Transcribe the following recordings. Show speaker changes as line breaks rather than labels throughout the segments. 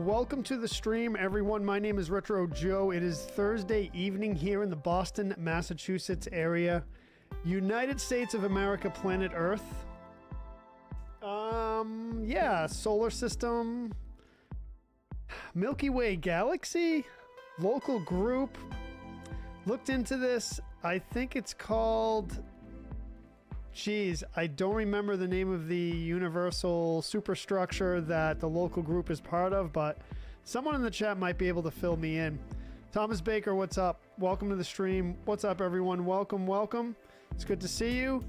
Welcome to the stream, everyone. My name is Retro Joe. It is Thursday evening here in the Boston, Massachusetts area. United States of America, planet Earth. Yeah, solar system. Milky Way galaxy. Local group. Looked into this. I think it's called... Geez, I don't remember the name of the universal superstructure that the local group is part of, but someone in the chat might be able to fill me in. Thomas Baker, what's up? Welcome to the stream. What's up, everyone? Welcome, welcome. It's good to see you.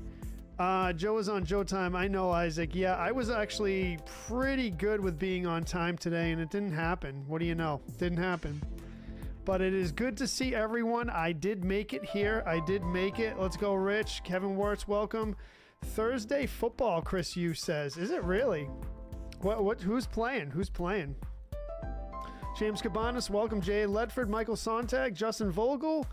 Joe is on Joe time. I know, Isaac. Yeah, I was actually pretty good with being on time today, and it didn't happen. What do you know? Didn't happen. But it is good to see everyone. I did make it here. I did make it. Let's go, Rich. Kevin Wirtz, welcome. Thursday football, Chris Yu says. Is it really? What? Who's playing? Who's playing? James Cabanas, welcome. Jay Ledford, Michael Sontag, Justin Vogel.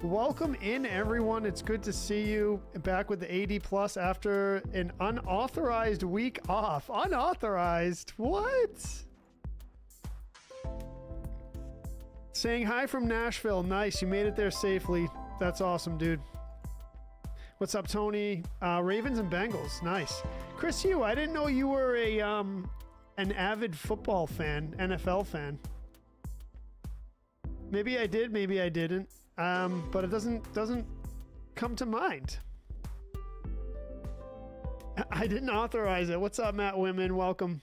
Welcome in, everyone. It's good to see you back with the AD Plus after an unauthorized week off. Unauthorized? What? Saying hi from Nashville. Nice. You made it there safely. That's awesome, dude. What's up, Tony? Ravens and Bengals. Nice. Chris Hugh, I didn't know you were a an avid football fan, NFL fan. Maybe I did, maybe I didn't. But it doesn't come to mind. I didn't authorize it. What's up, Matt Women? Welcome.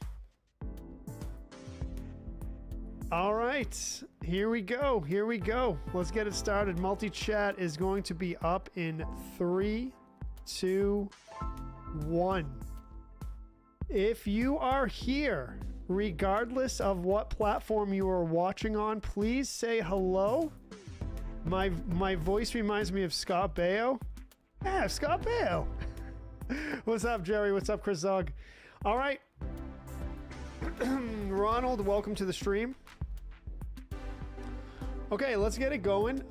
All right, here we go. Here we go. Let's get it started. Multi-chat is going to be up in 3, 2, 1. If you are here, regardless of what platform you are watching on, please say hello. My voice reminds me of Scott Baio. Yeah, Scott Baio. What's up, Jerry? What's up, Chris Zog? All right. Ronald, welcome to the stream. Okay, let's get it going.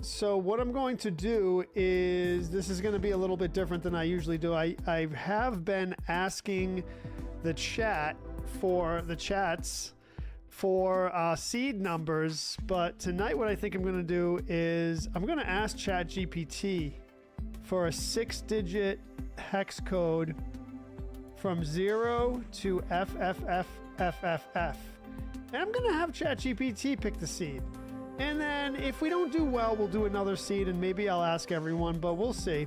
So what I'm going to do is, this is going to be a little bit different than I usually do. I have been asking the chats for seed numbers, but tonight what I think I'm going to do is I'm going to ask ChatGPT for a 6-digit hex code from 0 to FFFFFF. And I'm going to have ChatGPT pick the seed. And then if we don't do well, we'll do another seed, and maybe I'll ask everyone, but we'll see.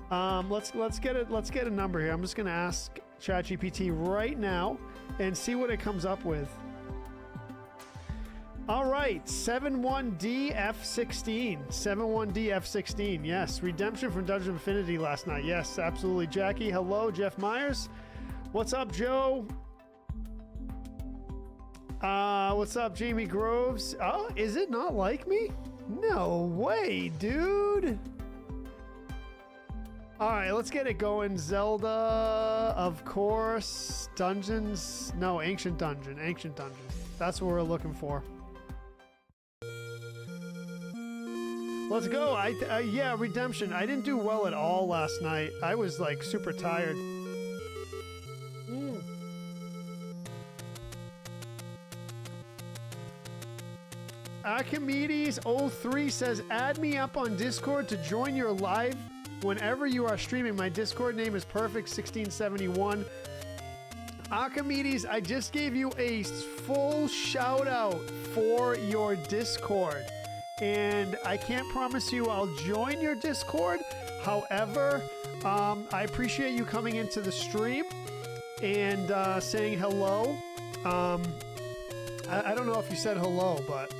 Let's get a number here. I'm just going to ask ChatGPT right now and see what it comes up with. All right, 71DF16. 71DF16. Yes, redemption from Dungeon Infinity last night. Yes, absolutely. Jackie, hello. Jeff Myers. What's up, Joe? What's up, Jamie Groves? Oh, is it not like me? No way, dude. All right, let's get it going. Zelda, of course. Dungeons. No, Ancient Dungeon. Ancient Dungeon. That's what we're looking for. Let's go. Yeah, redemption. I didn't do well at all last night. I was like super tired. Archimedes03 says, add me up on Discord to join your live whenever you are streaming. My Discord name is Perfect1671. Archimedes, I just gave you a full shout out for your Discord. And I can't promise you I'll join your Discord. However, I appreciate you coming into the stream and saying hello. I don't know if you said hello, but...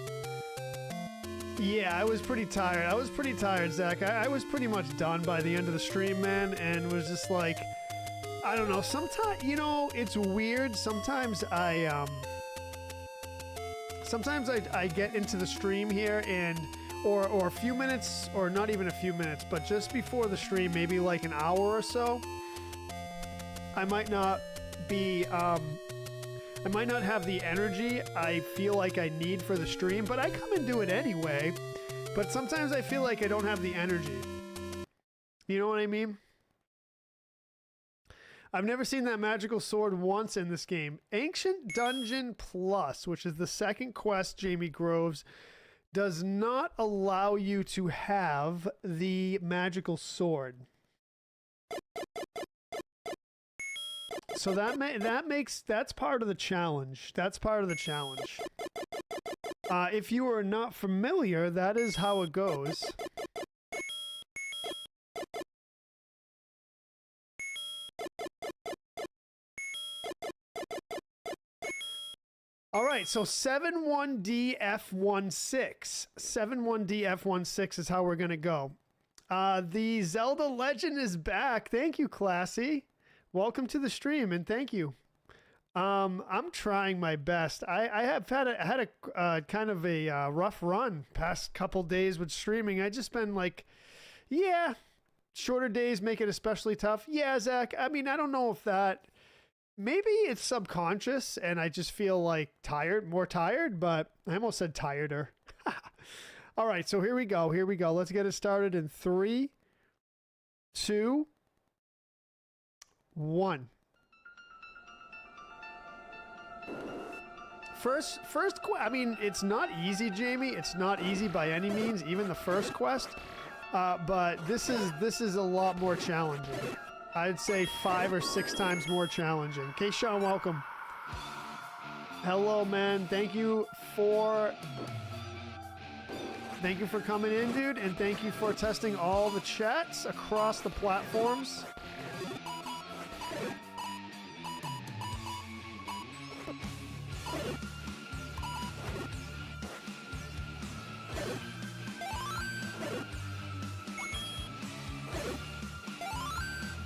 Yeah, I was pretty tired. I was pretty tired, Zach. I was pretty much done by the end of the stream, man, and was just like, I don't know. Sometimes, you know, it's weird. Sometimes I get into the stream here and, or a few minutes, or not even a few minutes, but just before the stream, maybe like an hour or so, I might not be, I might not have the energy I feel like I need for the stream, but I come and do it anyway. But sometimes I feel like I don't have the energy. You know what I mean? I've never seen that magical sword once in this game. Ancient Dungeon Plus, which is the second quest, Jamie Groves, does not allow you to have the magical sword. So that's part of the challenge. That's part of the challenge. If you are not familiar, that is how it goes. All right, so 71DF16. 71DF16 is how we're going to go. The Zelda Legend is back. Thank you, Classy. Welcome to the stream, and thank you. I'm trying my best. I had a kind of a rough run past couple days with streaming. I just been like, yeah, shorter days make it especially tough. Yeah, Zach. I mean, I don't know if that. Maybe it's subconscious, and I just feel like more tired. But I almost said tireder. All right, so here we go. Here we go. Let's get it started in 3, 2, 1. I mean, it's not easy, Jamie. It's not easy by any means, even the first quest. But this is a lot more challenging. I'd say 5 or 6 times more challenging. Okay, Sean, welcome. Hello, man. Thank you for coming in, dude, and thank you for testing all the chats across the platforms.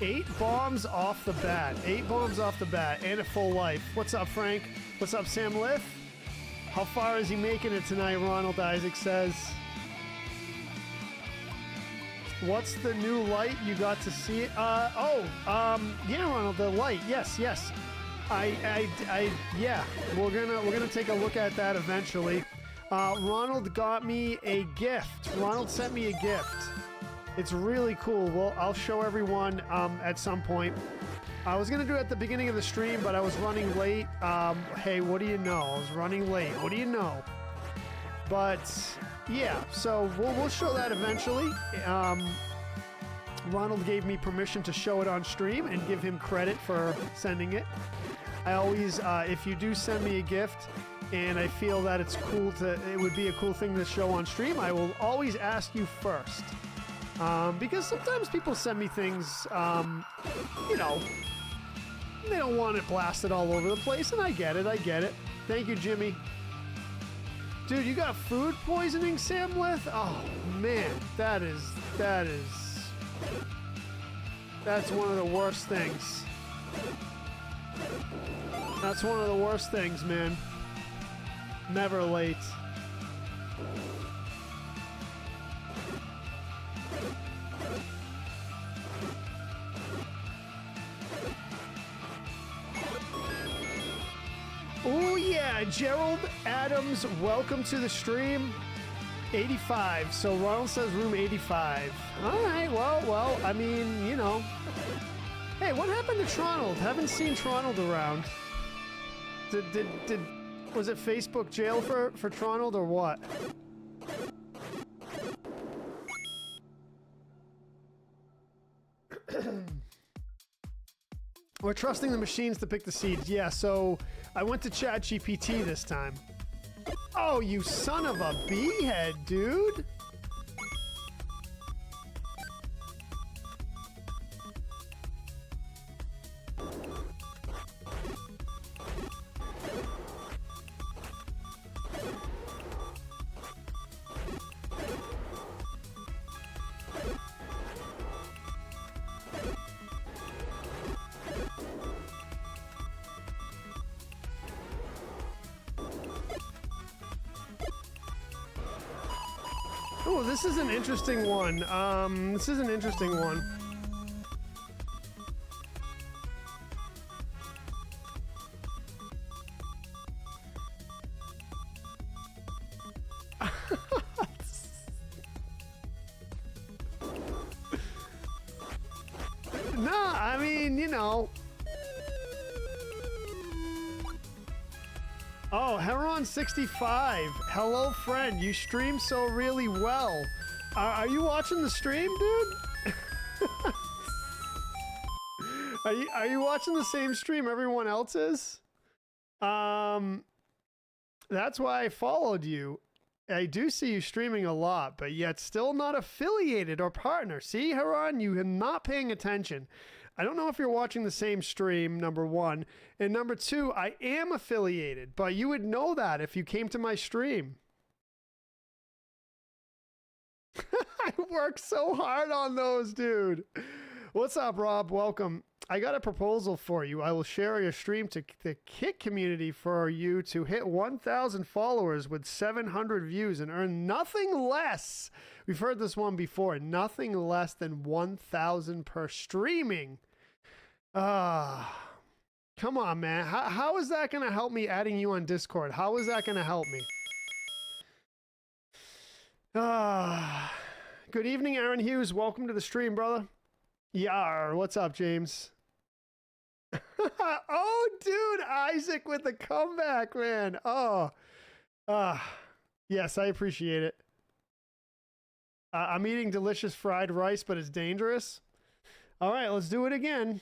Eight bombs off the bat. 8 bombs off the bat and a full life. What's up, Frank? What's up, Sam Liff? How far is he making it tonight, Ronald Isaac says. What's the new light? You got to see it? Yeah, Ronald, the light. Yes. Yeah. We're gonna take a look at that eventually. Ronald got me a gift. Ronald sent me a gift. It's really cool. Well, I'll show everyone at some point. I was gonna do it at the beginning of the stream, but I was running late. Hey, what do you know? I was running late. What do you know? But yeah, so we'll show that eventually. Ronald gave me permission to show it on stream and give him credit for sending it. I always, if you do send me a gift and I feel that it would be a cool thing to show on stream, I will always ask you first. Because sometimes people send me things, you know, they don't want it blasted all over the place, and I get it. Thank you, Jimmy. Dude, you got food poisoning, Sam Lith? Oh, man, that's one of the worst things. That's one of the worst things, man. Never late. Oh yeah, Gerald Adams, welcome to the stream. 85. So Ronald says room 85. All right, well, I mean, you know. Hey, what happened to Tronald? Haven't seen Tronald around. Was it Facebook jail for Tronald or what? We're trusting the machines to pick the seeds. Yeah, so I went to ChatGPT this time. Oh, you son of a bee-head, dude! Oh, this is an interesting one. This is an interesting one. No, I mean, you know, Oh, Heron65. Hello, friend. You stream so really well. Are you watching the stream, dude? Are you watching the same stream everyone else is? That's why I followed you. I do see you streaming a lot, but yet still not affiliated or partner. See, Heron, you are not paying attention. I don't know if you're watching the same stream, number one. And number two, I am affiliated, but you would know that if you came to my stream. I work so hard on those, dude. What's up, Rob? Welcome. I got a proposal for you. I will share your stream to the Kit community for you to hit 1,000 followers with 700 views and earn nothing less. We've heard this one before. Nothing less than 1,000 per streaming. Come on, man. How is that going to help me adding you on Discord? How is that going to help me? Good evening, Aaron Hughes. Welcome to the stream, brother. Yar, what's up, James? Oh, dude, Isaac with the comeback, man. Oh, yes, I appreciate it. I'm eating delicious fried rice, but it's dangerous. All right, let's do it again.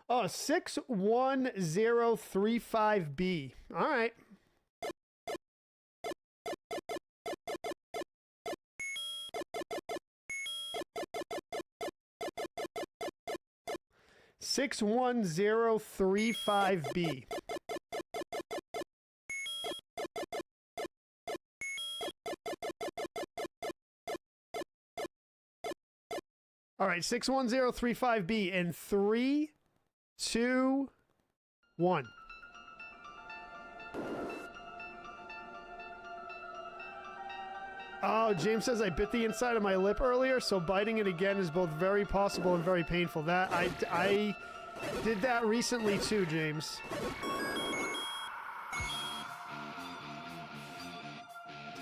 Oh, 61035B. All right. Six 11035B. All right, 61035B in 3, 2, 1. Oh, James says I bit the inside of my lip earlier, so biting it again is both very possible and very painful. That I did that recently too, James.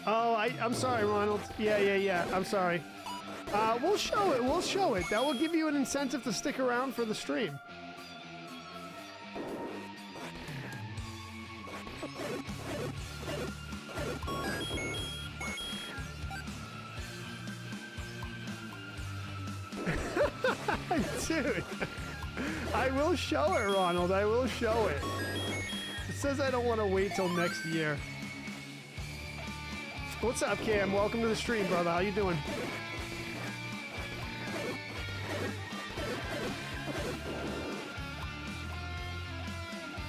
Oh, I'm sorry, Ronald. Yeah. I'm sorry. We'll show it. We'll show it. That will give you an incentive to stick around for the stream. Dude, I will show it, Ronald. I will show it. It says I don't want to wait till next year. What's up, Cam? Welcome to the stream, brother. How you doing?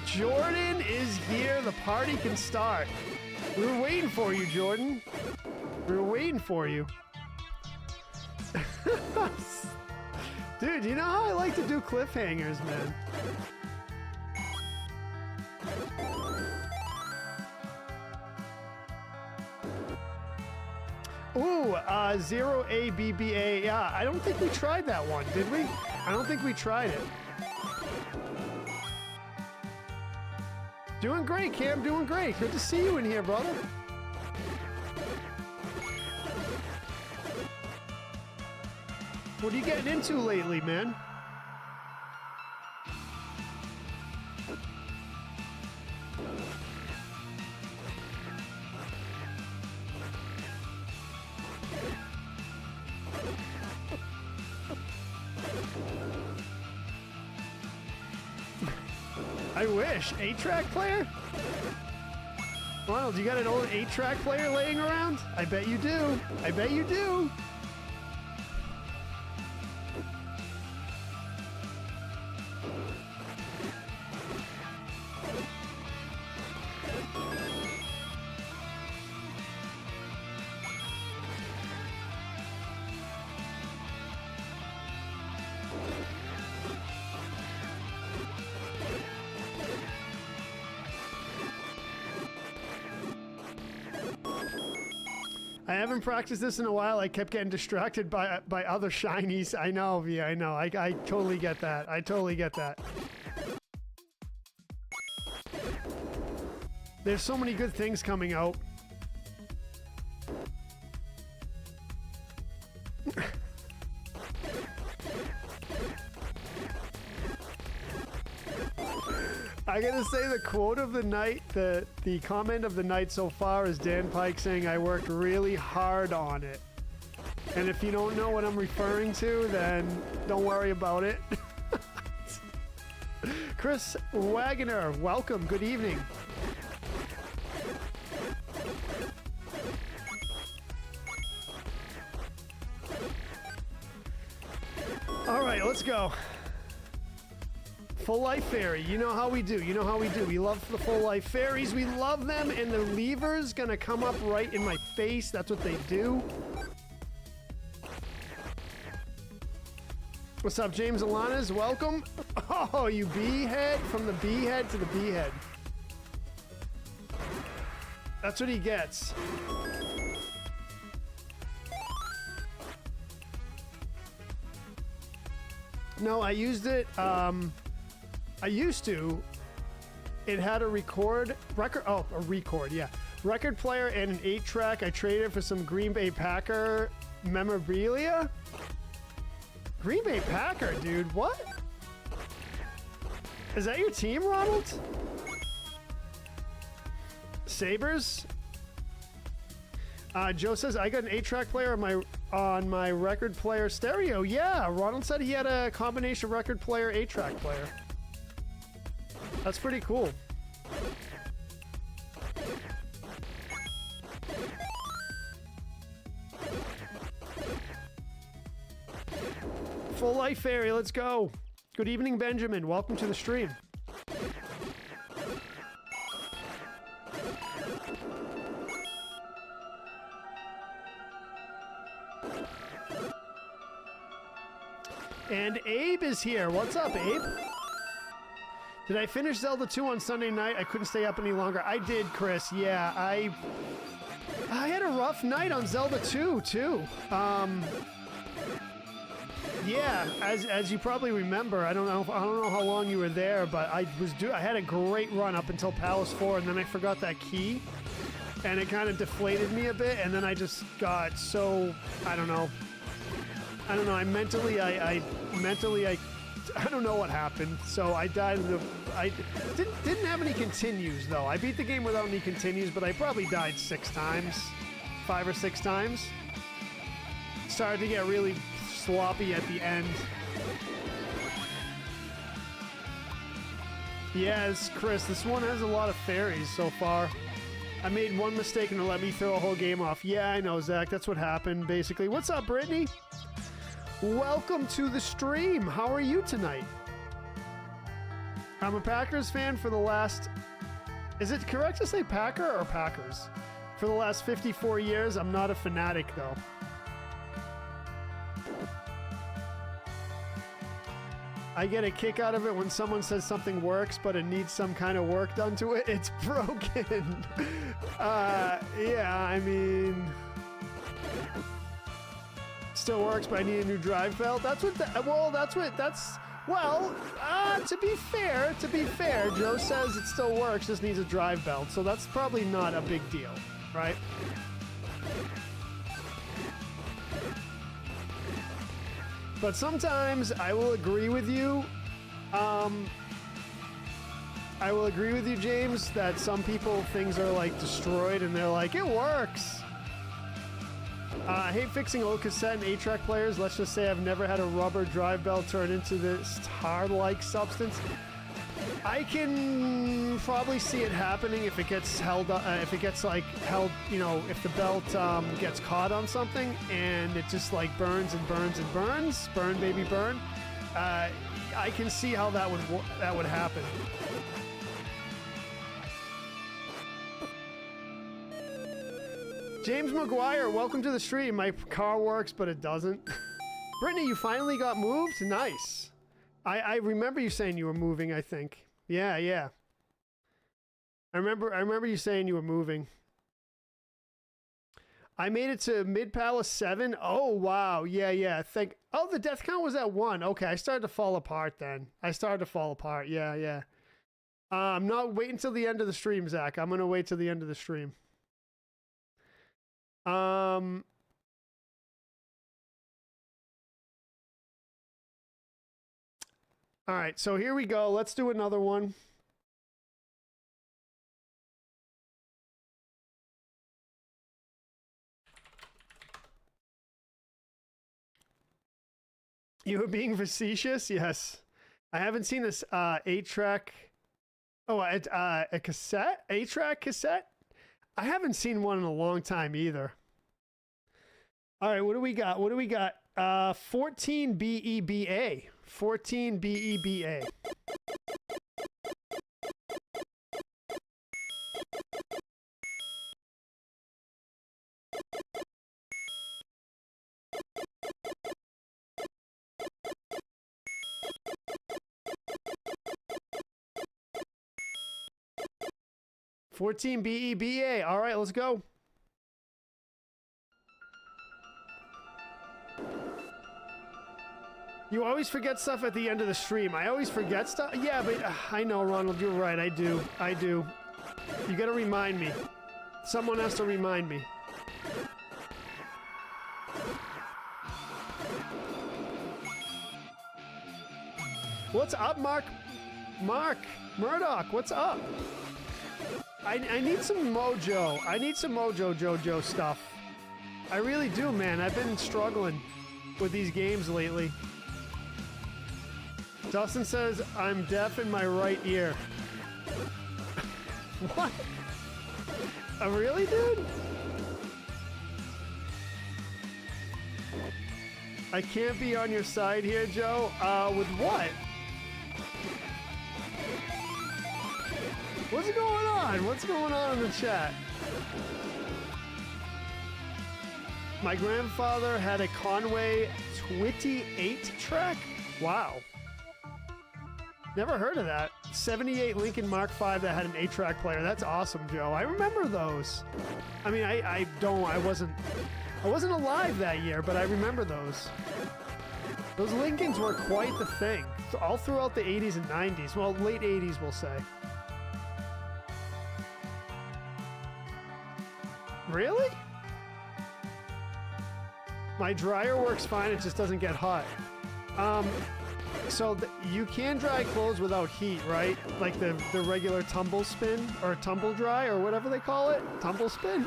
Jordan is here. The party can start. We were waiting for you, Jordan. We were waiting for you. Dude, you know how I like to do cliffhangers, man. Ooh, 0ABBA. Yeah, I don't think we tried that one, did we? I don't think we tried it. Doing great, Cam. Doing great. Good to see you in here, brother. What are you getting into lately, man? I wish. 8-track player? Ronald, you got an old 8-track player laying around? I bet you do. I bet you do. I haven't practiced this in a while. I kept getting distracted by other shinies. I know, yeah, I know. I totally get that. I totally get that. There's so many good things coming out. I gotta say the quote of the night, the comment of the night so far is Dan Pike saying I worked really hard on it. And if you don't know what I'm referring to, then don't worry about it. Chris Wagoner, welcome. Good evening. All right, let's go. Full life fairy. You know how we do. You know how we do. We love the full life fairies. We love them, and the lever's gonna come up right in my face. That's what they do. What's up, James Alanas? Welcome. Oh, you bee head? From the bee head to the bee head. That's what he gets. No, I used it. I used to. It had a record. Oh, a record, yeah. Record player and an 8-track. I traded for some Green Bay Packer memorabilia. Green Bay Packer, dude. What? Is that your team, Ronald? Sabres? Joe says, I got an 8-track player on my record player stereo. Yeah, Ronald said he had a combination record player, 8-track player. That's pretty cool. Full life fairy, let's go. Good evening, Benjamin. Welcome to the stream. And Abe is here. What's up, Abe? Did I finish Zelda 2 on Sunday night? I couldn't stay up any longer. I did, Chris. Yeah, I had a rough night on Zelda 2, too. Yeah, as you probably remember, I don't know how long you were there, but I had a great run up until Palace 4, and then I forgot that key, and it kind of deflated me a bit, and then I just got so I don't know. I don't know what happened. So I died. I didn't have any continues though. I beat the game without any continues, but I probably died 6 times, 5 or 6 times. Started to get really sloppy at the end. Yes, Chris, this one has a lot of fairies so far. I made one mistake and it let me throw a whole game off. Yeah, I know, Zach. That's what happened, basically. What's up, Brittany? Welcome to the stream. How are you tonight? I'm a Packers fan for the last... Is it correct to say Packer or Packers? For the last 54 years, I'm not a fanatic, though. I get a kick out of it when someone says something works, but it needs some kind of work done to it. It's broken. Yeah, I mean... Still works, but I need a new drive belt. To be fair, Joe says it still works, just needs a drive belt, so that's probably not a big deal, right? But sometimes I will agree with you. I will agree with you, James, that some people, things are like destroyed and they're like, it works. I hate fixing old cassette and 8-track players. Let's just say I've never had a rubber drive belt turn into this tar-like substance. I can probably see it happening if it gets held, if the belt gets caught on something and it just like burns and burns and burns. Burn, baby, burn. I can see how that would happen. James McGuire, welcome to the stream. My car works, but it doesn't. Brittany, you finally got moved? Nice. I remember you saying you were moving, I think. Yeah. I remember you saying you were moving. I made it to Mid Palace 7. Oh, wow. Yeah. Oh, the death count was at 1. Okay, I started to fall apart then. Yeah. I'm not waiting until the end of the stream, Zach. I'm going to wait till the end of the stream. All right, so here we go. Let's do another one. You were being facetious? Yes. I haven't seen this 8-track. Oh, a cassette? 8-track cassette? I haven't seen one in a long time either. All right, what do we got? 14 BEBA. 14 BEBA. BEBA. All right, let's go. You always forget stuff at the end of the stream. I always forget stuff. Yeah, but I know, Ronald, you're right. I do. You gotta remind me. Someone has to remind me. What's up, Mark? Murdoch, what's up? I need some mojo. I need some mojo JoJo stuff. I really do, man. I've been struggling with these games lately. Dustin says, I'm deaf in my right ear. What? Oh, really, dude? I can't be on your side here, Joe. With what? What's going on? What's going on in the chat? My grandfather had a Conway 28 track? Wow. Never heard of that. 78 Lincoln Mark V that had an 8-track player. That's awesome, Joe. I remember those. I mean, I wasn't alive that year, but I remember those. Those Lincolns were quite the thing. All throughout the 80s and 90s. Well, late 80s, we'll say. Really? My dryer works fine, it just doesn't get hot. So you can dry clothes without heat, right? Like the regular tumble spin or tumble dry or whatever they call it? Tumble spin?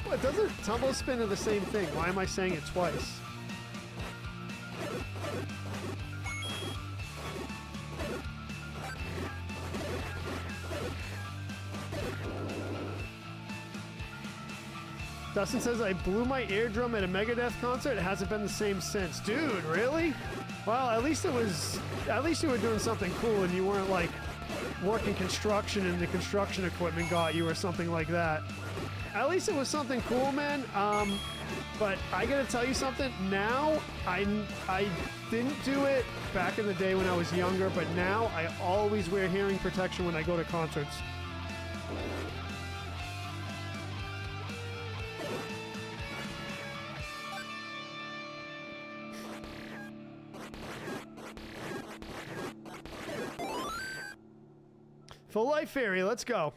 What, doesn't tumble spin are the same thing? Why am I saying it twice? Dustin says, I blew my eardrum at a Megadeth concert. It hasn't been the same since. Dude, really? Well, at least you were doing something cool and you weren't like working construction and the construction equipment got you or something like that. At least it was something cool, man. But I gotta tell you something. Now, I didn't do it back in the day when I was younger, but now I always wear hearing protection when I go to concerts. Full Life Fairy, let's go.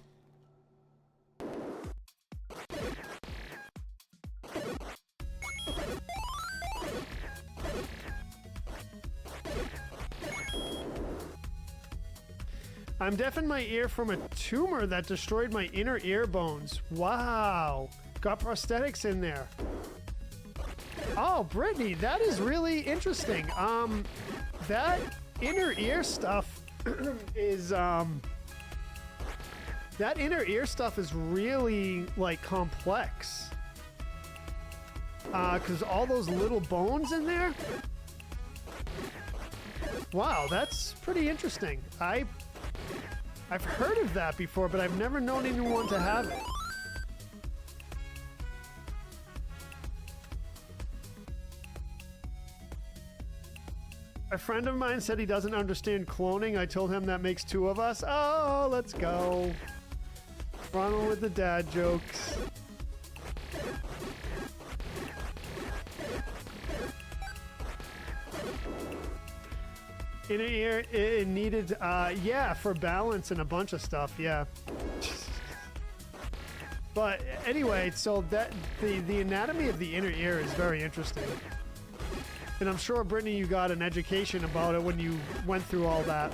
I'm deaf in my ear from a tumor that destroyed my inner ear bones. Wow. Got prosthetics in there. Oh, Brittany, that is really interesting. That inner ear stuff is, that inner ear stuff is really, like, complex. Because all those little bones in there. Wow, that's pretty interesting. I've heard of that before, but I've never known anyone to have it. A friend of mine said he doesn't understand cloning. I told him that makes two of us. Oh, let's go. Ronald with the dad jokes. Inner ear, it needed, yeah, for balance and a bunch of stuff, yeah. But anyway, so that the anatomy of the inner ear is very interesting. And I'm sure, Brittany, you got an education about it when you went through all that.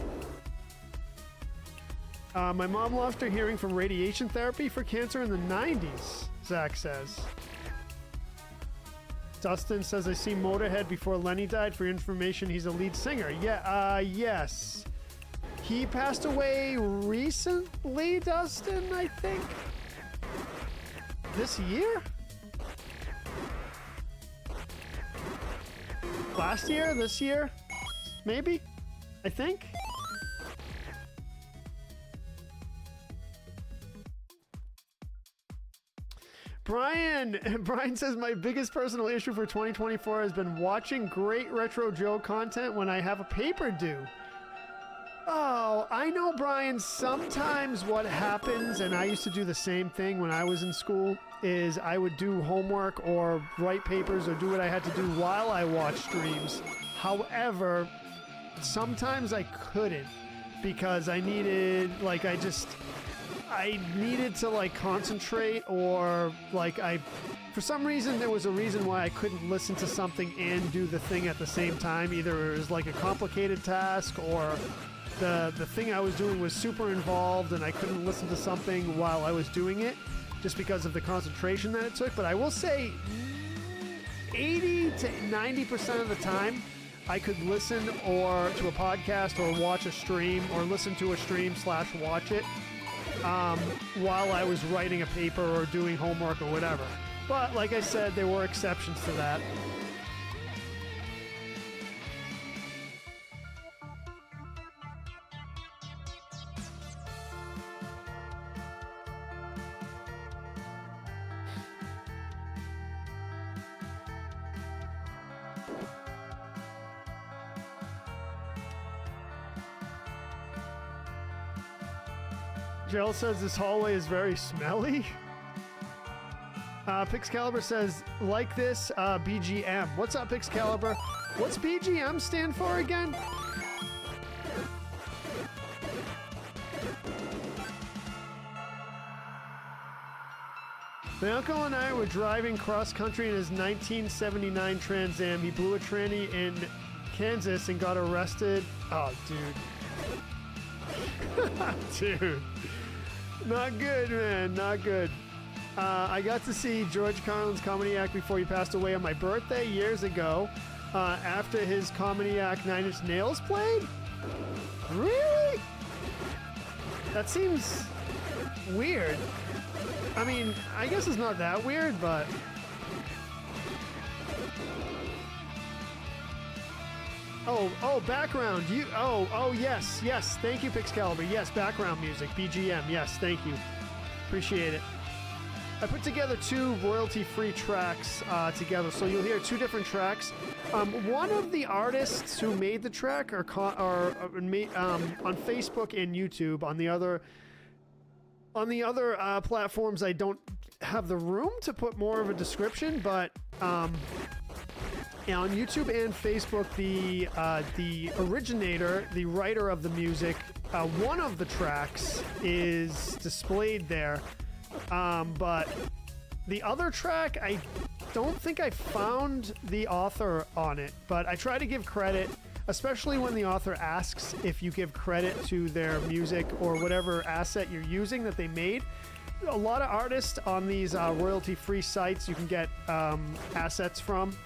My mom lost her hearing from radiation therapy for cancer in the 90s, Zach says. Dustin says, I see Motorhead before Lenny died. For your information, he's a lead singer. Yeah, yes. He passed away recently, Dustin, I think. This year? Last year? This year? Maybe? I think? Brian says, my biggest personal issue for 2024 has been watching great Retro Joe content when I have a paper due. Oh, I know, Brian. Sometimes what happens, and I used to do the same thing when I was in school, is I would do homework or write papers or do what I had to do while I watched streams. However, sometimes I couldn't because I needed, like, I needed to, like, concentrate, or, like, for some reason, there was a reason why I couldn't listen to something and do the thing at the same time. Either it was, like, a complicated task, or the thing I was doing was super involved and I couldn't listen to something while I was doing it just because of the concentration that it took. But I will say 80 to 90% of the time, I could listen or to a podcast or watch a stream or listen to a stream / watch it while I was writing a paper or doing homework or whatever. But like I said, there were exceptions to that. Jill says this hallway is very smelly. Pixcalibur says, like this, BGM. What's up, Pixcalibur? What's BGM stand for again? My uncle and I were driving cross-country in his 1979 Trans Am. He blew a tranny in Kansas and got arrested. Oh, dude. Dude. Not good, man. Not good. I got to see George Carlin's Comedy Act before he passed away on my birthday years ago, after his Comedy Act 9 Inch Nails played? Really? That seems weird. I mean, I guess it's not that weird, but... Oh, background. Yes. Thank you, Pixcalibur. Yes, background music, BGM. Yes, thank you. Appreciate it. I put together 2 royalty-free tracks together, so you'll hear 2 different tracks. One of the artists who made the track are on Facebook and YouTube. On the other platforms, I don't have the room to put more of a description, but on YouTube and Facebook, the originator, the writer of the music, one of the tracks is displayed there. But the other track, I don't think I found the author on it, but I try to give credit, especially when the author asks if you give credit to their music or whatever asset you're using that they made. A lot of artists on these royalty-free sites you can get assets from.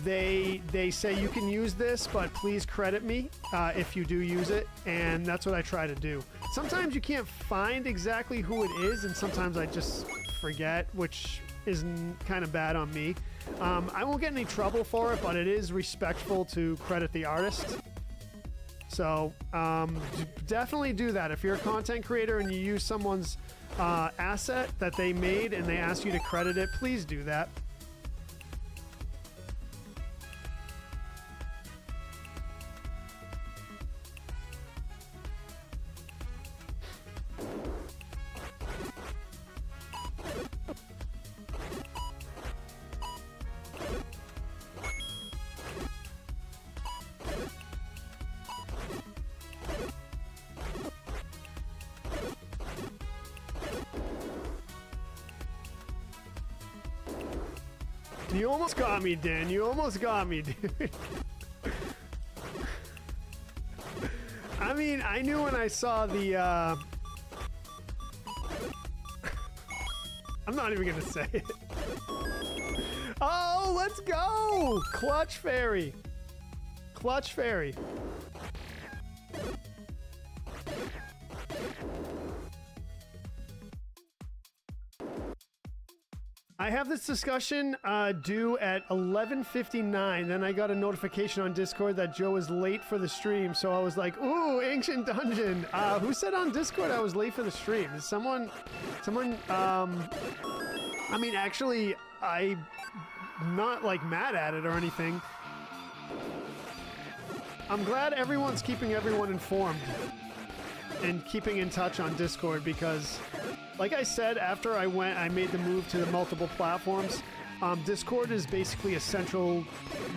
They say you can use this, but please credit me if you do use it, and that's what I try to do. Sometimes you can't find exactly who it is, and sometimes I just forget, which is kind of bad on me. I won't get any trouble for it, but it is respectful to credit the artist. So definitely do that. If you're a content creator and you use someone's asset that they made and they ask you to credit it, please do that. You almost got me, Dan. You almost got me, dude. I mean, I knew when I saw the, I'm not even gonna say it. Oh, let's go! Clutch Fairy. Clutch Fairy. I have this discussion due at 11:59. Then I got a notification on Discord that Joe is late for the stream. So I was like, ooh, Ancient Dungeon. Who said on Discord I was late for the stream? Is someone, I mean, actually, I'm not like mad at it or anything. I'm glad everyone's keeping everyone informed and keeping in touch on Discord because, like I said, after I made the move to the multiple platforms, Discord is basically a central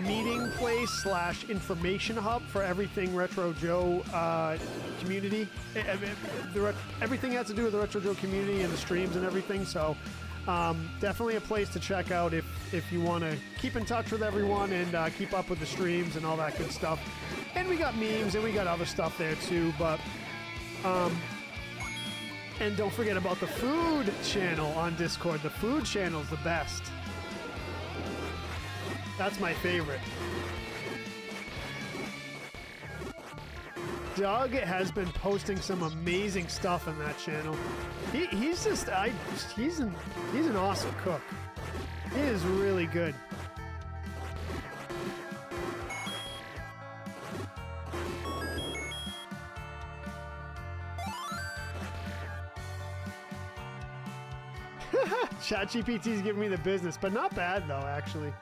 meeting place / information hub for everything Retro Joe community. Everything has to do with the Retro Joe community and the streams and everything, so definitely a place to check out if you want to keep in touch with everyone and keep up with the streams and all that good stuff. And we got memes and we got other stuff there too, but and don't forget about the food channel on Discord. The food channel is the best. That's my favorite. Doug has been posting some amazing stuff on that channel. He's an awesome cook. He is really good. ChatGPT's giving me the business, but not bad though, actually.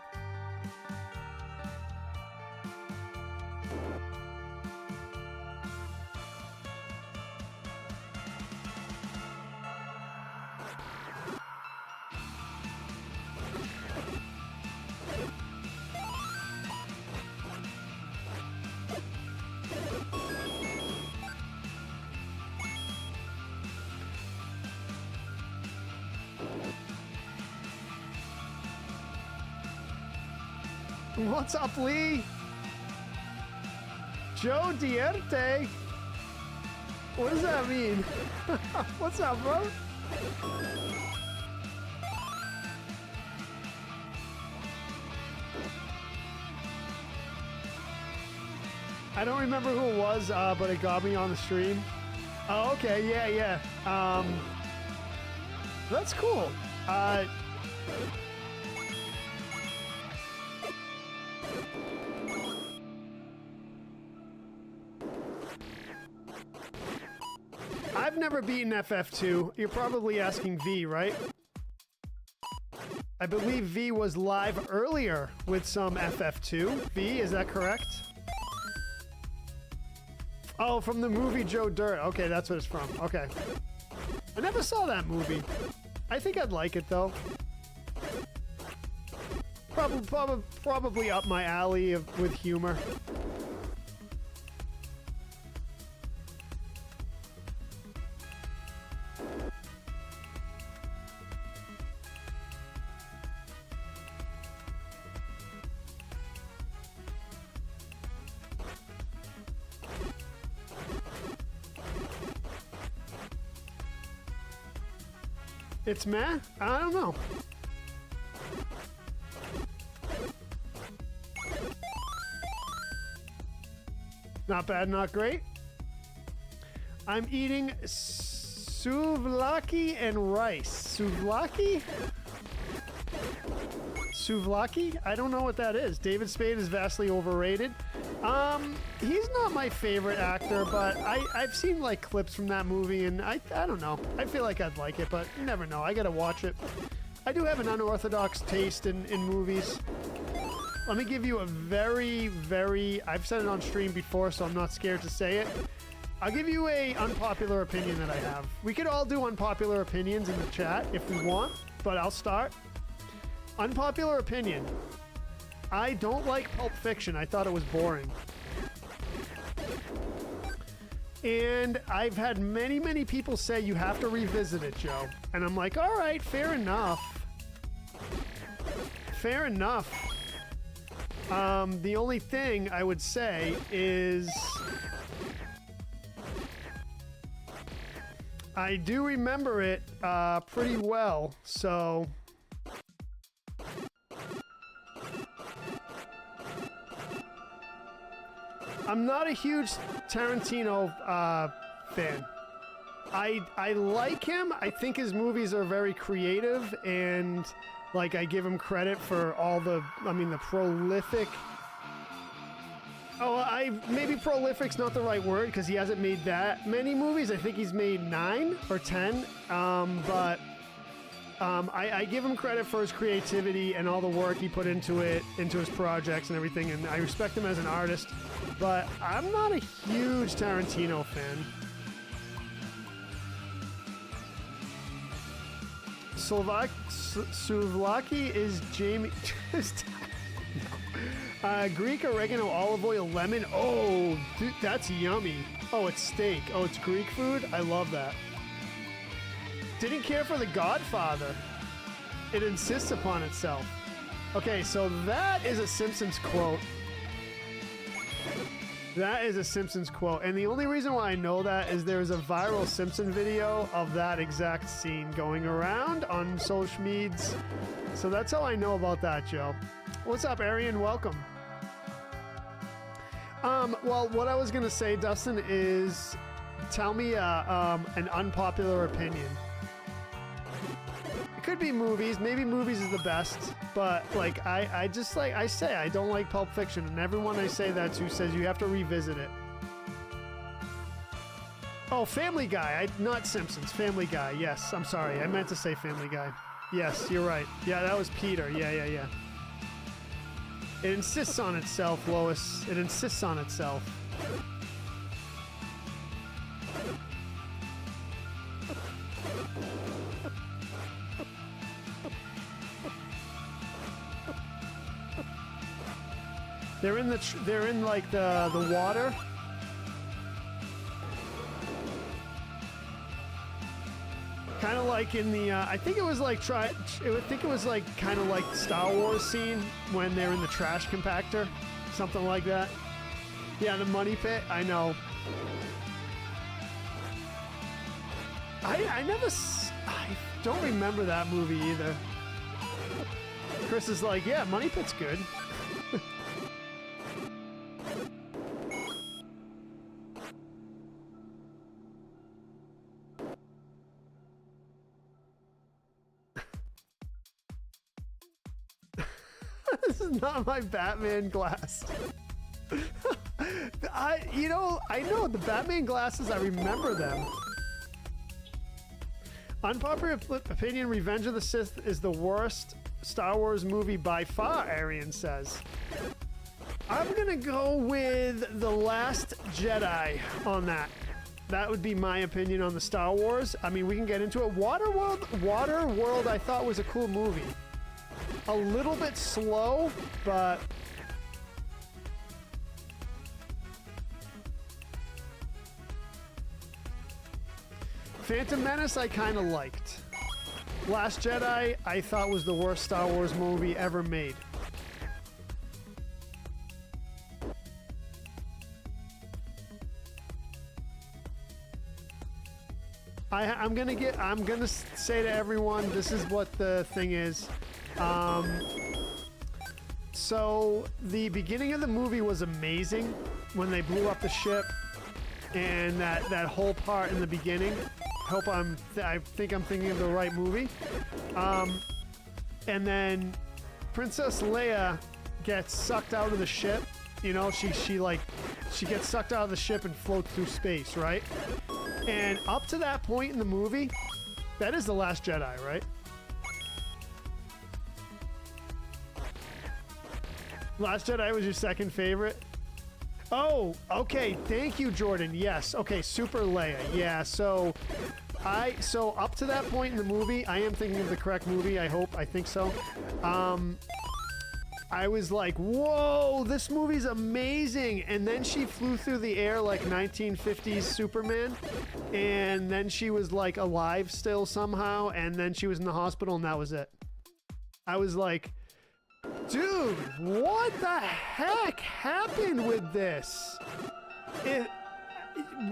What's up, Lee? Joe Dierte? What does that mean? What's up, bro? I don't remember who it was, but it got me on the stream. Oh, okay, yeah. That's cool. I've never beaten FF2. You're probably asking V, right? I believe V was live earlier with some FF2. V, is that correct? Oh, from the movie Joe Dirt. Okay, that's what it's from. Okay. I never saw that movie. I think I'd like it, though. Probably up my alley with humor. It's meh? I don't know. Not bad, not great. I'm eating souvlaki and rice. Souvlaki? Souvlaki? I don't know what that is. David Spade is vastly overrated. He's not my favorite actor, but I've seen like clips from that movie and I don't know. I feel like I'd like it, but you never know. I gotta watch it. I do have an unorthodox taste in movies. Let me give you a very, I've said it on stream before, so I'm not scared to say it. I'll give you a unpopular opinion that I have. We could all do unpopular opinions in the chat if we want, but I'll start. Unpopular opinion. I don't like Pulp Fiction. I thought it was boring. And I've had many people say you have to revisit it, Joe. And I'm like, all right, fair enough. Fair enough. The only thing I would say is I do remember it pretty well, so I'm not a huge Tarantino fan. I like him. I think his movies are very creative, and like I give him credit for all the, I mean, the prolific. Oh, maybe prolific's not the right word because he hasn't made that many movies. I think he's made 9 or 10. I give him credit for his creativity and all the work he put into it, into his projects and everything, and I respect him as an artist. But I'm not a huge Tarantino fan. Souvlaki is Jamie. Greek oregano, olive oil, lemon. Oh, dude, that's yummy. Oh, it's steak. Oh, it's Greek food. I love that. Didn't care for The Godfather. It insists upon itself. Okay, so that is a Simpsons quote. That is a Simpsons quote. And the only reason why I know that is there is a viral Simpson video of that exact scene going around on social medias. So that's how I know about that, Joe. What's up, Arian? Welcome. Well, what I was going to say, Dustin, is tell me an unpopular opinion. It could be movies. Maybe movies is the best. But, like, I just, like, I say I don't like Pulp Fiction. And everyone I say that to says you have to revisit it. Oh, Family Guy. Not Simpsons. Family Guy. Yes, I'm sorry. I meant to say Family Guy. Yes, you're right. Yeah, that was Peter. Yeah. It insists on itself, Lois. It insists on itself. They're in like the water. Kind of like in the, I think it was like kind of like the Star Wars scene when they're in the trash compactor, something like that. Yeah, the money pit. I know. I don't remember that movie either. Chris is like, yeah, Money Pit's good. This is not my Batman glass. I know the Batman glasses, I remember them. Unpopular opinion, Revenge of the Sith is the worst Star Wars movie by far, Arian says. I'm gonna go with The Last Jedi on that. That would be my opinion on the Star Wars. I mean, we can get into it. Waterworld I thought was a cool movie. A little bit slow, but Phantom Menace I kind of liked. Last Jedi I thought was the worst Star Wars movie ever made. I'm gonna say to everyone, this is what the thing is. So the beginning of the movie was amazing when they blew up the ship, and that whole part in the beginning. I think I'm thinking of the right movie. And then Princess Leia gets sucked out of the ship. You know, she gets sucked out of the ship and floats through space, right? And up to that point in the movie, that is The Last Jedi, right? Last Jedi was your second favorite? Oh, okay. Thank you, Jordan. Yes. Okay, Super Leia. Yeah, so up to that point in the movie, I am thinking of the correct movie, I hope. I think so. I was like, whoa, this movie's amazing. And then she flew through the air like 1950s Superman. And then she was like alive still somehow. And then she was in the hospital and that was it. I was like, dude, what the heck happened with this?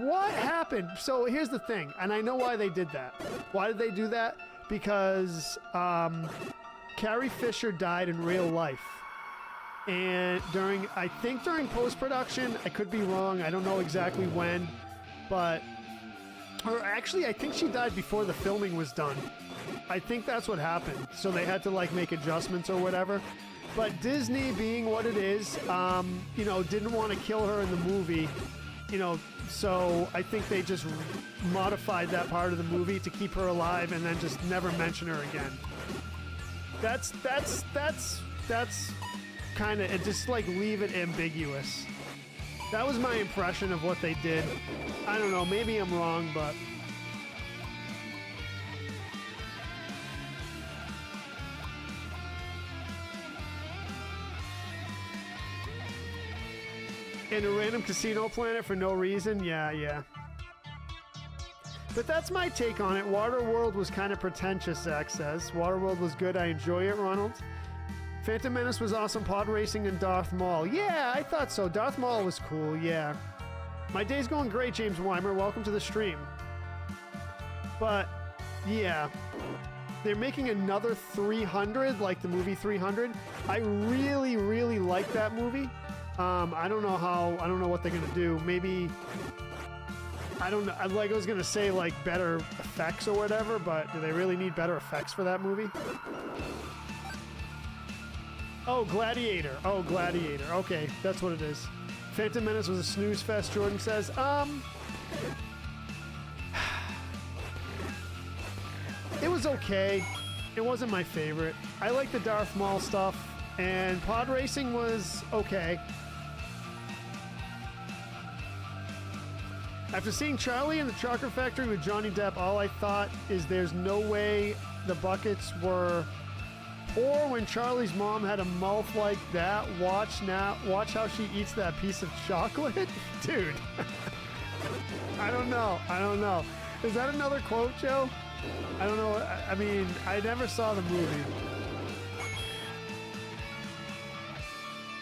What happened? So here's the thing, and I know why they did that. Why did they do that? Because Carrie Fisher died in real life. and I think during post-production, I could be wrong, I don't know exactly when, but, or actually I think she died before the filming was done. I think that's what happened, so they had to like make adjustments or whatever. But Disney, being what it is, you know, didn't want to kill her in the movie, you know, so I think they just modified that part of the movie to keep her alive and then just never mention her again. That's kind of, it just like leave it ambiguous. That was my impression of what they did. I don't know, maybe I'm wrong, but... In a random casino planet for no reason? Yeah. But that's my take on it. Waterworld was kind of pretentious, Zach says. Waterworld was good. I enjoy it, Ronald. Phantom Menace was awesome. Pod Racing and Darth Maul. Yeah, I thought so. Darth Maul was cool, yeah. My day's going great, James Weimer. Welcome to the stream. But, yeah. They're making another 300, like the movie 300. I really, really like that movie. I don't know what they're gonna do. Maybe, I don't know, like I was gonna say like better effects or whatever, but do they really need better effects for that movie? Oh, Gladiator. Oh, Gladiator. Okay, that's what it is. Phantom Menace was a snooze fest, Jordan says. It was okay. It wasn't my favorite. I like the Darth Maul stuff, and Pod Racing was okay. After seeing Charlie and the Chocolate Factory with Johnny Depp, all I thought is there's no way the buckets were poor when Charlie's mom had a mouth like that. Watch how she eats that piece of chocolate. Dude. I don't know. Is that another quote, Joe? I don't know. I mean, I never saw the movie.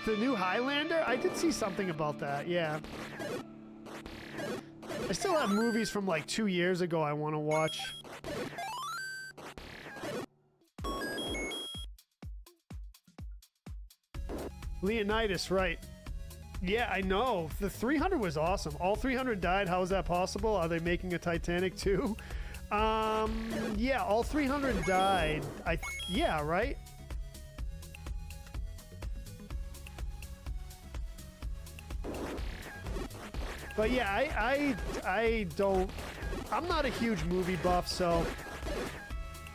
The new Highlander? I did see something about that, yeah. I still have movies from like 2 years ago I want to watch. Leonidas, right. Yeah, I know. The 300 was awesome. All 300 died. How is that possible? Are they making a Titanic too? Yeah, all 300 died. Yeah, right? But yeah, I don't... I'm not a huge movie buff, so...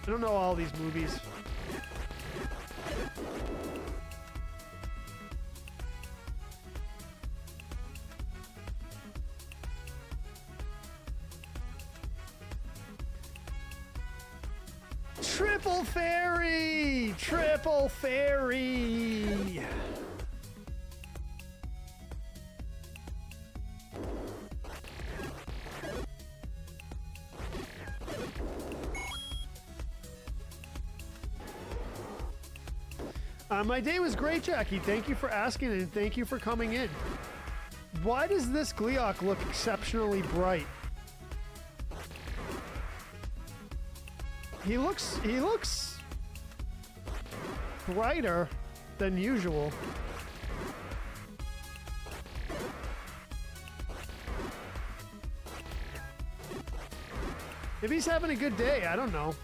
I don't know all these movies. Triple Fairy! Triple Fairy! My day was great, Jackie. Thank you for asking and thank you for coming in. Why does this Gleeok look exceptionally bright? He looks brighter than usual. Maybe he's having a good day, I don't know.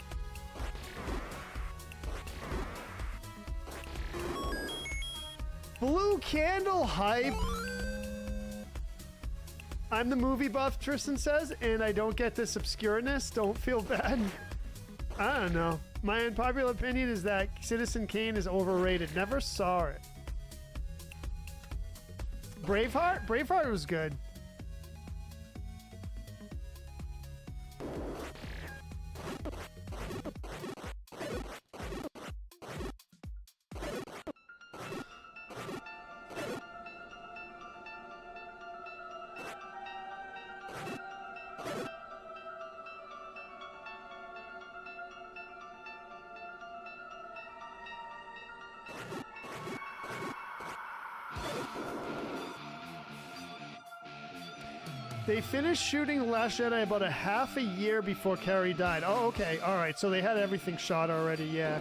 Blue Candle hype. I'm the movie buff, Tristan says, and I don't get this obscureness. Don't feel bad. I don't know. My unpopular opinion is that Citizen Kane is overrated. Never saw it. Braveheart? Braveheart was good. They finished shooting The Last Jedi about a half a year before Carrie died. Oh, okay. All right. So they had everything shot already. Yeah.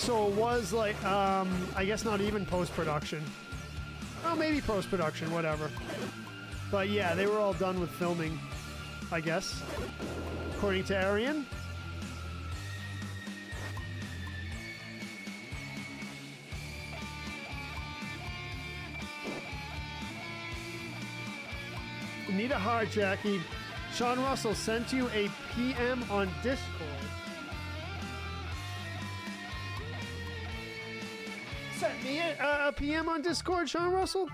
so it was like, I guess not even post-production. Oh, maybe post-production, whatever. But yeah, they were all done with filming, I guess, according to Arian. Need a heart, Jackie. Sean Russell sent you a PM on Discord. Sent me a PM on Discord, Sean Russell?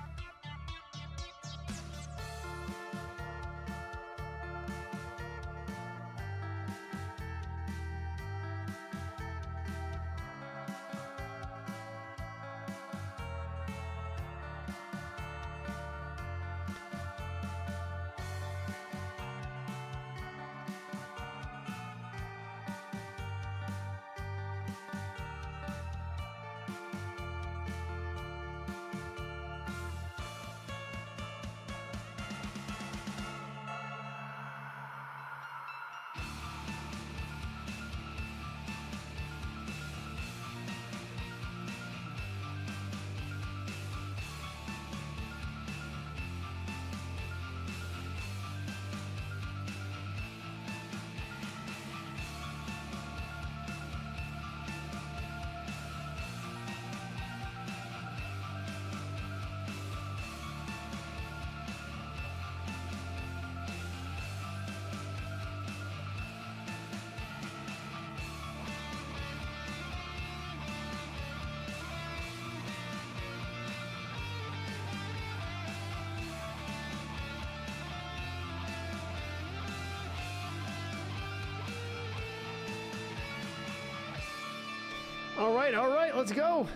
All right, let's go.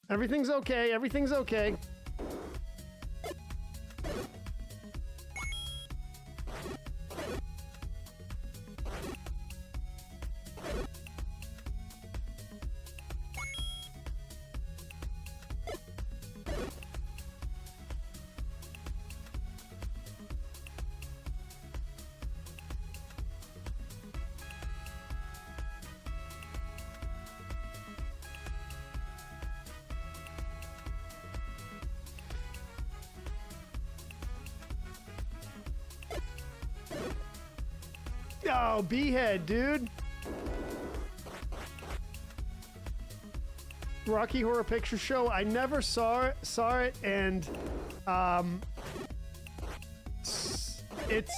Everything's okay, everything's okay. Oh, B-head, dude. Rocky Horror Picture Show. I never saw it, and it's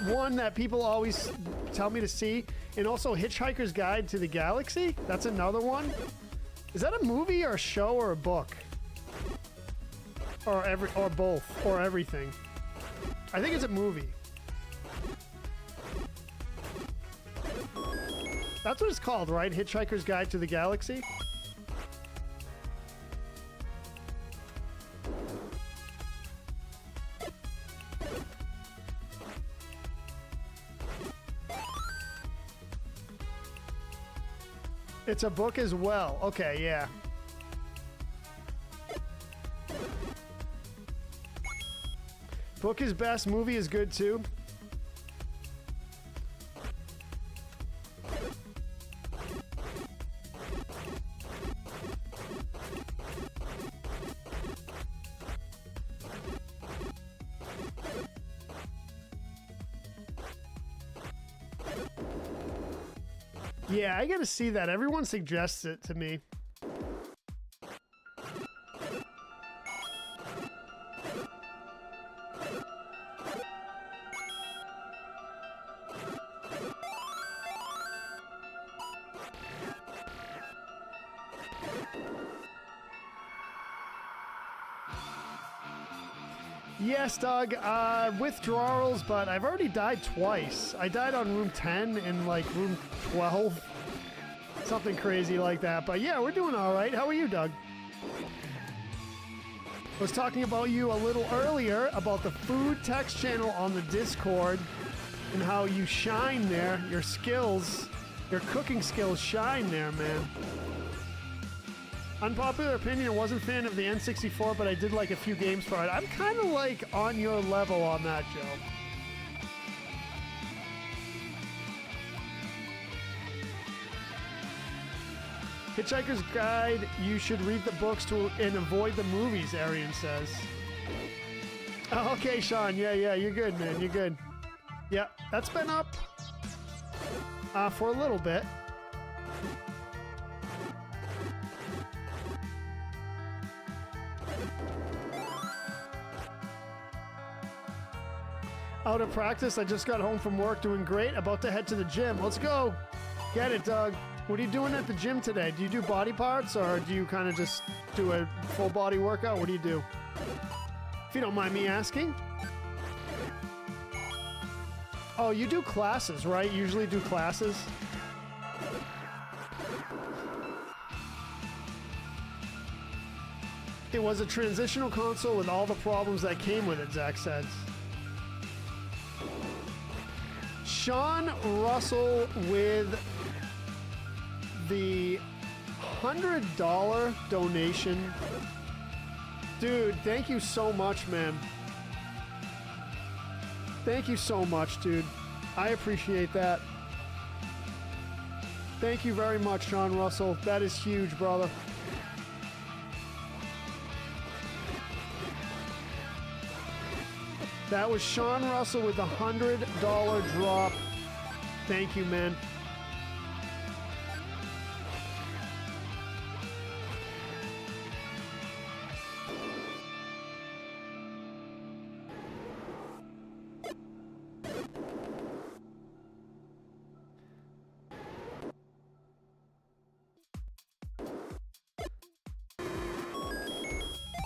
one that people always tell me to see, and also Hitchhiker's Guide to the Galaxy. That's another one. Is that a movie or a show or a book, or both, or everything? I think it's a movie. That's what it's called, right? Hitchhiker's Guide to the Galaxy? It's a book as well. Okay, yeah. Book is best, movie is good too. Yeah, I gotta see that. Everyone suggests it to me. Yes, Doug, withdrawals, but I've already died twice. I died on room 10 and like room 12. Something crazy like that. But yeah, we're doing all right. How are you, Doug? I was talking about you a little earlier about the food text channel on the Discord and how you shine there. Your skills, your cooking skills shine there, man. Unpopular opinion, I wasn't a fan of the N64, but I did like a few games for it. I'm kind of like on your level on that, Joe. Hitchhiker's Guide, you should read the books and avoid the movies, Arian says. Oh, okay, Sean. Yeah, you're good, man. You're good. Yeah, that's been up for a little bit. Out of practice, I just got home from work, doing great, about to head to the gym. Let's go. Get it, Doug. What are you doing at the gym today? Do you do body parts, or do you kind of just do a full body workout? What do you do? If you don't mind me asking. Oh, you do classes, right? You usually do classes? It was a transitional console with all the problems that came with it, Zach says. Sean Russell with the $100 donation. Dude, thank you so much, man. Thank you so much, dude. I appreciate that. Thank you very much, Sean Russell. That is huge, brother. That was Sean Russell with the $100 drop. Thank you, man.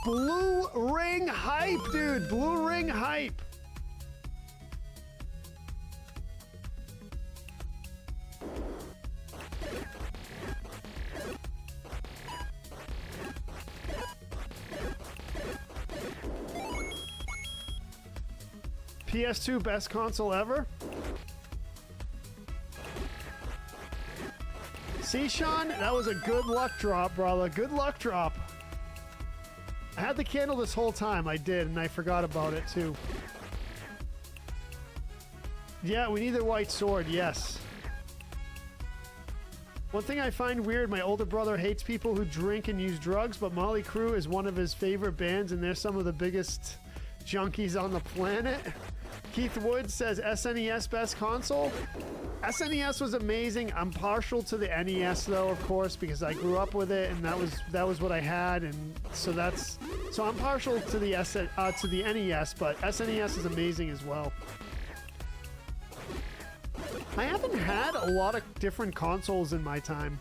Blue ring hype, dude. Blue ring hype. PS2 best console ever. See, Sean? That was a good luck drop, brother. Good luck drop. I had the candle this whole time. I did, and I forgot about it, too. Yeah, we need the white sword, yes. One thing I find weird, my older brother hates people who drink and use drugs, but Motley Crue is one of his favorite bands, and they're some of the biggest junkies on the planet. Keith Wood says SNES best console. SNES was amazing. I'm partial to the NES though, of course, because I grew up with it and that was what I had, and so I'm partial to the NES, but SNES is amazing as well. I haven't had a lot of different consoles in my time.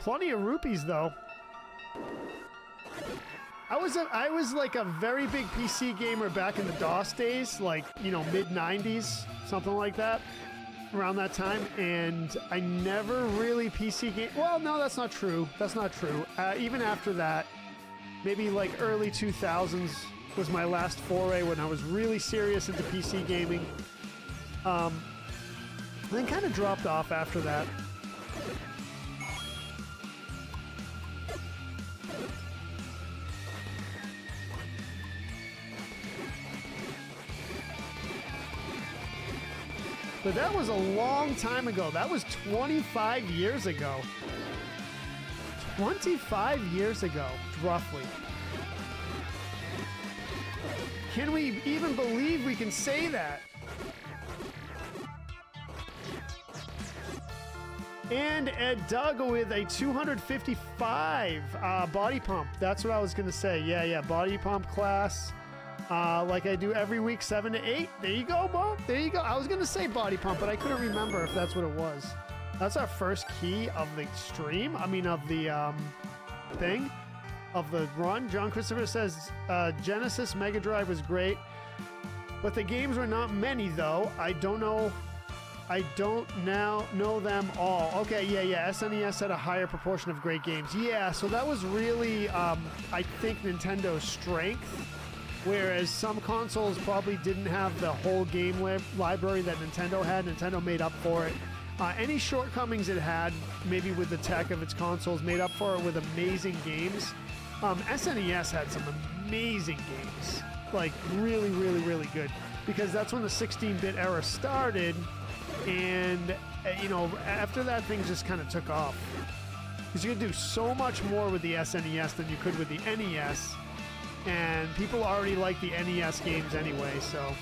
Plenty of rupees, though. I was like a very big PC gamer back in the DOS days, like, you know, mid-90s, something like that, around that time, and I never really PC game. Well, no, that's not true. That's not true. Even after that, maybe like early 2000s was my last foray when I was really serious into PC gaming. Then kind of dropped off after that. But that was a long time ago. That was 25 years ago. 25 years ago, roughly. Can we even believe we can say that? And Doug with a 255 body pump. That's what I was gonna say. Yeah, body pump class. Like I do every week, 7 to 8. There you go, Bob. There you go. I was gonna say body pump, but I couldn't remember if that's what it was. That's our first key of the stream. I mean, of the thing, of the run. John Christopher says Genesis Mega Drive was great, but the games were not many though. I don't now know them all. Okay, yeah. SNES had a higher proportion of great games. Yeah, so that was really, I think, Nintendo's strength. Whereas some consoles probably didn't have the whole game library that Nintendo had. Nintendo made up for it. Any shortcomings it had, maybe with the tech of its consoles, made up for it with amazing games. SNES had some amazing games. Like, really, really, really good. Because that's when the 16-bit era started. And, after that, things just kind of took off. Because you could do so much more with the SNES than you could with the NES. And people already like the NES games anyway, so.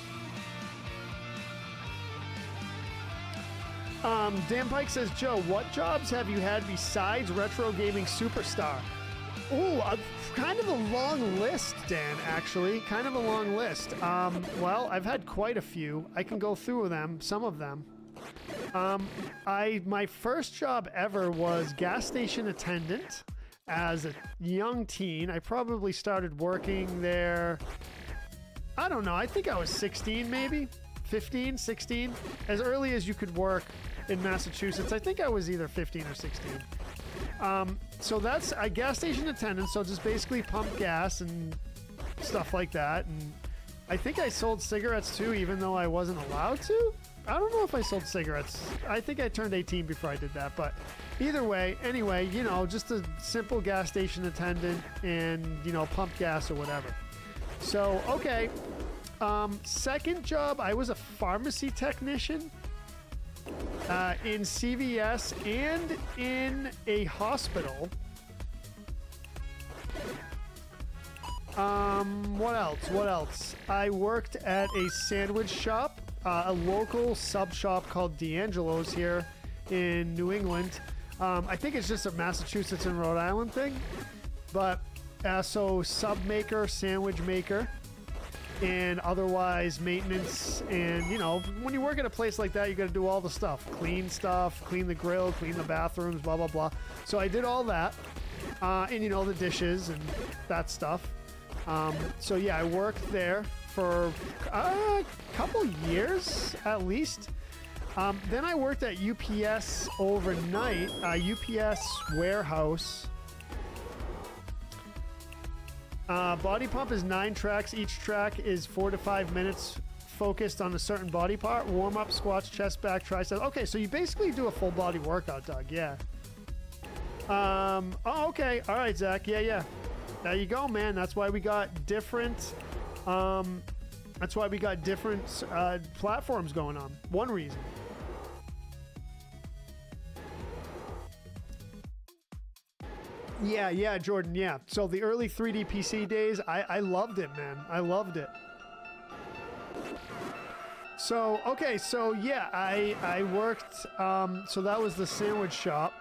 Dan Pike says, Joe, what jobs have you had besides Retro Gaming Superstar? Ooh, kind of a long list, Dan, actually. Kind of a long list. Well, I've had quite a few. I can go through them, some of them. My first job ever was gas station attendant as a young teen. I probably started working there, I don't know, I think I was 16 maybe, 15, 16. As early as you could work in Massachusetts. I think I was either 15 or 16. So that's a gas station attendant, so just basically pump gas and stuff like that. And I think I sold cigarettes too, even though I wasn't allowed to. I don't know if I sold cigarettes. I think I turned 18 before I did that, but either way, anyway, just a simple gas station attendant and, pump gas or whatever. So, okay. Second job, I was a pharmacy technician in CVS and in a hospital. What else? I worked at a sandwich shop, a local sub shop called D'Angelo's here in New England. I think it's just a Massachusetts and Rhode Island thing, but so sub maker, sandwich maker, and otherwise maintenance. And when you work at a place like that, you got to do all the stuff, clean the grill, clean the bathrooms, blah blah blah. So I did all that, and the dishes and that stuff. So yeah, I worked there for a couple years at least. Then I worked at UPS overnight, UPS warehouse. Body pump is 9 tracks. Each track is 4 to 5 minutes focused on a certain body part. Warm up, squats, chest, back, triceps. Okay, so you basically do a full body workout, Doug. Yeah. Oh, okay. All right, Zach. Yeah. There you go, man. That's why we got different. Platforms going on. One reason. Yeah, Jordan, yeah. So the early 3D PC days, I loved it, man. I loved it. So, okay, so yeah, I worked, so that was the sandwich shop.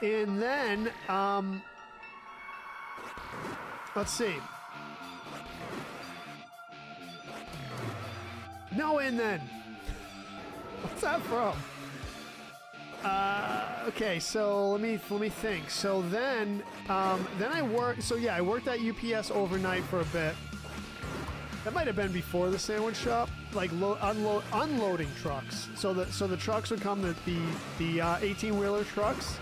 And then, let's see. No, and then. What's that from? Okay, so let me think. So then I worked. So yeah, I worked at UPS overnight for a bit. That might have been before the sandwich shop, like unloading trucks. So the trucks would come, the 18-wheeler trucks.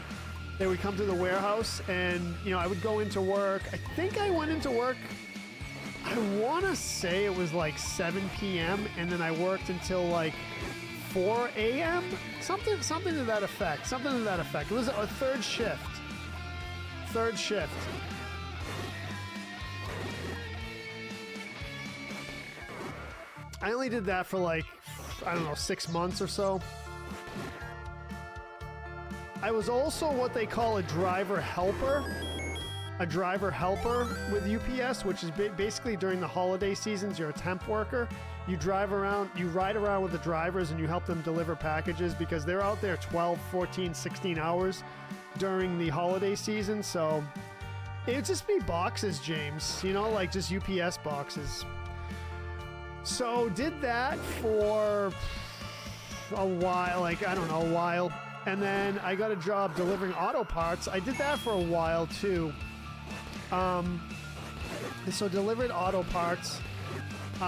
They would come to the warehouse, and I would go into work. I think I went into work, I want to say it was like 7 p.m. and then I worked until like 4 a.m. Something to that effect. It was a third shift. I only did that for like, I don't know, 6 months or so. I was also what they call a driver helper. A driver helper with UPS, which is basically during the holiday seasons, you're a temp worker. You drive around, you ride around with the drivers and you help them deliver packages because they're out there 12, 14, 16 hours during the holiday season. So it'd just be boxes, James, you know, like just UPS boxes. So did that for a while, like, I don't know, a while. And then I got a job delivering auto parts. I did that for a while too. So delivered auto parts.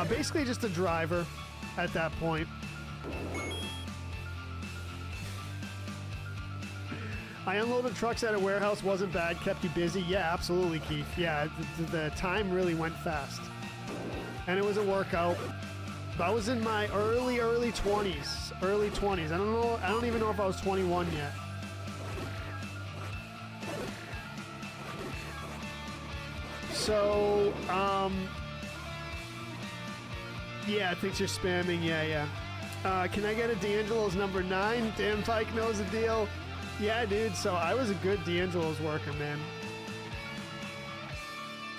Basically just a driver at that point. I unloaded trucks at a warehouse, wasn't bad, kept you busy. Yeah, absolutely, Keith. Yeah, the time really went fast. And it was a workout. I was in my early 20s. Early 20s. I don't even know if I was 21 yet. So, yeah, I think you're spamming. Yeah. Can I get a D'Angelo's number 9? Dan Pike knows the deal. Yeah, dude. So I was a good D'Angelo's worker, man.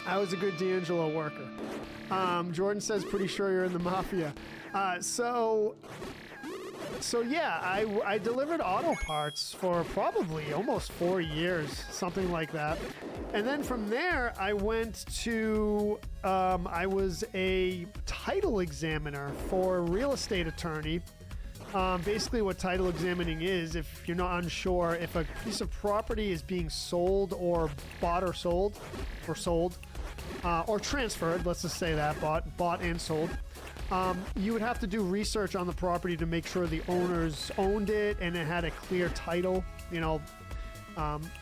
I was a good D'Angelo worker. Jordan says, pretty sure you're in the mafia. So yeah, I delivered auto parts for probably almost 4 years, something like that. And then from there, I went to, I was a title examiner for a real estate attorney. Basically what title examining is, if you're not unsure, if a piece of property is being sold or bought or sold, or transferred, let's just say that, bought and sold, you would have to do research on the property to make sure the owners owned it and it had a clear title, you know,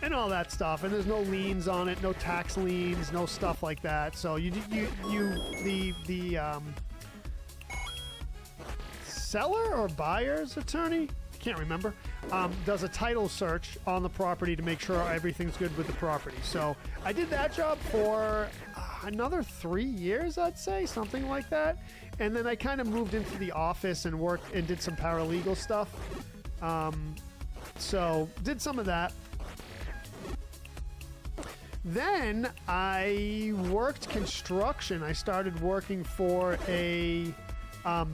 and all that stuff. And there's no liens on it, no tax liens, no stuff like that. So the seller or buyer's attorney, I can't remember, does a title search on the property to make sure everything's good with the property. So I did that job for another 3 years, I'd say, something like that. And then I kind of moved into the office and worked and did some paralegal stuff. So did some of that. Then I worked construction. I started working for a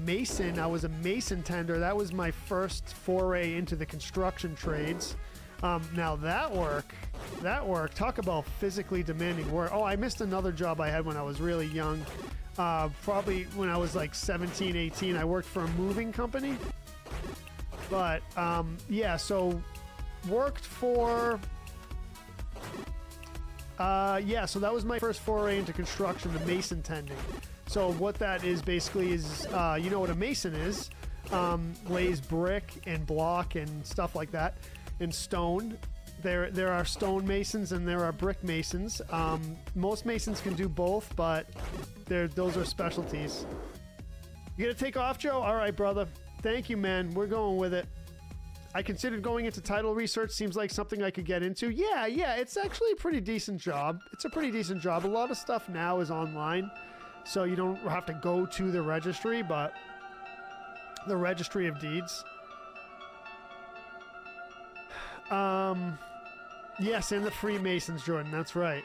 mason. I was a mason tender. That was my first foray into the construction trades. Now that work, talk about physically demanding work. Oh, I missed another job I had when I was really young. Probably when I was like 17, 18, I worked for a moving company. But yeah, so worked for, yeah, so that was my first foray into construction, the mason tending. So what that is basically is, you know what a mason is, lays brick and block and stuff like that, and stone. There are stone masons and there are brick masons. Most masons can do both, but those are specialties. You gonna take off, Joe? All right, brother. Thank you, man. We're going with it. I considered going into title research. Seems like something I could get into. Yeah, it's actually a pretty decent job. It's a pretty decent job. A lot of stuff now is online, so you don't have to go to the registry, but the registry of deeds. Yes, and the Freemasons, Jordan. That's right.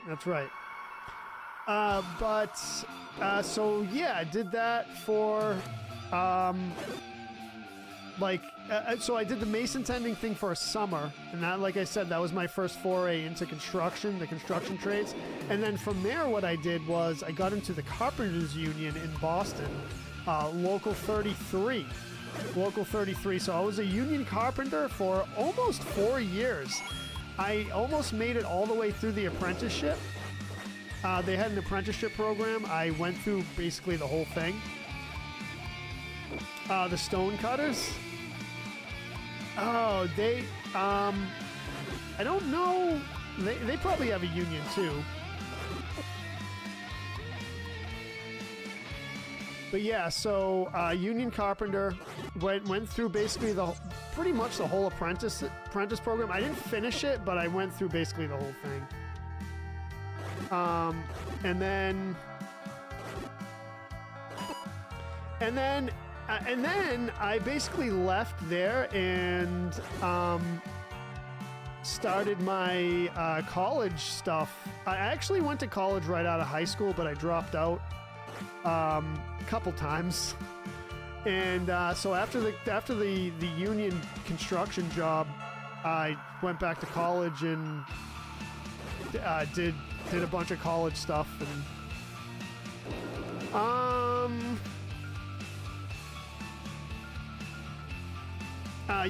So yeah, I did that for, so I did the mason tending thing for a summer, and that, like I said, that was my first foray into construction, the construction trades. And then from there, what I did was I got into the Carpenters Union in Boston, Local 33. So I was a union carpenter for almost 4 years. I almost made it all the way through the apprenticeship. They had an apprenticeship program. I went through basically the whole thing. The stone cutters. Oh, I don't know. They probably have a union too. But yeah, so union carpenter went through basically pretty much the whole apprentice program. I didn't finish it, but I went through basically the whole thing. And then I basically left there and started my college stuff. I actually went to college right out of high school, but I dropped out a couple times. And so after the union construction job, I went back to college and did a bunch of college stuff. And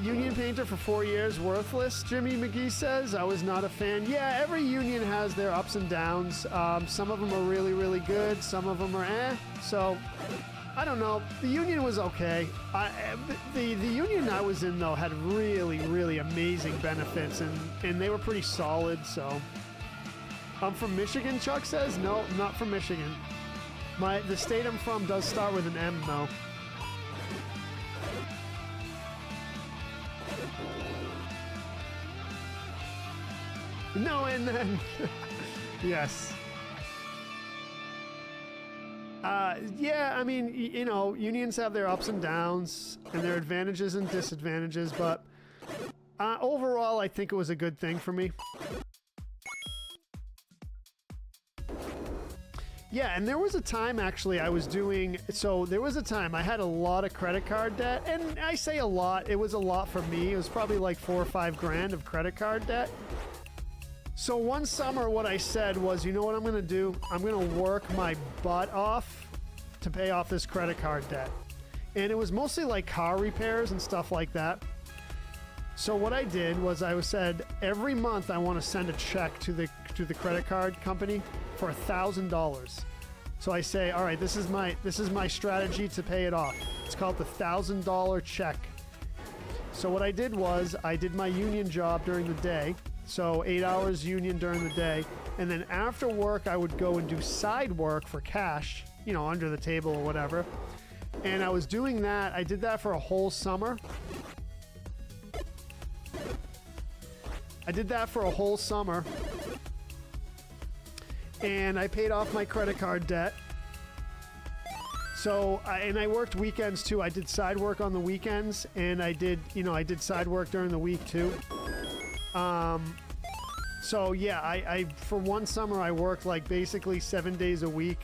union painter for 4 years, worthless, Jimmy McGee says. I was not a fan. Yeah, every union has their ups and downs. Some of them are really, really good. Some of them are So, I don't know. The union was okay. The union I was in, though, had really, really amazing benefits, and they were pretty solid, so. I'm from Michigan, Chuck says. No, I'm not from Michigan. The state I'm from does start with an M, though. No, and then, yes. Yeah, I mean, you know, unions have their ups and downs and their advantages and disadvantages, but overall, I think it was a good thing for me. Yeah, and there was a time, actually, I was doing, so there was a time I had a lot of credit card debt, and I say a lot, it was a lot for me. It was probably like 4 or 5 grand of credit card debt. So one summer, what I said was, you know what I'm going to do? I'm going to work my butt off to pay off this credit card debt. And it was mostly like car repairs and stuff like that. So what I did was I said, every month I want to send a check to the credit card company for $1,000. So I say, all right, this is my strategy to pay it off. It's called the $1,000 check. So what I did was I did my union job during the day. So 8 hours union during the day. And then after work, I would go and do side work for cash, you know, under the table or whatever. And I was doing that. I did that for a whole summer. And I paid off my credit card debt. So, and I worked weekends too. I did side work on the weekends, and I did side work during the week too. So yeah, I for one summer I worked like basically 7 days a week,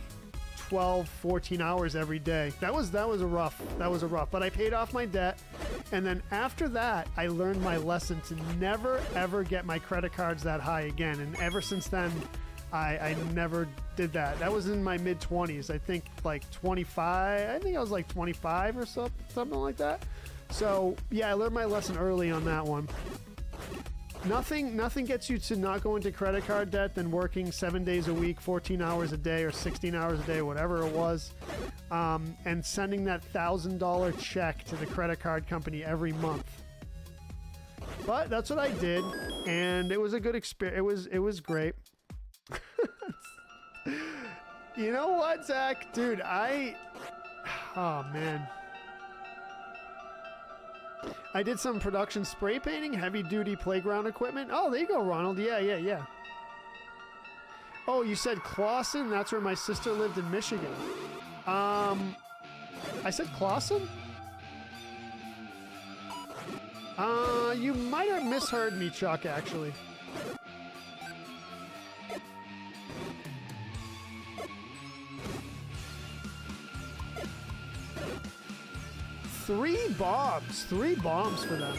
12, 14 hours every day. That was a rough, but I paid off my debt. And then after that, I learned my lesson to never ever get my credit cards that high again. And ever since then, I never did that. That was in my mid 20s. I think like 25. I think I was like 25 or something like that. So yeah, I learned my lesson early on that one. Nothing gets you to not go into credit card debt than working 7 days a week, 14 hours a day, or 16 hours a day, whatever it was, and sending that $1,000 check to the credit card company every month. But that's what I did, and it was a good experience. It was great. You know what, Zach? Dude, oh man. I did some production spray painting, heavy-duty playground equipment. Oh, there you go, Ronald. Yeah. Oh, you said Clawson? That's where my sister lived in Michigan. I said Clawson? You might have misheard me, Chuck, actually. Three bombs for them.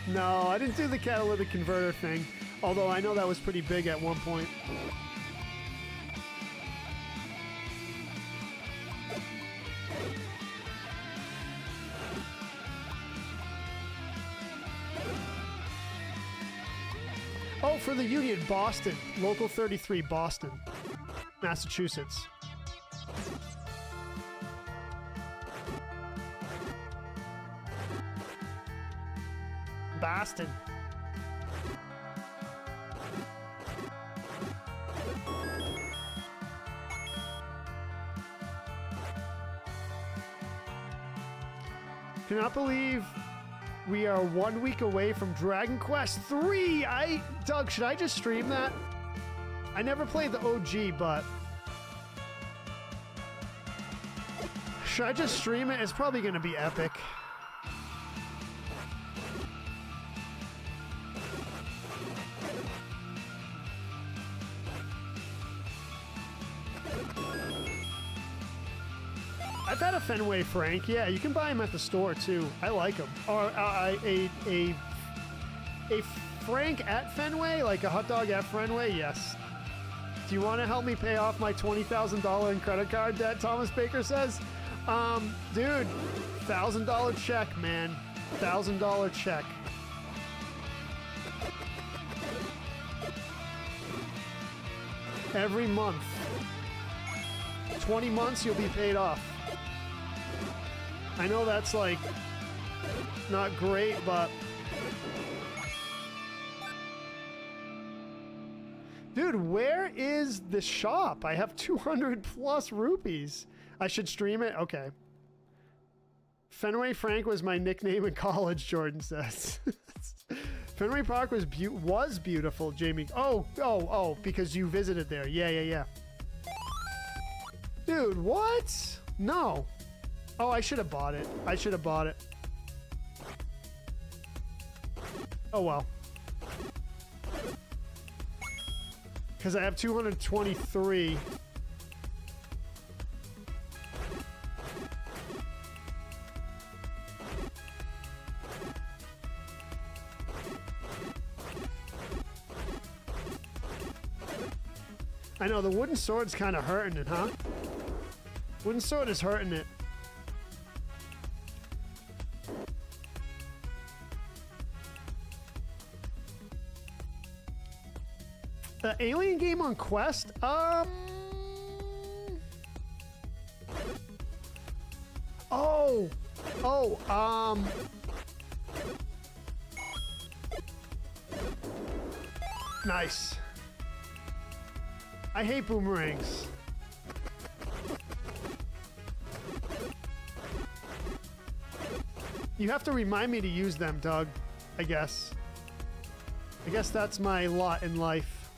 No, I didn't do the catalytic converter thing, although I know that was pretty big at one point. Oh, for the union, Boston, Local 33, Boston, Massachusetts. Boston. Cannot believe we are 1 week away from Dragon Quest III. Doug, should I just stream that? I never played the OG, but Should I just stream it? It's probably going to be epic. I've had a Fenway Frank. Yeah, you can buy them at the store too. I like them. Or a Frank at Fenway, like a hot dog at Fenway. Yes. Do you want to help me pay off my $20,000 in credit card debt? Thomas Baker says. Dude, $1,000 check, man. $1,000 check. Every month. 20 months, you'll be paid off. I know that's like not great, but dude, where is the shop? I have 200 plus rupees. I should stream it? Okay. Fenway Frank was my nickname in college, Jordan says. Fenway Park was beautiful, Jamie. Oh, because you visited there. Yeah. Dude, what? No. Oh, I should have bought it. Oh, well. Because I have 223. I know, the wooden sword's kind of hurting it, huh? Wooden sword is hurting it. The alien game on Quest? Nice. I hate boomerangs. You have to remind me to use them, Doug. I guess that's my lot in life.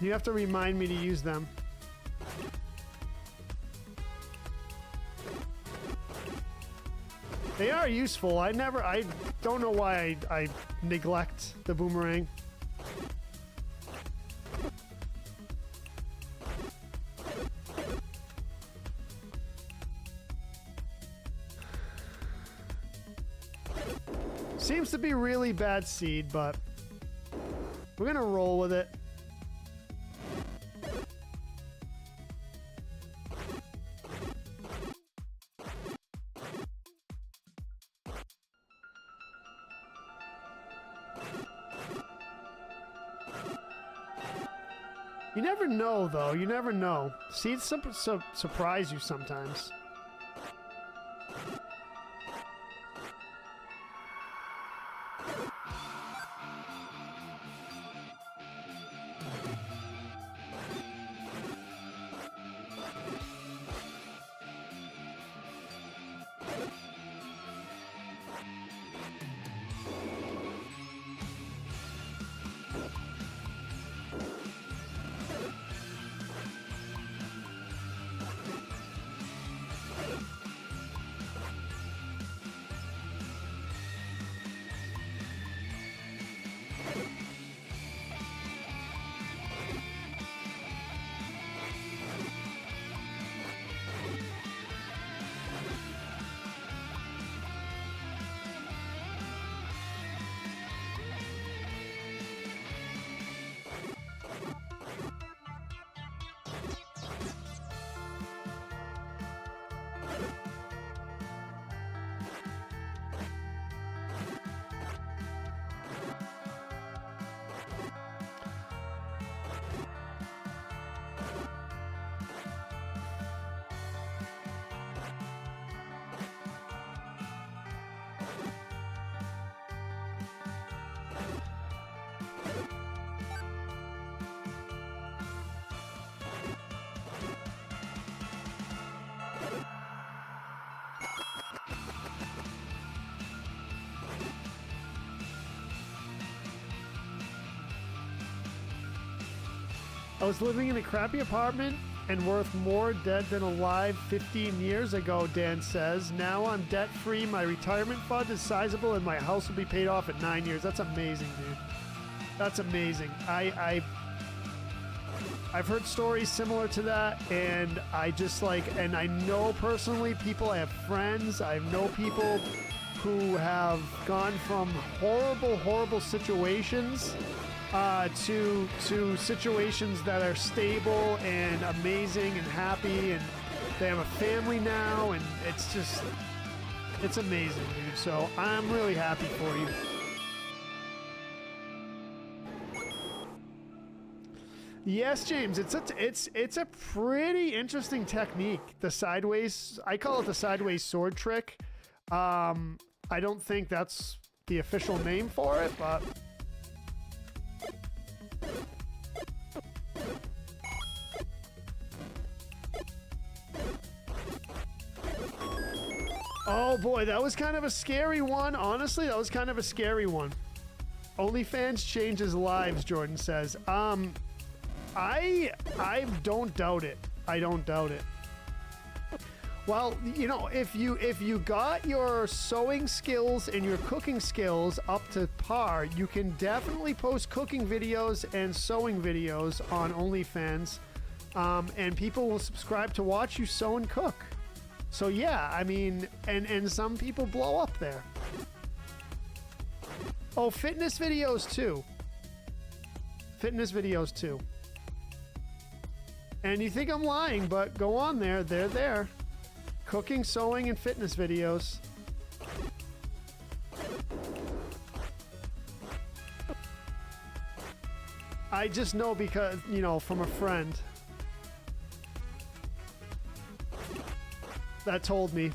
You have to remind me to use them. They are useful. I don't know why I neglect the boomerang. Seems to be really bad seed, but we're gonna roll with it. You never know, though. You never know. Seeds surprise you sometimes. I was living in a crappy apartment and worth more dead than alive 15 years ago, Dan says. Now I'm debt-free, my retirement fund is sizable, and my house will be paid off in 9 years. That's amazing, dude. That's amazing. I've heard stories similar to that, and I just like, and I know personally people, I have friends, I know people who have gone from horrible, horrible situations to situations that are stable and amazing and happy, and they have a family now, and it's just, it's amazing, dude. So I'm really happy for you. Yes, James, it's a pretty interesting technique. The sideways, I call it the sideways sword trick. I don't think that's the official name for it, but oh boy, that was kind of a scary one. Honestly, that was kind of a scary one. OnlyFans changes lives, Jordan says. I don't doubt it. I don't doubt it. Well, you know, if you got your sewing skills and your cooking skills up to par, you can definitely post cooking videos and sewing videos on OnlyFans, and people will subscribe to watch you sew and cook. So yeah, I mean, and some people blow up there. Oh, fitness videos too. Fitness videos too. And you think I'm lying, but go on there. They're there. Cooking, sewing, and fitness videos. I just know because, you know, from a friend that told me.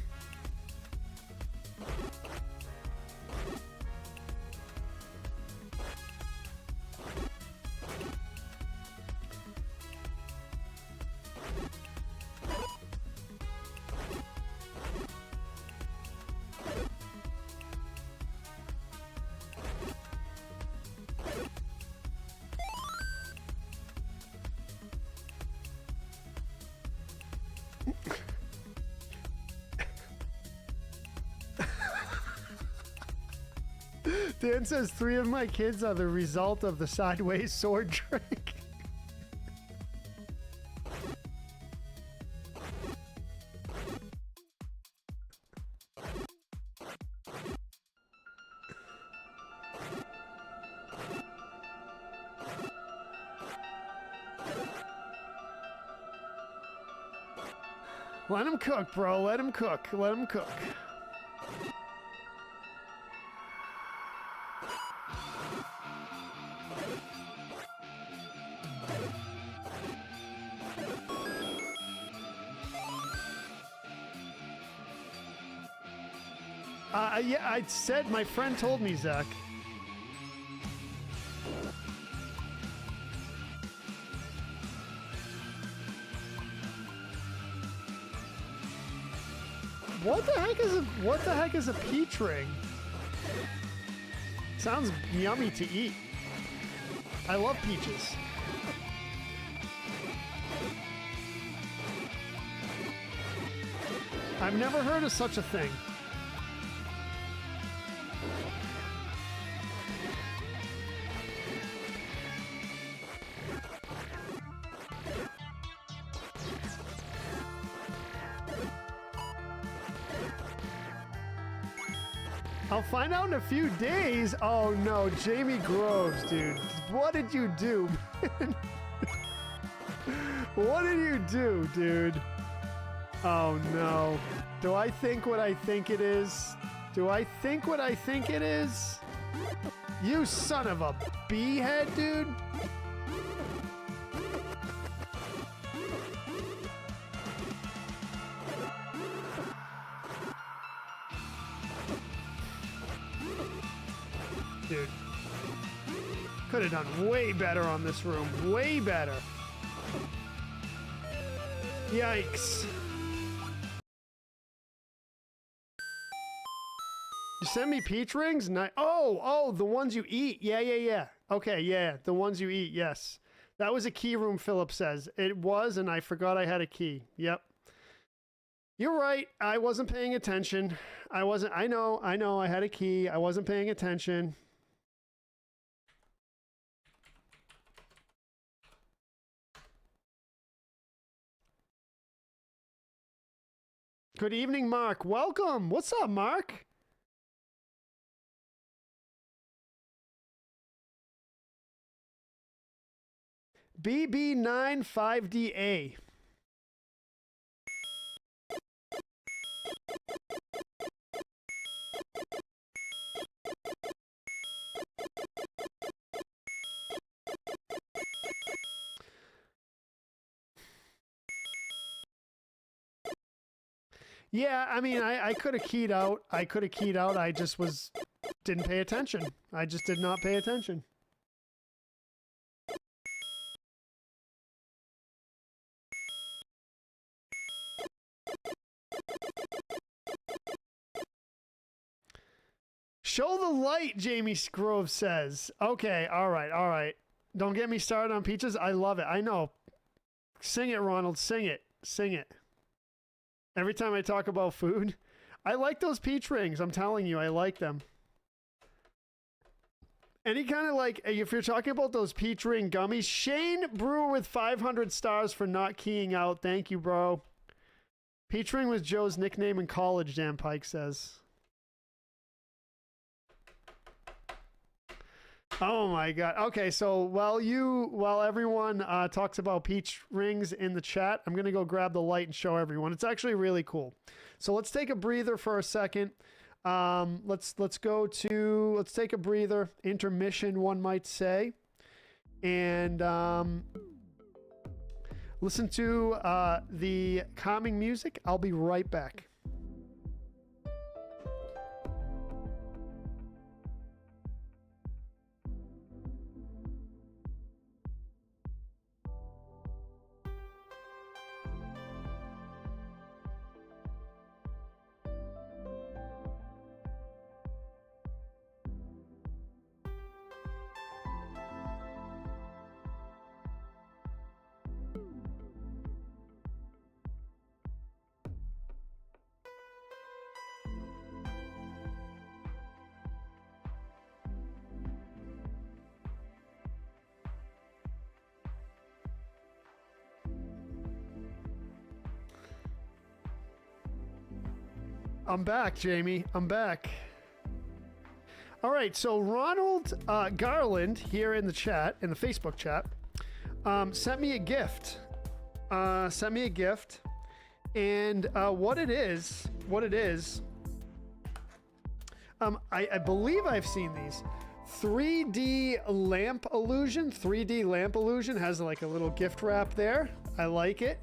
Dan says 3 of my kids are the result of the sideways sword trick. Let him cook, bro. Let him cook. Let him cook. Yeah, I said, my friend told me, Zach. What the heck is a peach ring? Sounds yummy to eat. I love peaches. I've never heard of such a thing. I'll find out in a few days. Oh no, Jamie Groves, dude. What did you do, man? What did you do, dude? Oh no. Do I think what I think it is? Do I think what I think it is? You son of a beehead, dude. Dude, could have done way better on this room. Way better. Yikes. You send me peach rings? Oh, the ones you eat. Yeah. Okay, yeah, the ones you eat, yes. That was a key room, Philip says. It was, and I forgot I had a key. Yep. You're right. I wasn't paying attention. I wasn't. I know. I had a key. I wasn't paying attention. Good evening, Mark. Welcome. What's up, Mark? BB95DA. Yeah, I mean, I could have keyed out. I just didn't pay attention. I just did not pay attention. Show the light, Jamie Grove says. Okay, all right. Don't get me started on peaches. I love it. I know. Sing it, Ronald. Sing it. Every time I talk about food, I like those peach rings. I'm telling you, I like them. Any kind of like, if you're talking about those peach ring gummies, Shane Brewer with 500 stars for not keying out. Thank you, bro. Peach ring was Joe's nickname in college, Dan Pike says. Oh my god. Okay, so while everyone talks about peach rings in the chat, I'm gonna go grab the light and show everyone. It's actually really cool. So let's take a breather for a second. Let's take a breather, intermission, one might say, and listen to the calming music. I'll be right back. I'm back, Jamie. I'm back. All right, so Ronald Garland here in the chat, in the Facebook chat, sent me a gift. And what it is, I believe I've seen these. 3D lamp illusion. 3D lamp illusion has like a little gift wrap there. I like it.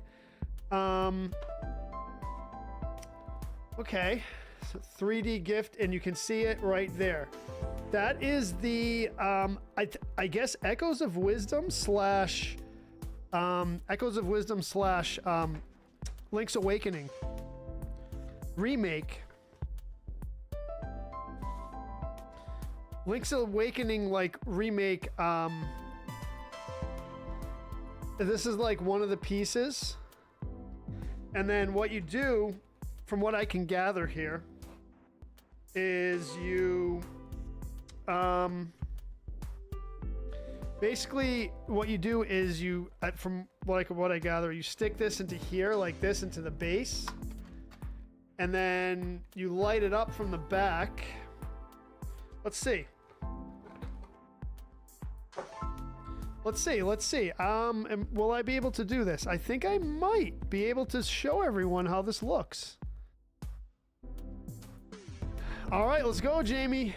Okay, so 3D gift, and you can see it right there. That is the, I guess, Echoes of Wisdom slash Link's Awakening remake. Link's Awakening, like, remake, this is like one of the pieces. And then what you do, from what I can gather here, is you basically what you do is you, from what I gather, you stick this into here like this, into the base, and then you light it up from the back. Let's see. And will I be able to do this? I think I might be able to show everyone how this looks. All right, let's go, Jamie.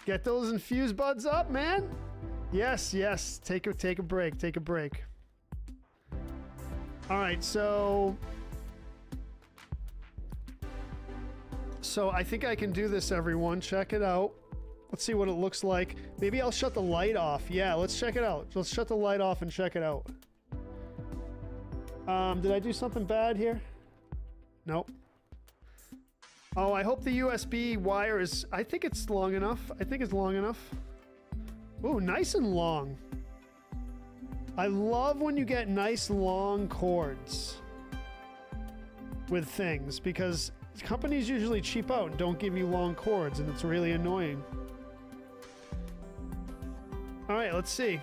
Get those infused buds up, man. Yes. Take a break. All right, so I think I can do this, everyone. Check it out. Let's see what it looks like. Maybe I'll shut the light off. Yeah, let's check it out. Let's shut the light off and check it out. Did I do something bad here? Nope. Oh, I hope the USB wire is... I think it's long enough. Ooh, nice and long. I love when you get nice long cords with things, because companies usually cheap out and don't give you long cords, and it's really annoying. All right, let's see.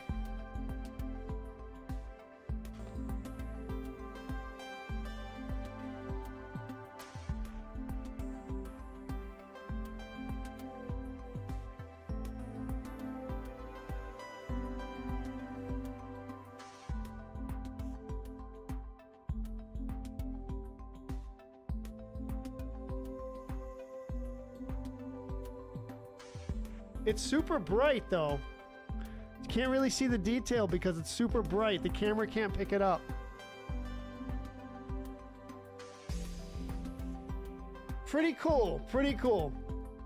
It's super bright though. You can't really see the detail because it's super bright. The camera can't pick it up. Pretty cool, pretty cool.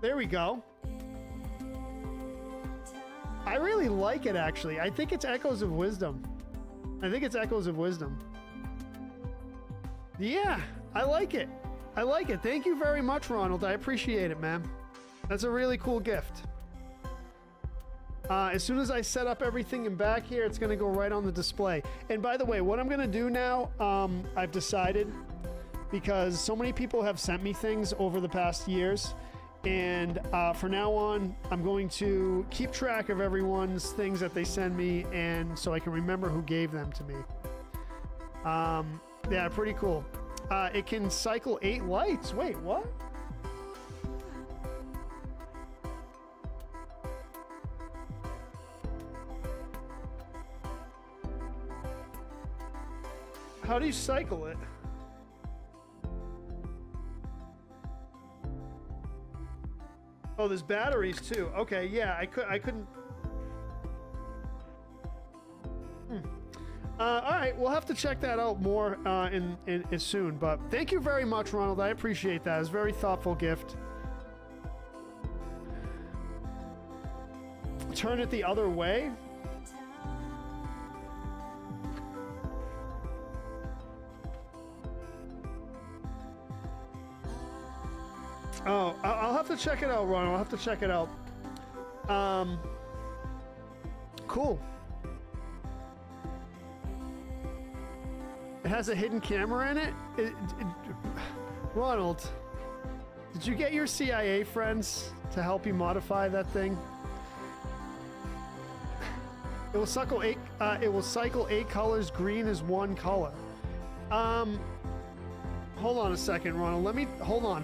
There we go. I really like it actually. I think it's Echoes of Wisdom. I think it's Echoes of Wisdom. Yeah, I like it. I like it. Thank you very much, Ronald. I appreciate it, man. That's a really cool gift. As soon as I set up everything in back here, it's going to go right on the display. And by the way, what I'm going to do now, I've decided, because so many people have sent me things over the past years, and from now on, I'm going to keep track of everyone's things that they send me, and so I can remember who gave them to me. Yeah, pretty cool. It can cycle 8 lights. Wait, what? How do you cycle it? Oh, there's batteries too. Okay, yeah, I couldn't. All right, we'll have to check that out more in soon. But thank you very much, Ronald. I appreciate that. It's a very thoughtful gift. Turn it the other way. Oh, I'll have to check it out, Ron. I'll have to check it out. Cool. It has a hidden camera in it? Ronald, did you get your CIA friends to help you modify that thing? It will cycle 8. It will cycle 8 colors. Green is 1 color. Hold on a second, Ronald. Let me. Hold on.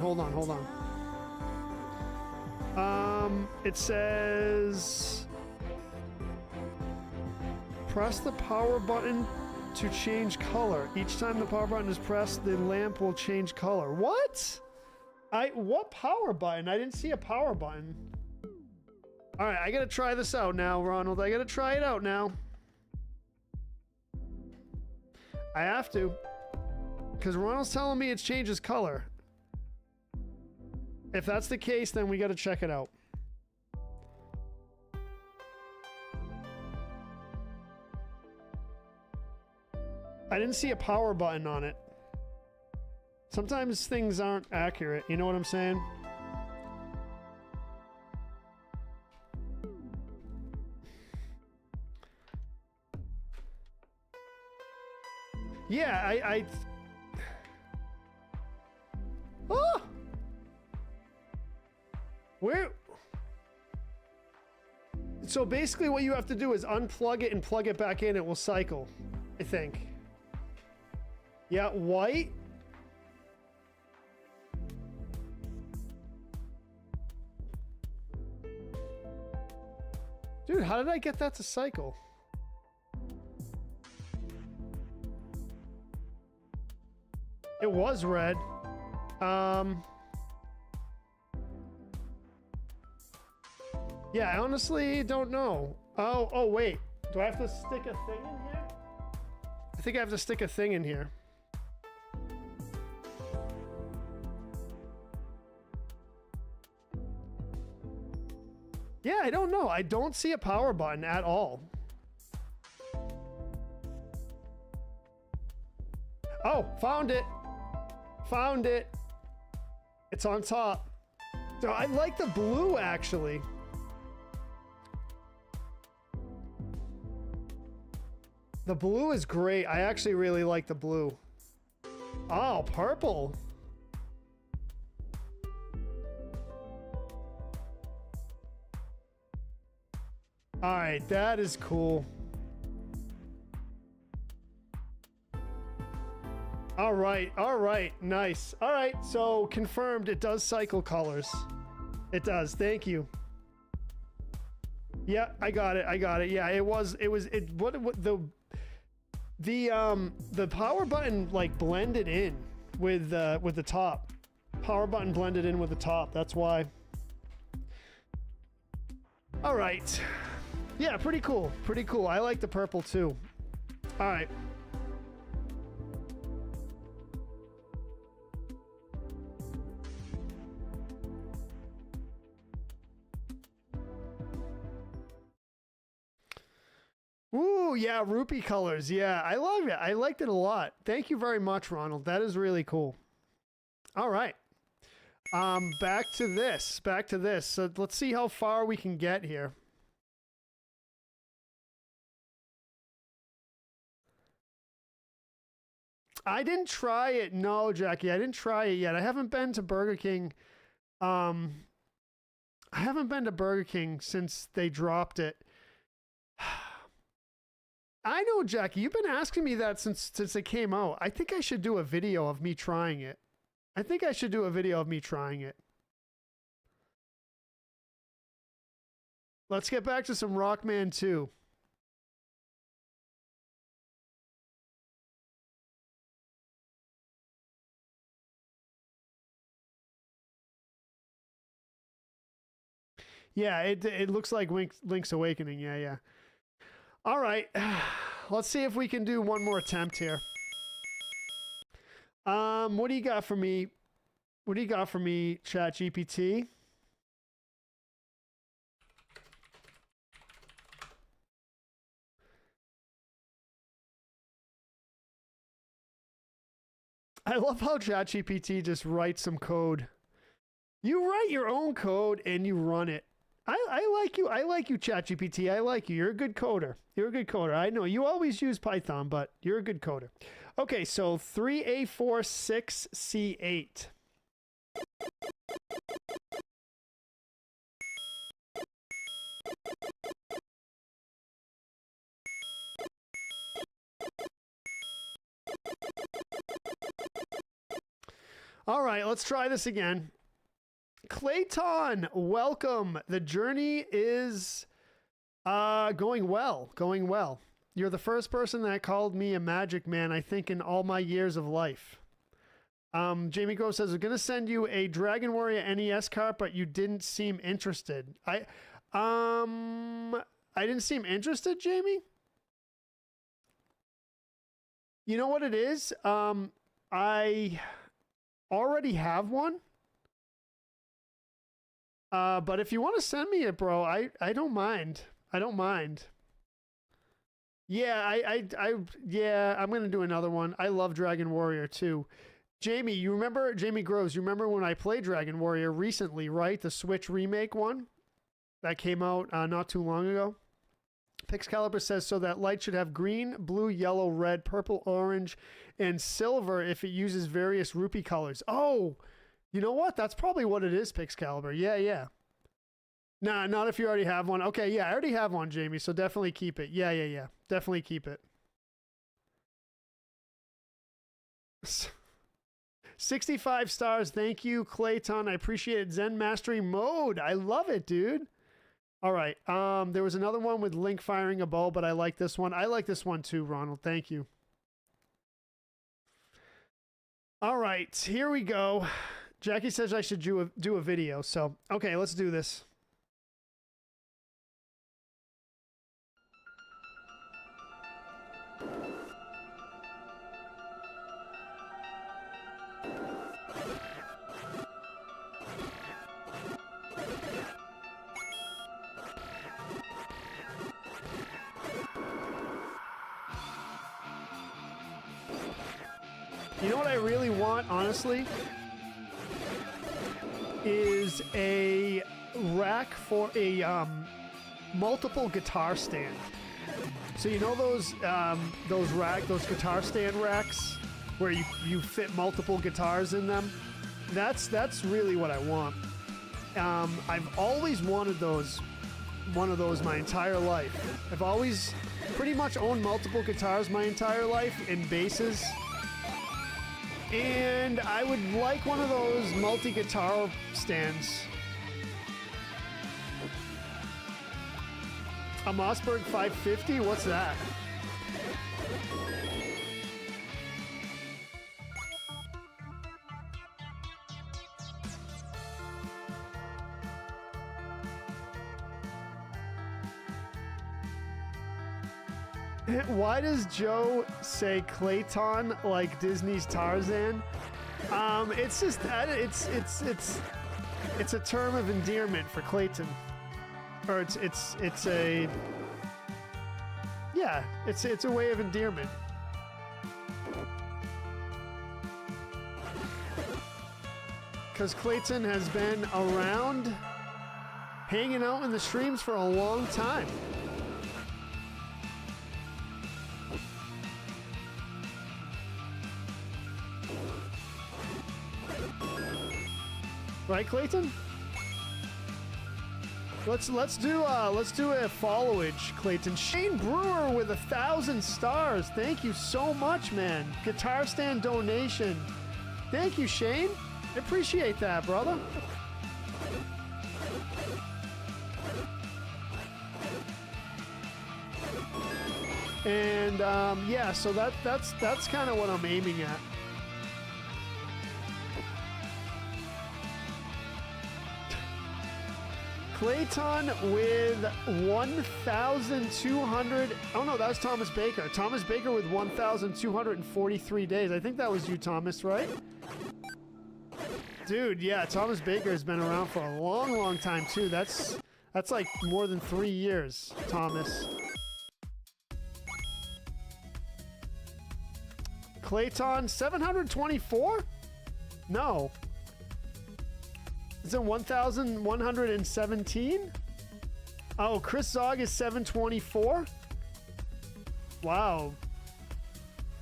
It says press the power button to change color. Each time the power button is pressed, the lamp will change color. What? What power button? I didn't see a power button. All right, I gotta try this out now, Ronald. I gotta try it out now. I have to, because Ronald's telling me it changes color. If that's the case, then we gotta check it out. I didn't see a power button on it. Sometimes things aren't accurate, you know what I'm saying? Yeah, I oh! Where? So basically what you have to do is unplug it and plug it back in. It will cycle, I think. Yeah, white. Dude, how did I get that to cycle? It was red. Yeah, I honestly don't know. Oh, wait. Do I have to stick a thing in here? I think I have to stick a thing in here. Yeah, I don't know. I don't see a power button at all. Oh, found it. Found it. It's on top. So I like the blue, actually. The blue is great. I actually really like the blue. Oh, purple. All right, that is cool. All right, nice. All right, so confirmed it does cycle colors. It does, thank you. Yeah, I got it. Yeah, what the power button like blended in with the top. Power button blended in with the top, that's why. All right. Yeah, pretty cool. Pretty cool. I like the purple too. All right. Ooh, yeah, rupee colors. Yeah, I love it. I liked it a lot. Thank you very much, Ronald. That is really cool. All right. Back to this. So let's see how far we can get here. I didn't try it. No, Jackie, I didn't try it yet. I haven't been to Burger King. I haven't been to Burger King since they dropped it. I know, Jackie, you've been asking me that since it came out. I think I should do a video of me trying it. Let's get back to some Rockman 2. Yeah, it looks like Link's Awakening. Yeah. All right, let's see if we can do one more attempt here. What do you got for me? ChatGPT? I love how ChatGPT just writes some code. You write your own code and you run it. I like you. I like you, ChatGPT. I like you. You're a good coder. I know you always use Python, but you're a good coder. Okay, so 3A46C8. All right, let's try this again. Clayton, welcome. The journey is going well. You're the first person that called me a magic man, I think, in all my years of life. Jamie Grove says, I'm going to send you a Dragon Warrior NES cart, but you didn't seem interested. I didn't seem interested, Jamie? You know what it is? I already have one. But if you want to send me it, bro, I don't mind. Yeah, yeah, I'm going to do another one. I love Dragon Warrior too. Jamie, Jamie Groves, you remember when I played Dragon Warrior recently, right? The Switch remake one that came out not too long ago. Pixcaliber says, so that light should have green, blue, yellow, red, purple, orange, and silver if it uses various rupee colors. Oh, you know what? That's probably what it is, Pixcaliber. Yeah. Nah, not if you already have one. Okay, yeah, I already have one, Jamie, so definitely keep it. Yeah. Definitely keep it. 65 stars. Thank you, Clayton. I appreciate it. Zen Mastery Mode. I love it, dude. All right. There was another one with Link firing a bow, but I like this one. I like this one too, Ronald. Thank you. All right, here we go. Jackie says I should do a video, so okay, let's do this. You know what I really want, honestly, is a rack for a multiple guitar stand. So you know those guitar stand racks where you fit multiple guitars in them? That's really what I want. I've always wanted one of those my entire life. I've always pretty much owned multiple guitars my entire life and basses. And I would like one of those multi-guitar stands. A Mossberg 550? What's that? Why does Joe say Clayton like Disney's Tarzan? It's just it's a term of endearment for Clayton, or it's a way of endearment. Because Clayton has been around, hanging out in the streams for a long time. Right, Clayton? Let's do a followage, Clayton. Shane Brewer with 1,000 stars. Thank you so much, man. Guitar stand donation. Thank you, Shane. I appreciate that, brother. And yeah, so that's kind of what I'm aiming at. Clayton with 1,200. Oh no, that was Thomas Baker. Thomas Baker with 1,243 days. I think that was you, Thomas, right? Dude, yeah, Thomas Baker has been around for a long, long time too. That's like more than 3 years, Thomas. Clayton, 724? No. Is it 1,117? Oh, Chris Zog is 724? Wow.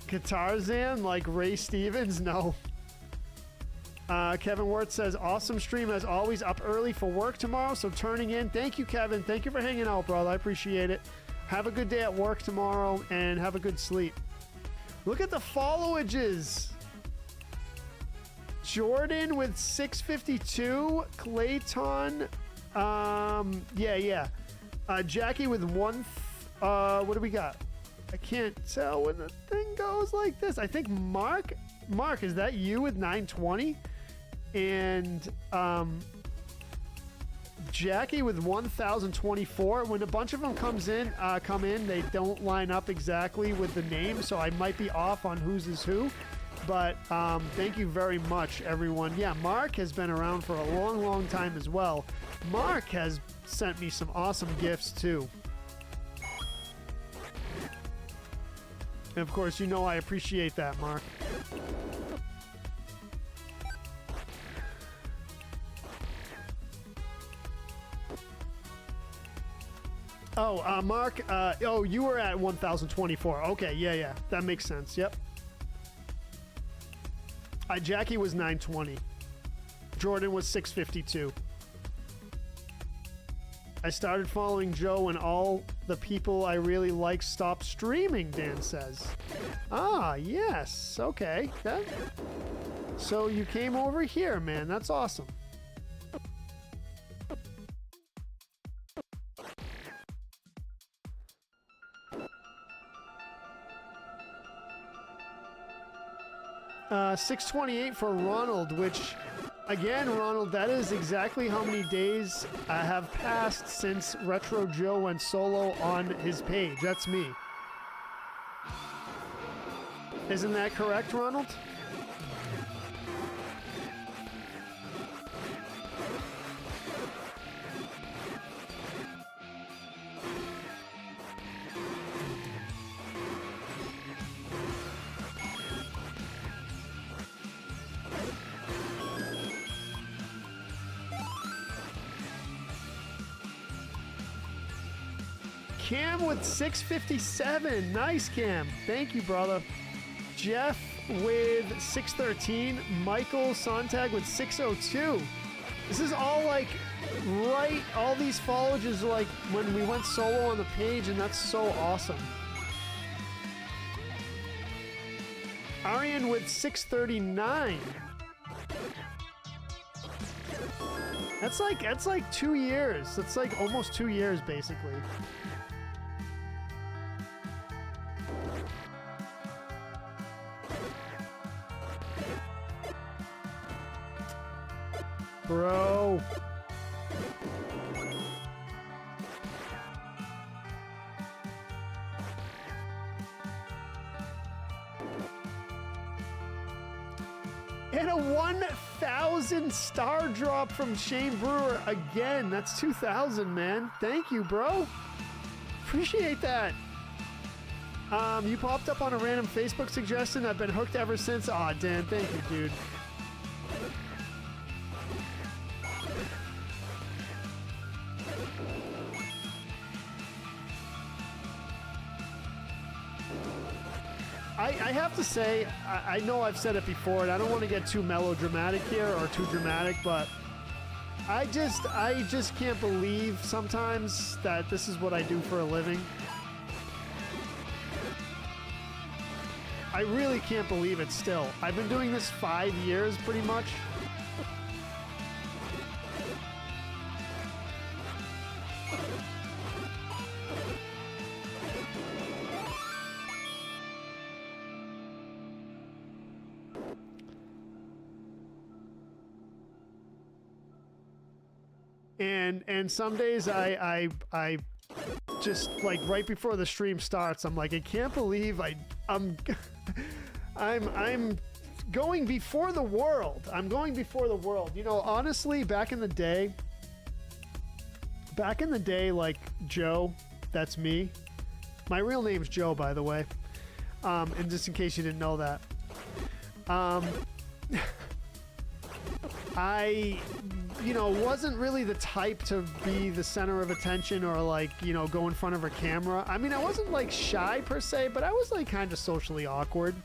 Guitarzan like Ray Stevens? No. Kevin Wirtz says, awesome stream as always, up early for work tomorrow, so turning in. Thank you, Kevin. Thank you for hanging out, brother. I appreciate it. Have a good day at work tomorrow and have a good sleep. Look at the followages. Jordan with 652, Clayton, Jackie with what do we got? I can't tell when the thing goes like this. I think Mark, is that you with 920? And Jackie with 1,024. When a bunch of them come in, they don't line up exactly with the name, so I might be off on whose is who. But thank you very much, everyone. Yeah, Mark has been around for a long, long time as well. Mark has sent me some awesome gifts, too. And, of course, you know I appreciate that, Mark. Oh, Mark, you were at 1,024. Okay, yeah. That makes sense. Yep. Jackie was 920. Jordan was 652. I started following Joe when all the people I really like stopped streaming, Dan says. Ah, yes. Okay. So you came over here, man. That's awesome. $628 for Ronald, which, again, Ronald, that is exactly how many days have passed since Retro Joe went solo on his page. That's me. Isn't that correct, Ronald? Cam with 657. Nice, Cam. Thank you, brother. Jeff with 613. Michael Sontag with 602. This is all like right. All these follages are like when we went solo on the page, and that's so awesome. Arian with 639. That's like 2 years. That's like almost 2 years, basically. Bro. And a 1,000 star drop from Shane Brewer again. That's 2,000, man. Thank you, bro. Appreciate that. You popped up on a random Facebook suggestion. I've been hooked ever since. Aw, Dan, thank you, dude. I have to say, I know I've said it before, and I don't want to get too melodramatic here or too dramatic, but I just can't believe sometimes that this is what I do for a living. I really can't believe it still. I've been doing this 5 years pretty much. And some days I just like right before the stream starts, I'm like, I can't believe I'm going before the world. I'm going before the world. You know, honestly, back in the day, like Joe, that's me. My real name's Joe, by the way. And just in case you didn't know that. I, you know, wasn't really the type to be the center of attention or like, you know, go in front of a camera. I mean, I wasn't like shy per se, but I was like kind of socially awkward.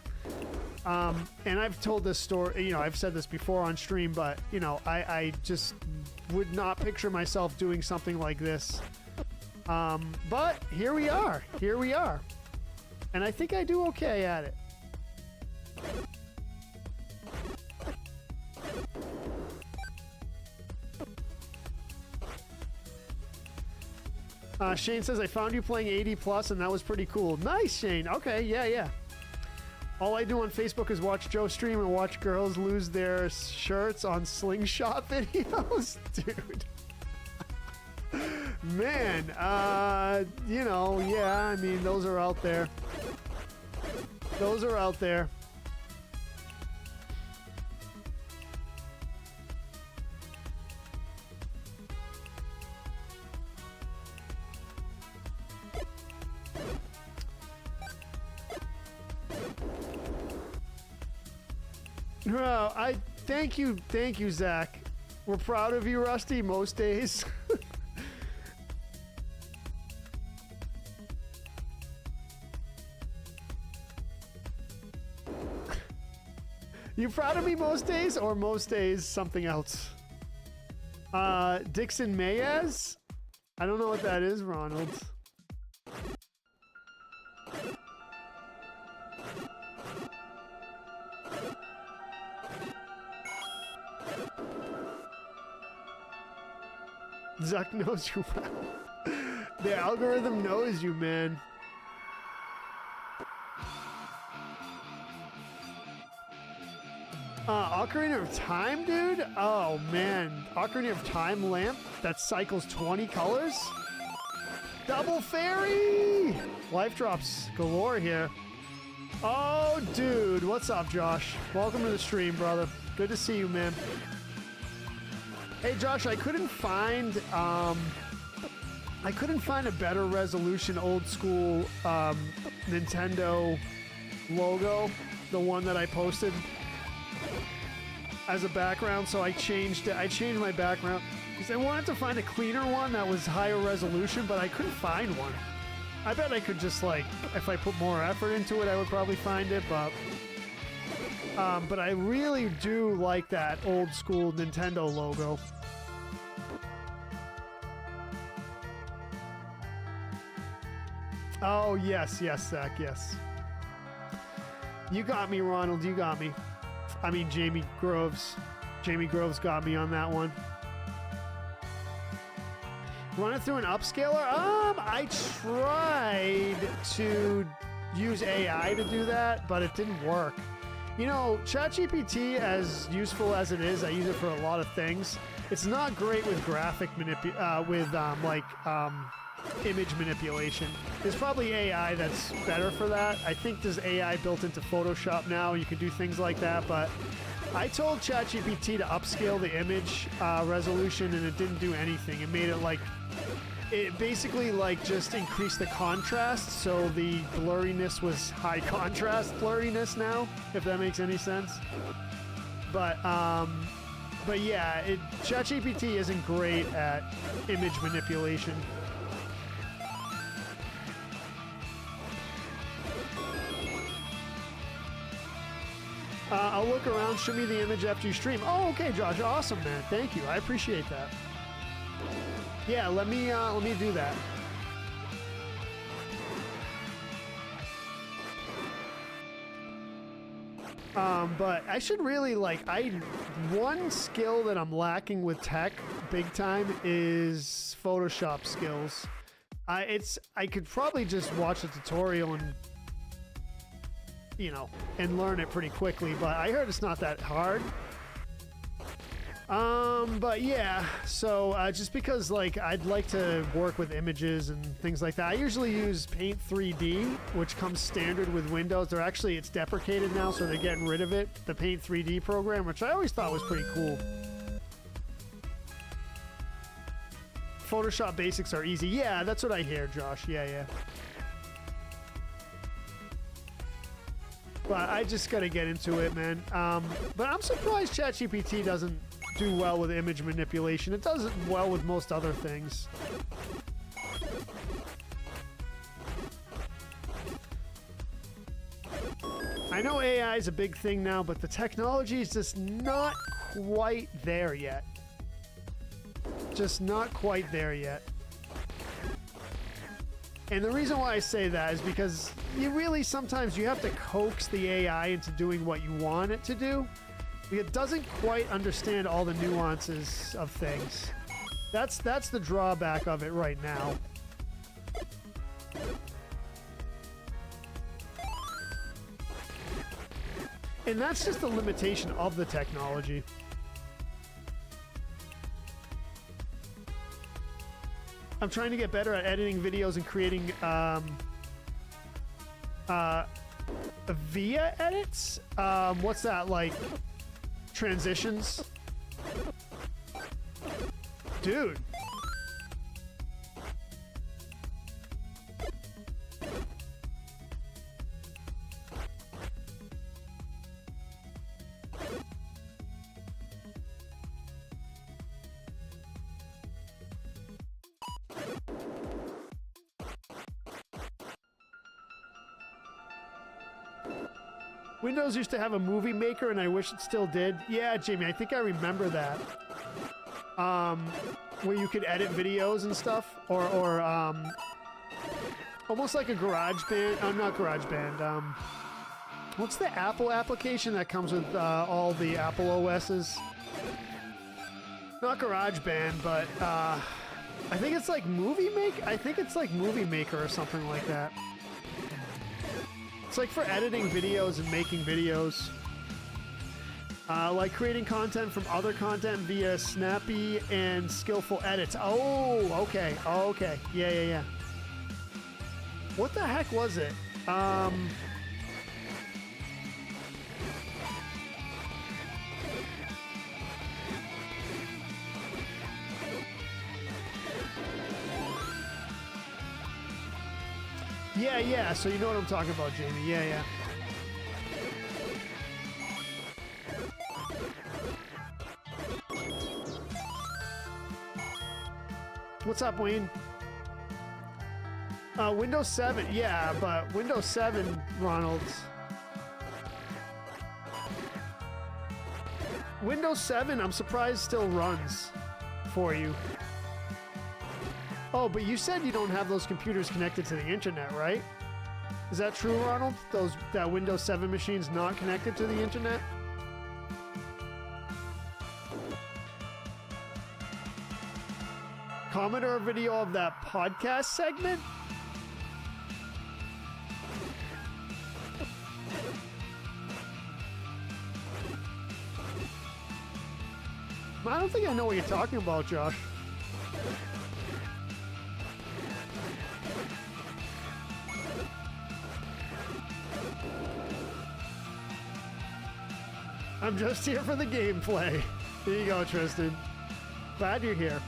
And I've told this story, you know, I've said this before on stream, but you know, I just would not picture myself doing something like this. But here we are. And I think I do okay at it. Shane says, I found you playing 80 plus and that was pretty cool. Nice, Shane. Okay, yeah. All I do on Facebook is watch Joe stream and watch girls lose their shirts on slingshot videos. Dude. Man, you know, yeah, I mean, those are out there. No, thank you, Zach. We're proud of you, Rusty, most days. You proud of me most days, or most days something else? Dixon Mayaz? I don't know what that is, Ronald. Zuck knows you well. The algorithm knows you, man. Ocarina of Time, dude? Oh, man. Ocarina of Time lamp that cycles 20 colors? Double fairy! Life drops galore here. Oh, dude. What's up, Josh? Welcome to the stream, brother. Good to see you, man. Hey, Josh, I couldn't find a better resolution old school Nintendo logo, the one that I posted as a background, so I changed it. I changed my background because I wanted to find a cleaner one that was higher resolution, but I couldn't find one. I bet I could just like, if I put more effort into it, I would probably find it, but I really do like that old school Nintendo logo. Oh, yes, Zach, yes. You got me, Ronald, you got me. I mean, Jamie Groves. Jamie Groves got me on that one. Run it through an upscaler? I tried to use AI to do that, but it didn't work. You know, ChatGPT, as useful as it is, I use it for a lot of things. It's not great with graphic image manipulation. There's probably AI that's better for that. I think there's AI built into Photoshop now. You can do things like that, but I told ChatGPT to upscale the image resolution and it didn't do anything. It made it like, it basically like just increased the contrast, so the blurriness was high contrast blurriness now, if that makes any sense. But yeah, ChatGPT isn't great at image manipulation. I'll look around, show me the image after you stream. Oh, okay, Josh, awesome, man. Thank you, I appreciate that. Yeah, let me do that. But I should really one skill that I'm lacking with tech big time is Photoshop skills. I could probably just watch a tutorial and and learn it pretty quickly, but I heard it's not that hard. But yeah, so just because I'd like to work with images and things like that. I usually use Paint 3D, which comes standard with Windows. It's deprecated now, so they're getting rid of it. The Paint 3D program, which I always thought was pretty cool. Photoshop basics are easy. Yeah, that's what I hear, Josh. Yeah. But I just gotta get into it, man. But I'm surprised ChatGPT doesn't do well with image manipulation. It does well with most other things. I know AI is a big thing now, but the technology is just not quite there yet. Just not quite there yet. And the reason why I say that is because sometimes you have to coax the AI into doing what you want it to do. It doesn't quite understand all the nuances of things. That's the drawback of it right now. And that's just the limitation of the technology. I'm trying to get better at editing videos and creating via edits. What's that, like transitions? Dude. Windows used to have a movie maker, and I wish it still did. Yeah, Jamie, I think I remember that. Where you could edit videos and stuff, or almost like a GarageBand. Not GarageBand. What's the Apple application that comes with all the Apple OSs? Not GarageBand, but I think it's like Movie Maker. I think it's like Movie Maker or something like that. It's like for editing videos and making videos. Like creating content from other content via snappy and skillful edits. Oh, okay. Okay. Yeah. What the heck was it? Yeah, so you know what I'm talking about, Jamie. Yeah. What's up, Wayne? Windows 7, yeah, but Windows 7, Ronald. Windows 7, I'm surprised still runs for you. Oh, but you said you don't have those computers connected to the internet, right? Is that true, Ronald? That Windows 7 machine's not connected to the internet? Comment or a video of that podcast segment? I don't think I know what you're talking about, Josh. I'm just here for the gameplay. Here you go, Tristan. Glad you're here.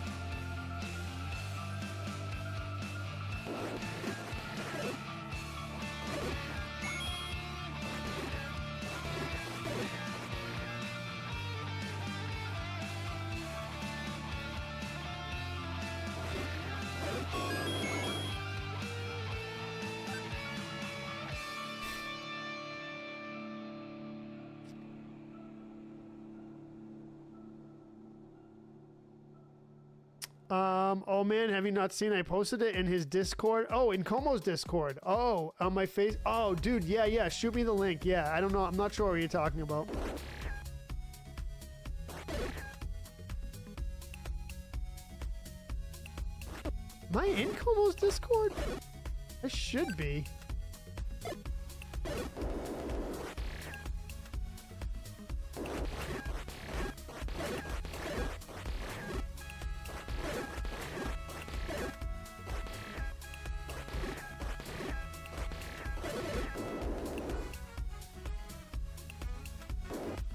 Oh man, have you not seen? I posted it in his Discord. Oh, in Como's Discord. Oh, on my face. Oh, dude, yeah. Shoot me the link. Yeah, I don't know. I'm not sure what you're talking about. Am I in Como's Discord? I should be.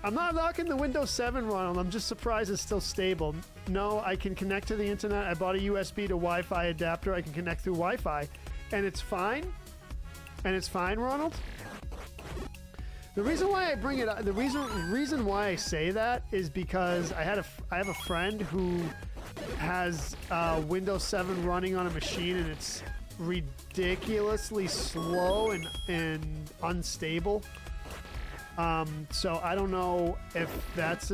I'm not knocking the Windows 7, Ronald. I'm just surprised it's still stable. No, I can connect to the internet. I bought a USB to Wi-Fi adapter. I can connect through Wi-Fi, and it's fine. And it's fine, Ronald. The reason why I bring it up, the reason why I say that is because I have a friend who has Windows 7 running on a machine, and it's ridiculously slow and unstable. So I don't know if that's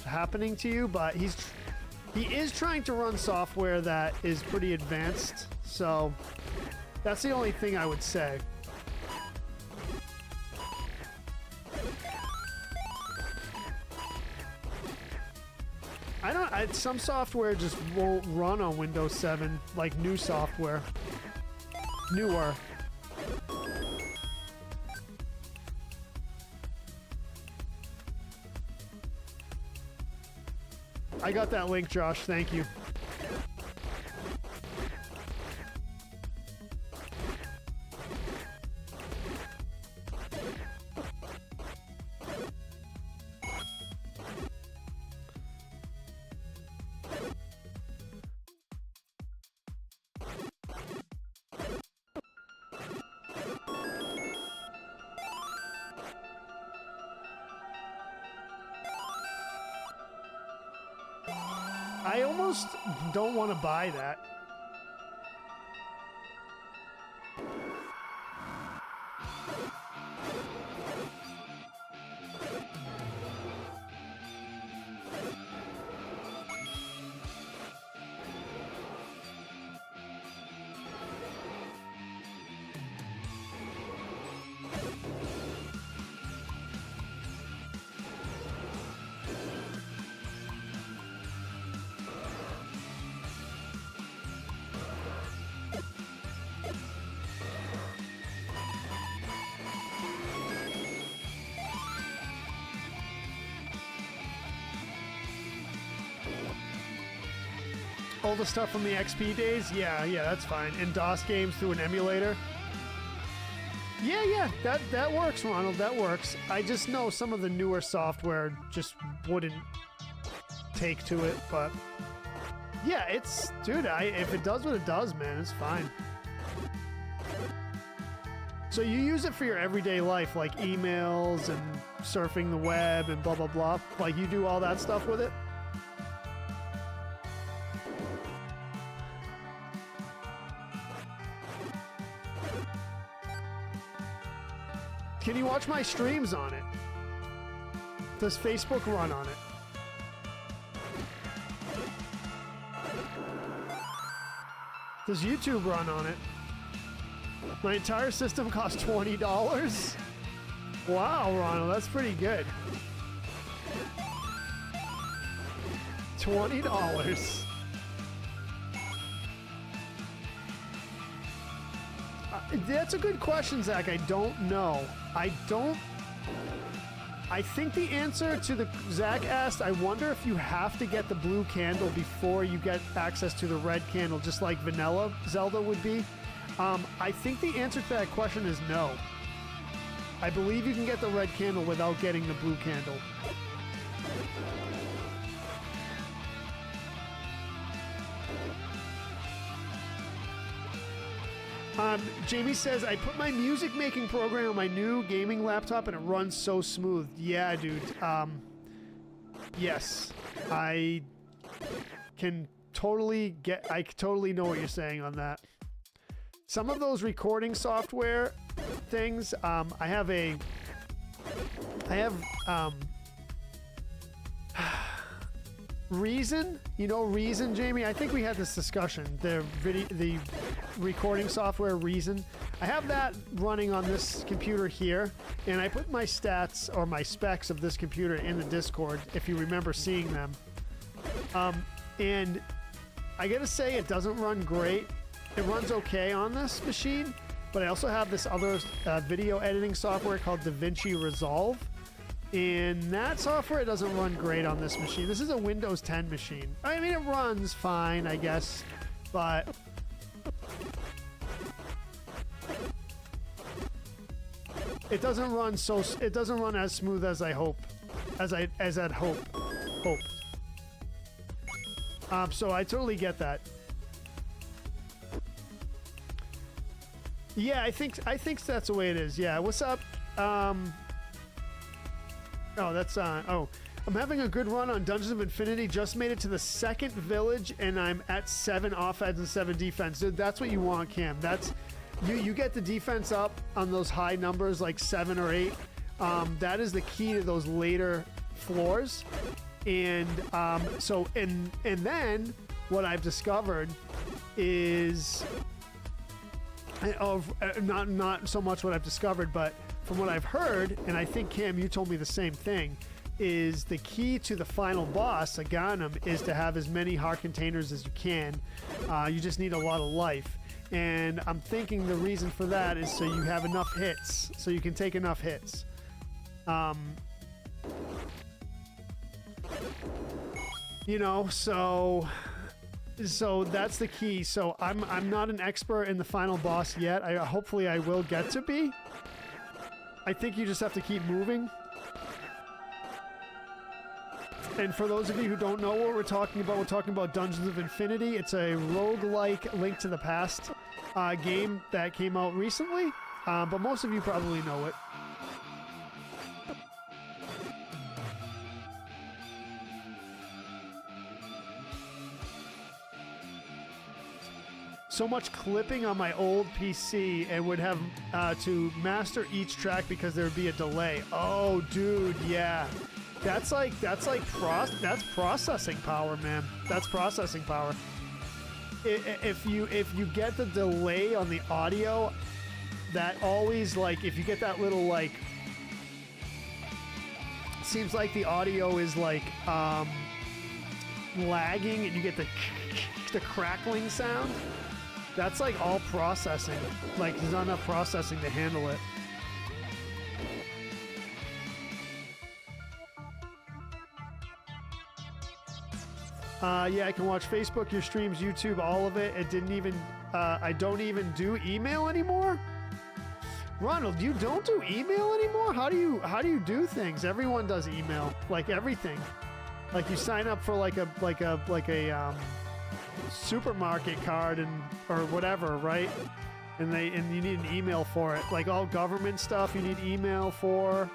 happening to you, but he is trying to run software that is pretty advanced. So that's the only thing I would say. Some software just won't run on Windows 7, like new software. Newer. I got that link, Josh. Thank you. I almost don't want to buy that. All the stuff from the XP days? Yeah, that's fine. And DOS games through an emulator? Yeah, that works, Ronald, that works. I just know some of the newer software just wouldn't take to it, but yeah, it's, dude, if it does what it does, man, it's fine. So you use it for your everyday life, like emails and surfing the web and blah, blah, blah. Like you do all that stuff with it? Can you watch my streams on it? Does Facebook run on it? Does YouTube run on it? My entire system costs $20? Wow, Ronald, that's pretty good. $20. That's a good question, Zach. I don't know. I think the answer to the Zach asked, I wonder if you have to get the blue candle before you get access to the red candle, just like vanilla Zelda would be. I think the answer to that question is no. I believe you can get the red candle without getting the blue candle. Jamie says, I put my music making program on my new gaming laptop and it runs so smooth. Yeah, dude. Yes. I totally know what you're saying on that. Some of those recording software things, I have Reason, you know Reason, Jamie? I think we had this discussion. The recording software Reason. I have that running on this computer here, and I put my stats or my specs of this computer in the Discord, if you remember seeing them. And I gotta say, it doesn't run great. It runs okay on this machine, but I also have this other video editing software called DaVinci Resolve. And that software doesn't run great on this machine. This is a Windows 10 machine. I mean, it runs fine, I guess, but it doesn't run as smooth as I hope, as I'd hoped. So I totally get that. Yeah, I think that's the way it is. Yeah, what's up? Oh, that's I'm having a good run on Dungeons of Infinity. Just made it to the second village, and I'm at 7 offense and 7 defense. Dude, that's what you want, Cam. That's you get the defense up on those high numbers, like 7 or 8. That is the key to those later floors. And and then what I've discovered is not so much what I've discovered, but from what I've heard, and I think, Cam, you told me the same thing, is the key to the final boss, Aghanim, is to have as many heart containers as you can. You just need a lot of life. And I'm thinking the reason for that is so you have enough hits, so you can take enough hits. You know, so that's the key. So I'm not an expert in the final boss yet. Hopefully I will get to be. I think you just have to keep moving. And for those of you who don't know what we're talking about Dungeons of Infinity. It's a roguelike Link to the Past game that came out recently, but most of you probably know it. So much clipping on my old PC and would have to master each track because there would be a delay. Oh, dude, yeah. That's processing power, man. That's processing power. If you get the delay on the audio, that always, like, if you get that little, like, seems like the audio is like lagging and you get the crackling sound. That's like all processing. Like, there's not enough processing to handle it. Yeah, I can watch Facebook, your streams, YouTube, all of it. It didn't even, I don't even do email anymore? Ronald, you don't do email anymore? How do you do things? Everyone does email, like everything. Like you sign up for like a supermarket card or whatever, right? And you need an email for it. Like all government stuff you need email for.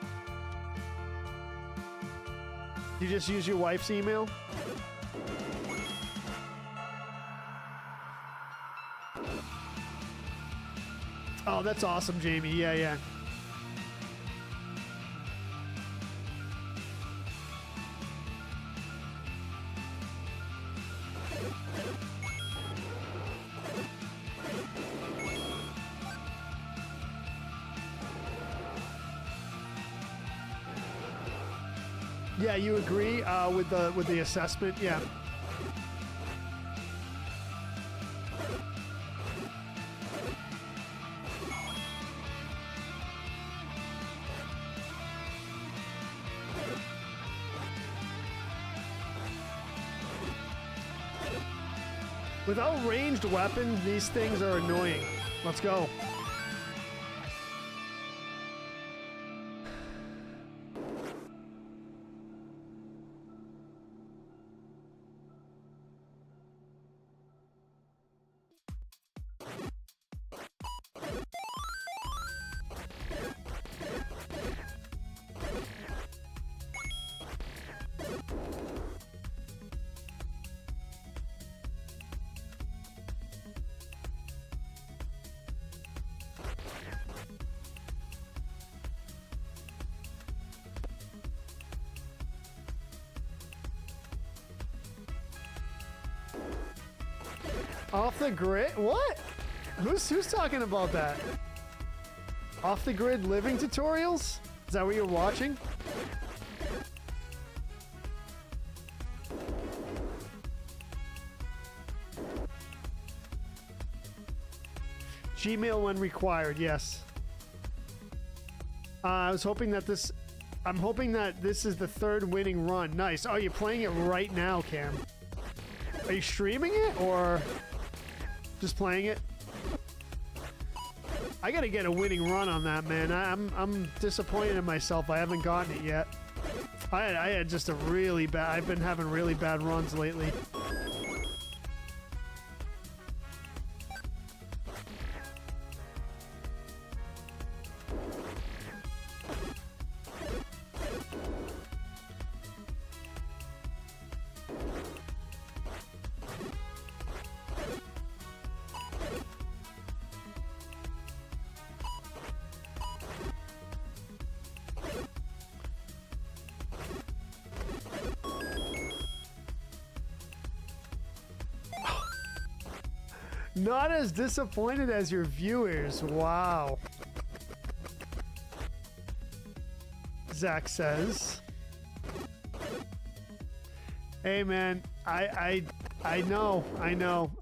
You just use your wife's email? Oh, that's awesome, Jamie. Yeah, yeah. Yeah, you agree with the assessment? Yeah. Without ranged weapons, these things are annoying. Let's go. Off the grid? What? Who's talking about that? Off the grid living tutorials? Is that what you're watching? Gmail when required, yes. I was hoping that this... I'm hoping that this is the third winning run. Nice. Oh, you're playing it right now, Cam. Are you streaming it, or just playing it? I gotta get a winning run on that, man. I'm disappointed in myself. I haven't gotten it yet. I had just a really bad... I've been having really bad runs lately. Not as disappointed as your viewers. Wow. Zach says. Hey man, I know.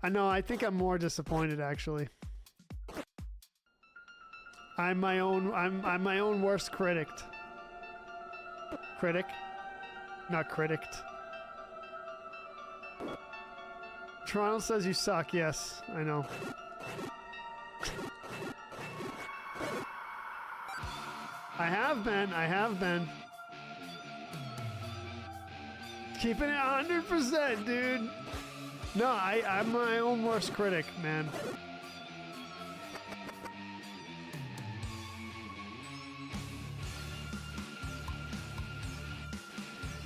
I think I'm more disappointed actually. I'm my own worst critic. Critic? Not criticked. Toronto says you suck. Yes, I know. I have been. Keeping it 100%, dude. No, I'm my own worst critic, man.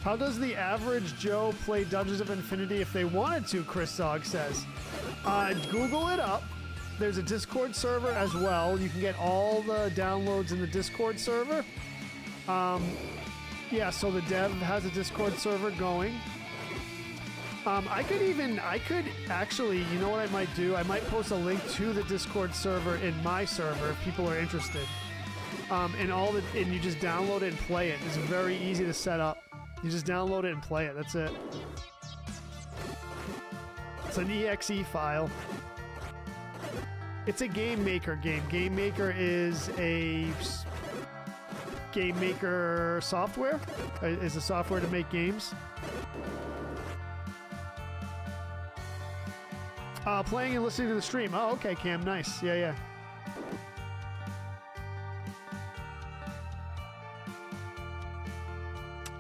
How does the average Joe play Dungeons of Infinity if they wanted to, Chris Zog says. Google it up. There's a Discord server as well. You can get all the downloads in the Discord server. Yeah, so the dev has a Discord server going. I could actually, you know what I might do? I might post a link to the Discord server in my server if people are interested. And you just download it and play it. It's very easy to set up. You just download it and play it. That's it. It's an exe file. It's a Game Maker game. Game Maker is a game maker software. It's a software to make games. Playing and listening to the stream. Oh, okay, Cam. Nice. Yeah.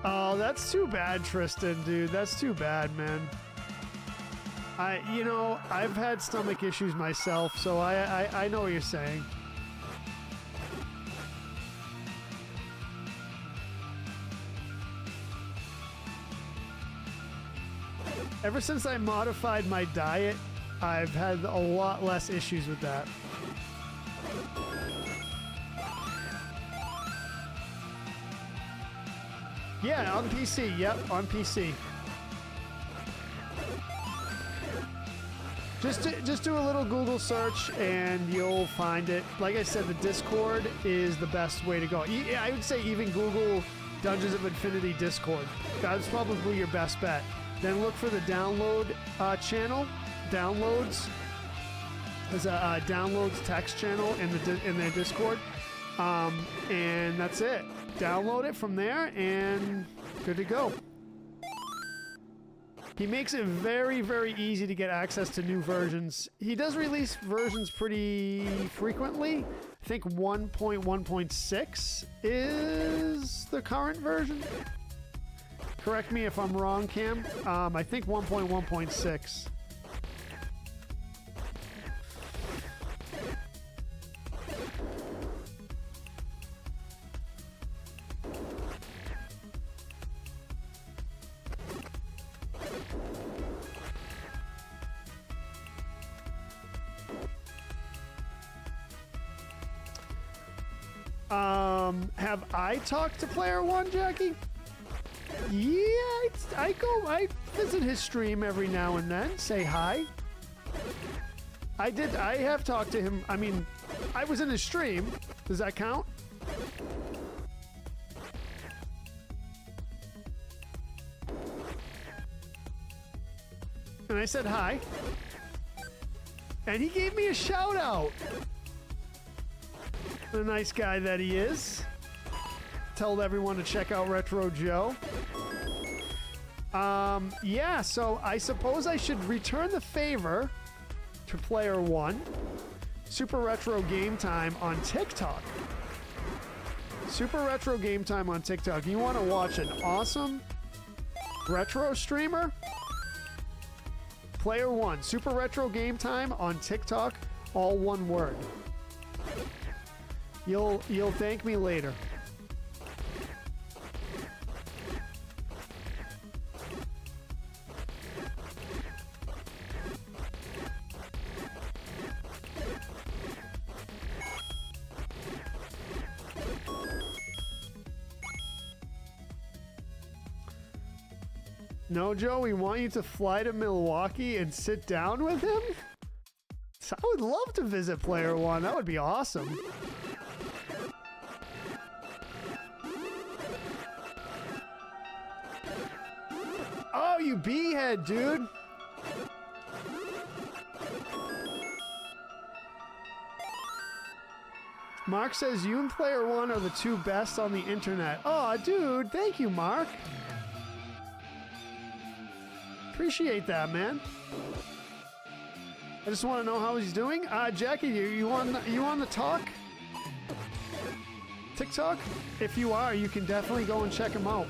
Oh, that's too bad, Tristan, dude. That's too bad, man. I've had stomach issues myself, so I know what you're saying. Ever since I modified my diet, I've had a lot less issues with that. Yeah, on PC. Yep, on PC. Just do a little Google search and you'll find it. Like I said, the Discord is the best way to go. I would say even Google Dungeons of Infinity Discord. That's probably your best bet. Then look for the download channel. Downloads. There's a downloads text channel in their Discord. And that's it. Download it from there and good to go. He makes it very, very easy to get access to new versions. He does release versions pretty frequently. I think 1.1.6 is the current version. Correct me if I'm wrong, Cam. I think 1.1.6. Have I talked to Player One, Jackie? Yeah, I visit his stream every now and then, say hi. I have talked to him. I mean, I was in his stream. Does that count? And I said hi. And he gave me a shout out. The nice guy that he is. Told everyone to check out Retro Joe. Yeah, so I suppose I should return the favor to Player One. Super Retro Game Time on TikTok. Super Retro Game Time on TikTok. You want to watch an awesome retro streamer? Player One. Super Retro Game Time on TikTok. All one word. You'll thank me later. No, Joe, we want you to fly to Milwaukee and sit down with him? I would love to visit Player One. That would be awesome. Oh, you B-head, dude. Mark says you and Player One are the two best on the internet. Oh, dude, thank you, Mark. Appreciate that, man. I just want to know how he's doing. Jackie, you on the talk? TikTok? If you are, you can definitely go and check him out.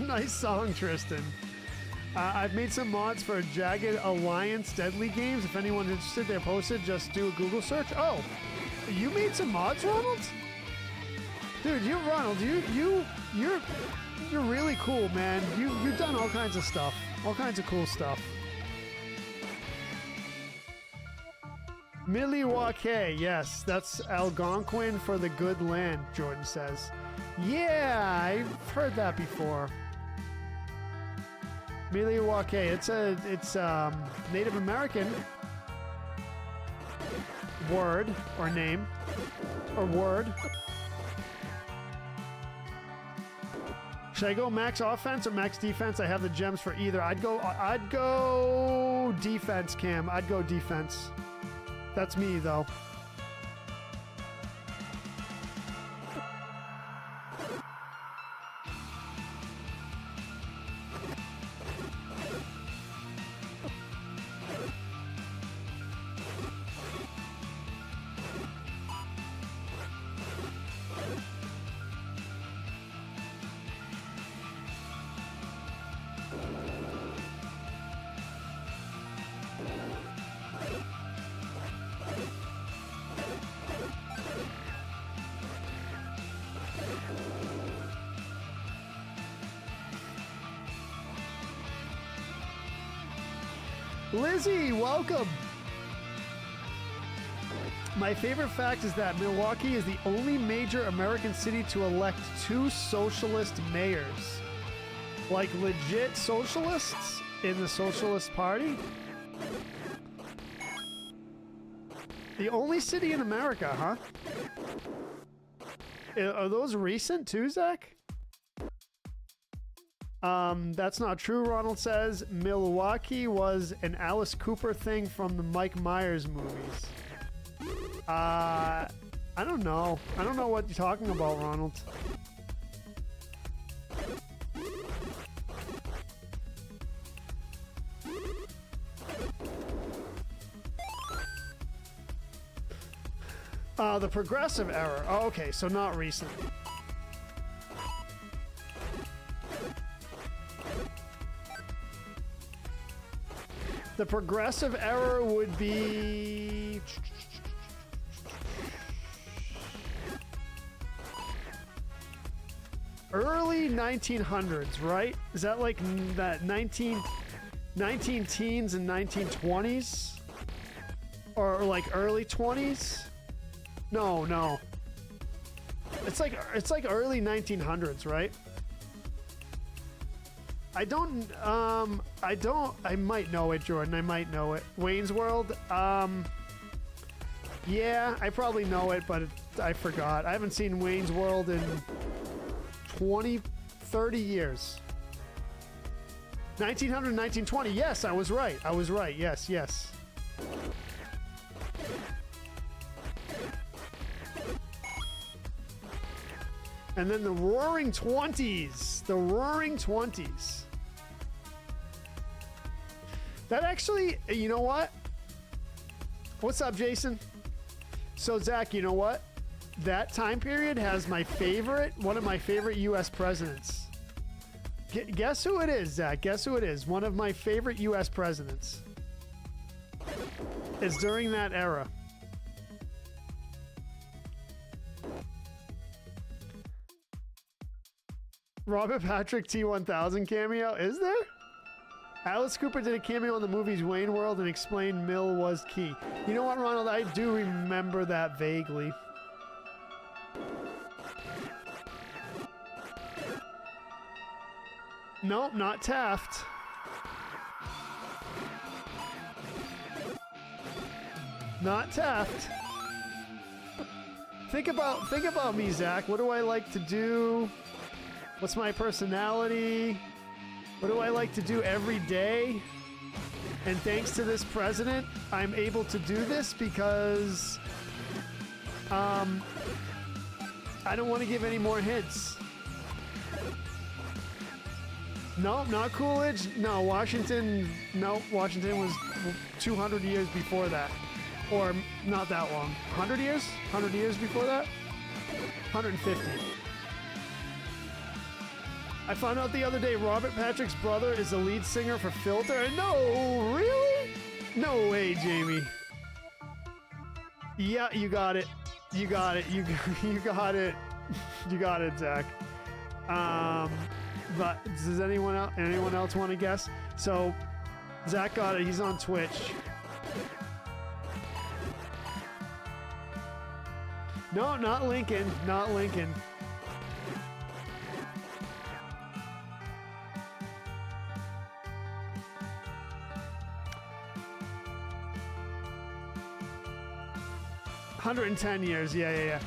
Nice song, Tristan. I've made some mods for Jagged Alliance Deadly games. If anyone's interested, they're posted. Just do a Google search. Oh, you made some mods, Ronald? Dude, Ronald. You're really cool, man. You've done all kinds of stuff, all kinds of cool stuff. Milwaukee, yes, that's Algonquin for the good land. Jordan says, yeah, I've heard that before. Milwaukee, it's Native American word or name or word. Should I go max offense or max defense? I have the gems for either. I'd go defense, Cam. I'd go defense. That's me though. Lizzie, welcome. My favorite fact is that Milwaukee is the only major American city to elect 2 socialist mayors. Like legit socialists in the Socialist Party? The only city in America, huh? Are those recent too, Zach? That's not true, Ronald says. Milwaukee was an Alice Cooper thing from the Mike Myers movies. I don't know. I don't know what you're talking about, Ronald. The progressive era. Oh, okay, so not recent. The progressive era would be... early 1900s, right? Is that like that 19 teens and 1920s? Or like early 20s? No. It's like early 1900s, right? I might know it, Jordan. I might know it. Wayne's World? Yeah, I probably know it, but I forgot. I haven't seen Wayne's World in 30 years. 1900, 1920. Yes, I was right. Yes. And then the Roaring Twenties. The Roaring Twenties. That actually, you know what? What's up, Jason? So, Zach, you know what? That time period has one of my favorite U.S. presidents. Guess who it is, Zach? Guess who it is? One of my favorite U.S. presidents. It's during that era. Robert Patrick T-1000 cameo? Is there? Alice Cooper did a cameo in the movies Wayne World and explained Mill was key. You know what, Ronald? I do remember that vaguely. Nope, not Taft. Not Taft. Think about me, Zach. What do I like to do? What's my personality? What do I like to do every day? And thanks to this president, I'm able to do this because I don't want to give any more hints. No, not Coolidge. No, Washington. No, Washington was 200 years before that. Or not that long. 100 years? 100 years before that? 150. I found out the other day Robert Patrick's brother is the lead singer for Filter. No, really? No way, Jamie. Yeah, you got it. You got it. You got it. You got it, Zach. But does anyone else want to guess? So, Zach got it. He's on Twitch. No, not Lincoln. Not Lincoln. $110 years. Yeah.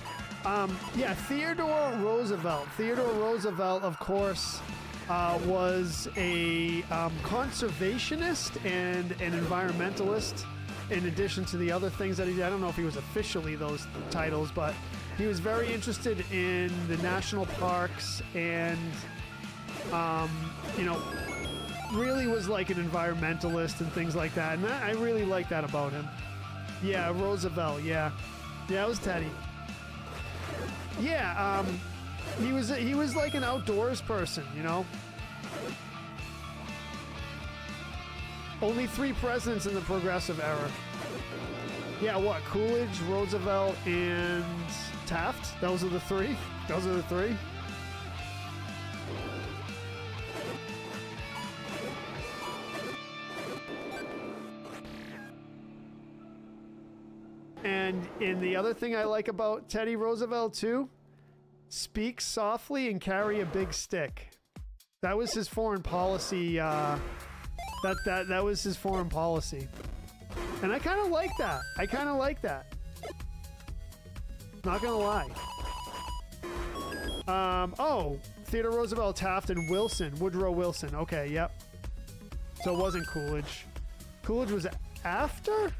Theodore Roosevelt. Theodore Roosevelt, of course, was a conservationist and an environmentalist, in addition to the other things that he did. I don't know if he was officially those titles, but he was very interested in the national parks and, really was like an environmentalist and things like that. And I really like that about him. Yeah, Roosevelt, yeah. Yeah, it was Teddy. Yeah, he was like an outdoors person, you know? Only 3 presidents in the progressive era. Yeah, what? Coolidge, Roosevelt, and Taft? Those are the 3? Those are the 3? And the other thing I like about Teddy Roosevelt too, speak softly and carry a big stick. That was his foreign policy. That was his foreign policy, and I kind of like that. Not gonna lie. Oh, Theodore Roosevelt, Taft, and Wilson, Woodrow Wilson. Okay, yep. So it wasn't Coolidge. Coolidge was after?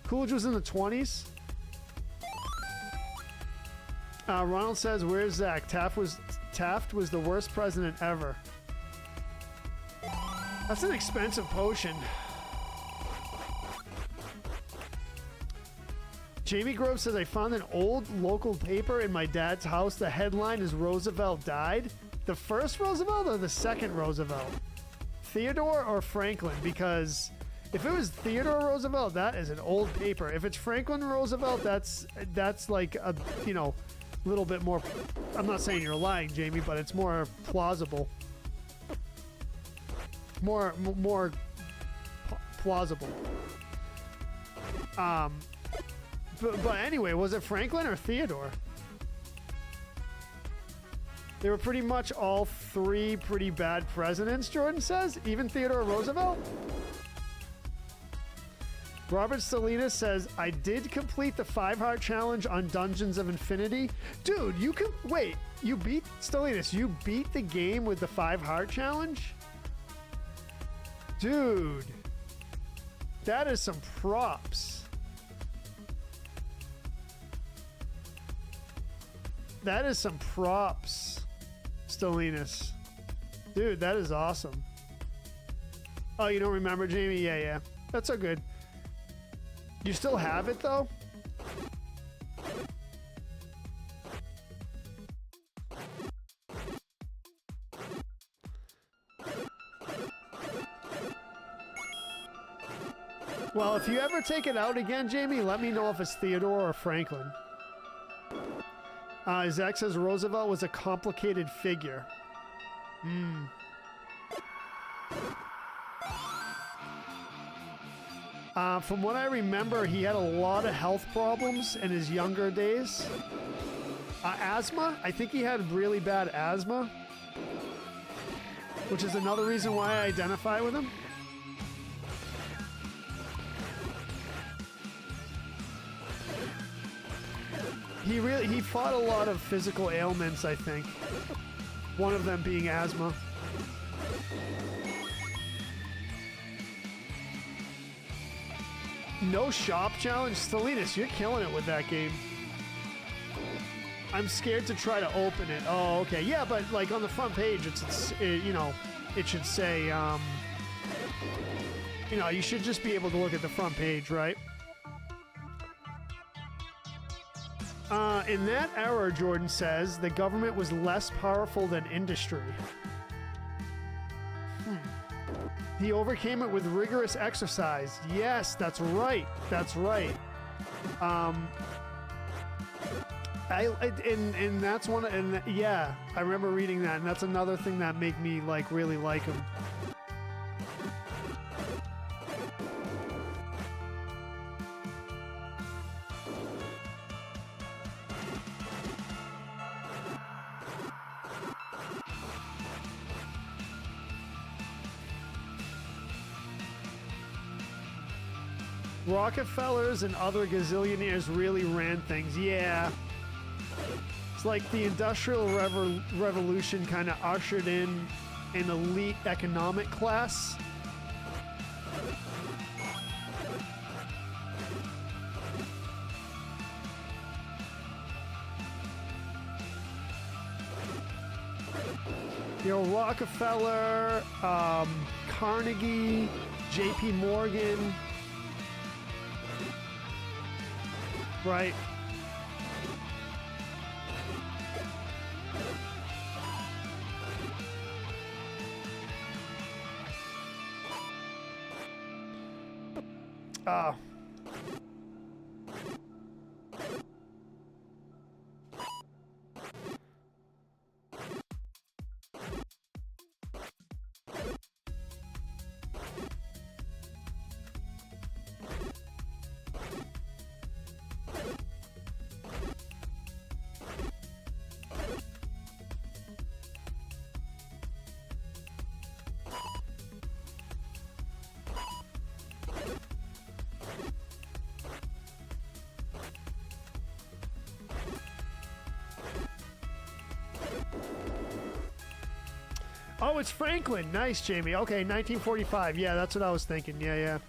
Coolidge was in the 20s. Ronald says, "Where's Zach? Taft was the worst president ever." That's an expensive potion. Jamie Grove says, "I found an old local paper in my dad's house. The headline is Roosevelt died." The first Roosevelt or the second Roosevelt? Theodore or Franklin? Because if it was Theodore Roosevelt, that is an old paper. If it's Franklin Roosevelt, that's like a, little bit more. I'm not saying you're lying, Jamie, but it's more plausible. More plausible. But anyway, was it Franklin or Theodore? They were pretty much all three pretty bad presidents, Jordan says. Even Theodore Roosevelt? Robert Salinas says, "I did complete the 5-heart challenge on Dungeons of Infinity." Dude, you can... Wait, you beat... Salinas, you beat the game with the 5-heart challenge? Dude. That is some props. That is some props, Salinas. Dude, that is awesome. Oh, you don't remember, Jamie? Yeah. That's so good. You still have it, though? Well, if you ever take it out again, Jamie, let me know if it's Theodore or Franklin. Zach says Roosevelt was a complicated figure. From what I remember, he had a lot of health problems in his younger days. Asthma? I think he had really bad asthma, which is another reason why I identify with him. He fought a lot of physical ailments, I think. One of them being asthma. No shop challenge? Salinas, you're killing it with that game. I'm scared to try to open it. Oh, okay. Yeah, but like on the front page, it should say, you should just be able to look at the front page, right? In that era, Jordan says, the government was less powerful than industry. He overcame it with rigorous exercise. Yes, that's right. That's right. And that's one. And yeah, I remember reading that, and that's another thing that made me really like him. Rockefellers and other gazillionaires really ran things. Yeah. It's like the Industrial Revolution kind of ushered in an elite economic class. Rockefeller, Carnegie, J.P. Morgan. Right. Oh, it's Franklin. Nice, Jamie. Okay, 1945. Yeah, that's what I was thinking. Yeah, yeah.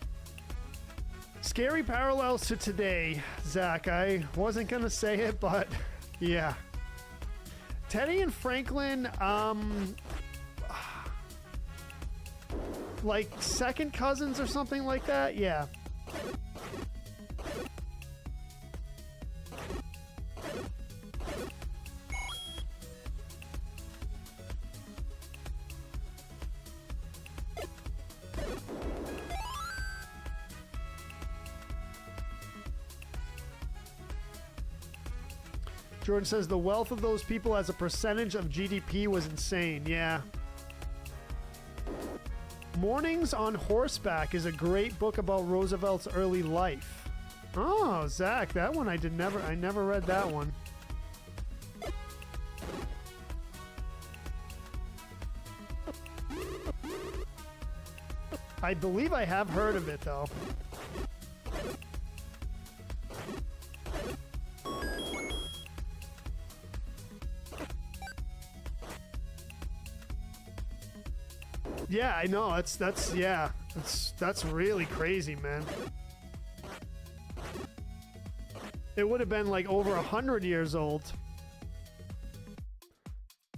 Scary parallels to today, Zach. I wasn't going to say it, but yeah. Teddy and Franklin, like second cousins or something like that? Yeah. Jordan says the wealth of those people as a percentage of GDP was insane. Yeah. Mornings on Horseback is a great book about Roosevelt's early life. Oh, Zach, that one I never read that one. I believe I have heard of it though. Yeah, I know. That's really crazy, man. It would have been like over 100 years old.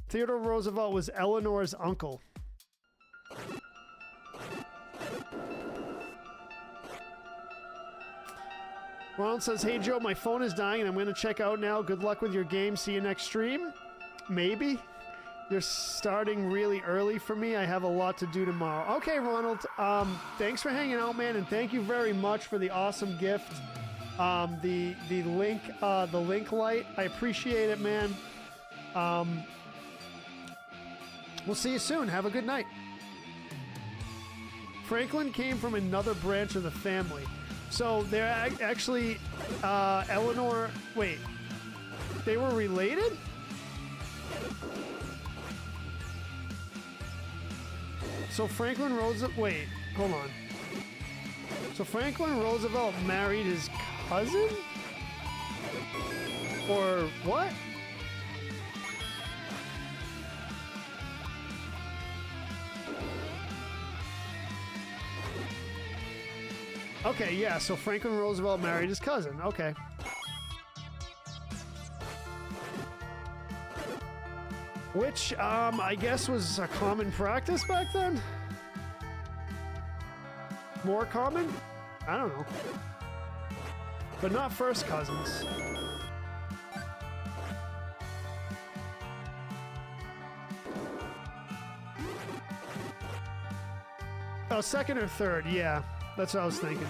Theodore Roosevelt was Eleanor's uncle. Ronald says, "Hey Joe, my phone is dying and I'm going to check out now. Good luck with your game. See you next stream." Maybe. You're starting really early for me. I have a lot to do tomorrow. Okay, Ronald. Thanks for hanging out, man, and thank you very much for the awesome gift. The link light. I appreciate it, man. We'll see you soon. Have a good night. Franklin came from another branch of the family, so they're actually Eleanor. Wait, they were related? So Franklin Roosevelt, wait, hold on. So Franklin Roosevelt married his cousin? Or what? Okay, yeah, so Franklin Roosevelt married his cousin. Okay. Which, I guess was a common practice back then? More common? I don't know. But not first cousins. Oh, second or third, yeah. That's what I was thinking.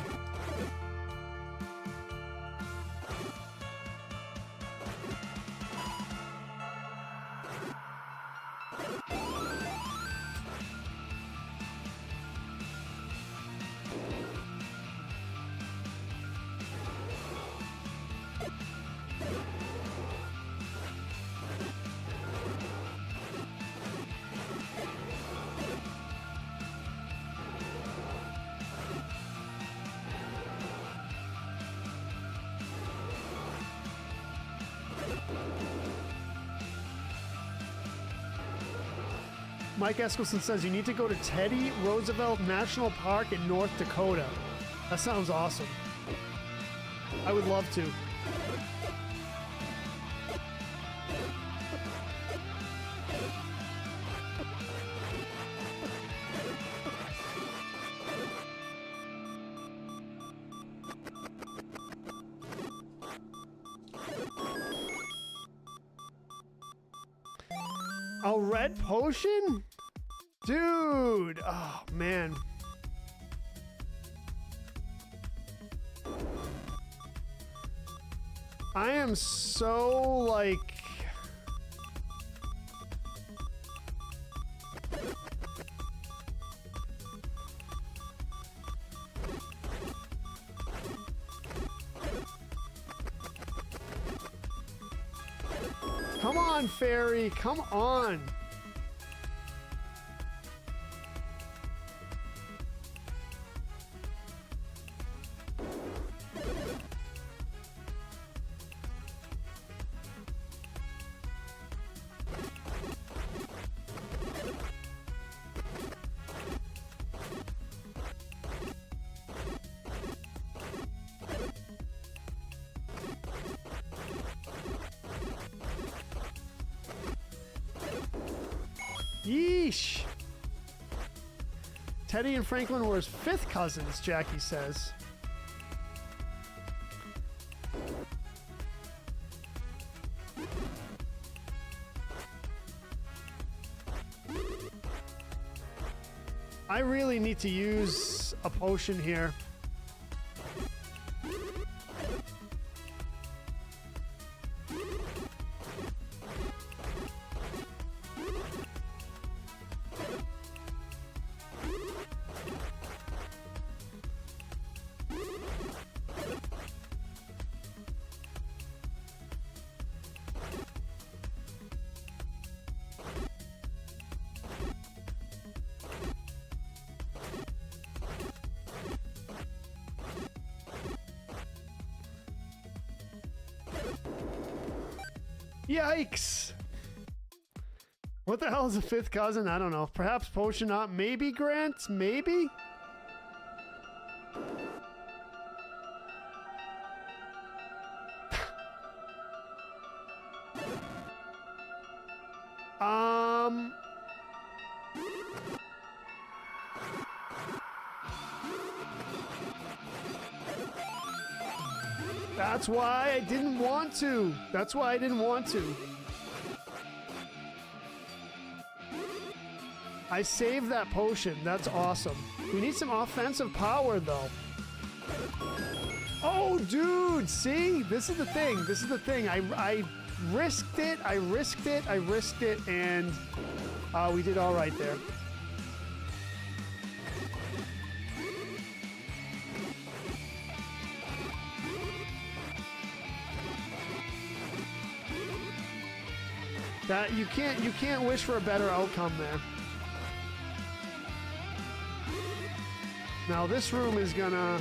Mike Eskelson says you need to go to Teddy Roosevelt National Park in North Dakota. That sounds awesome. I would love to. A red potion? Dude, oh man. I am so like... Come on, fairy, come on. Yeesh. Teddy and Franklin were his 5th cousins, Jackie says. I really need to use a potion here. Yikes! What the hell is a 5th cousin? I don't know. Perhaps potion up. Maybe Grant? Maybe? That's why I didn't want to. That's why I didn't want to. I saved that potion. That's awesome. We need some offensive power, though. Oh, dude. See? This is the thing. This is the thing. I risked it. I risked it. I risked it. And we did all right there. That you can't wish for a better outcome there. Now this room is gonna...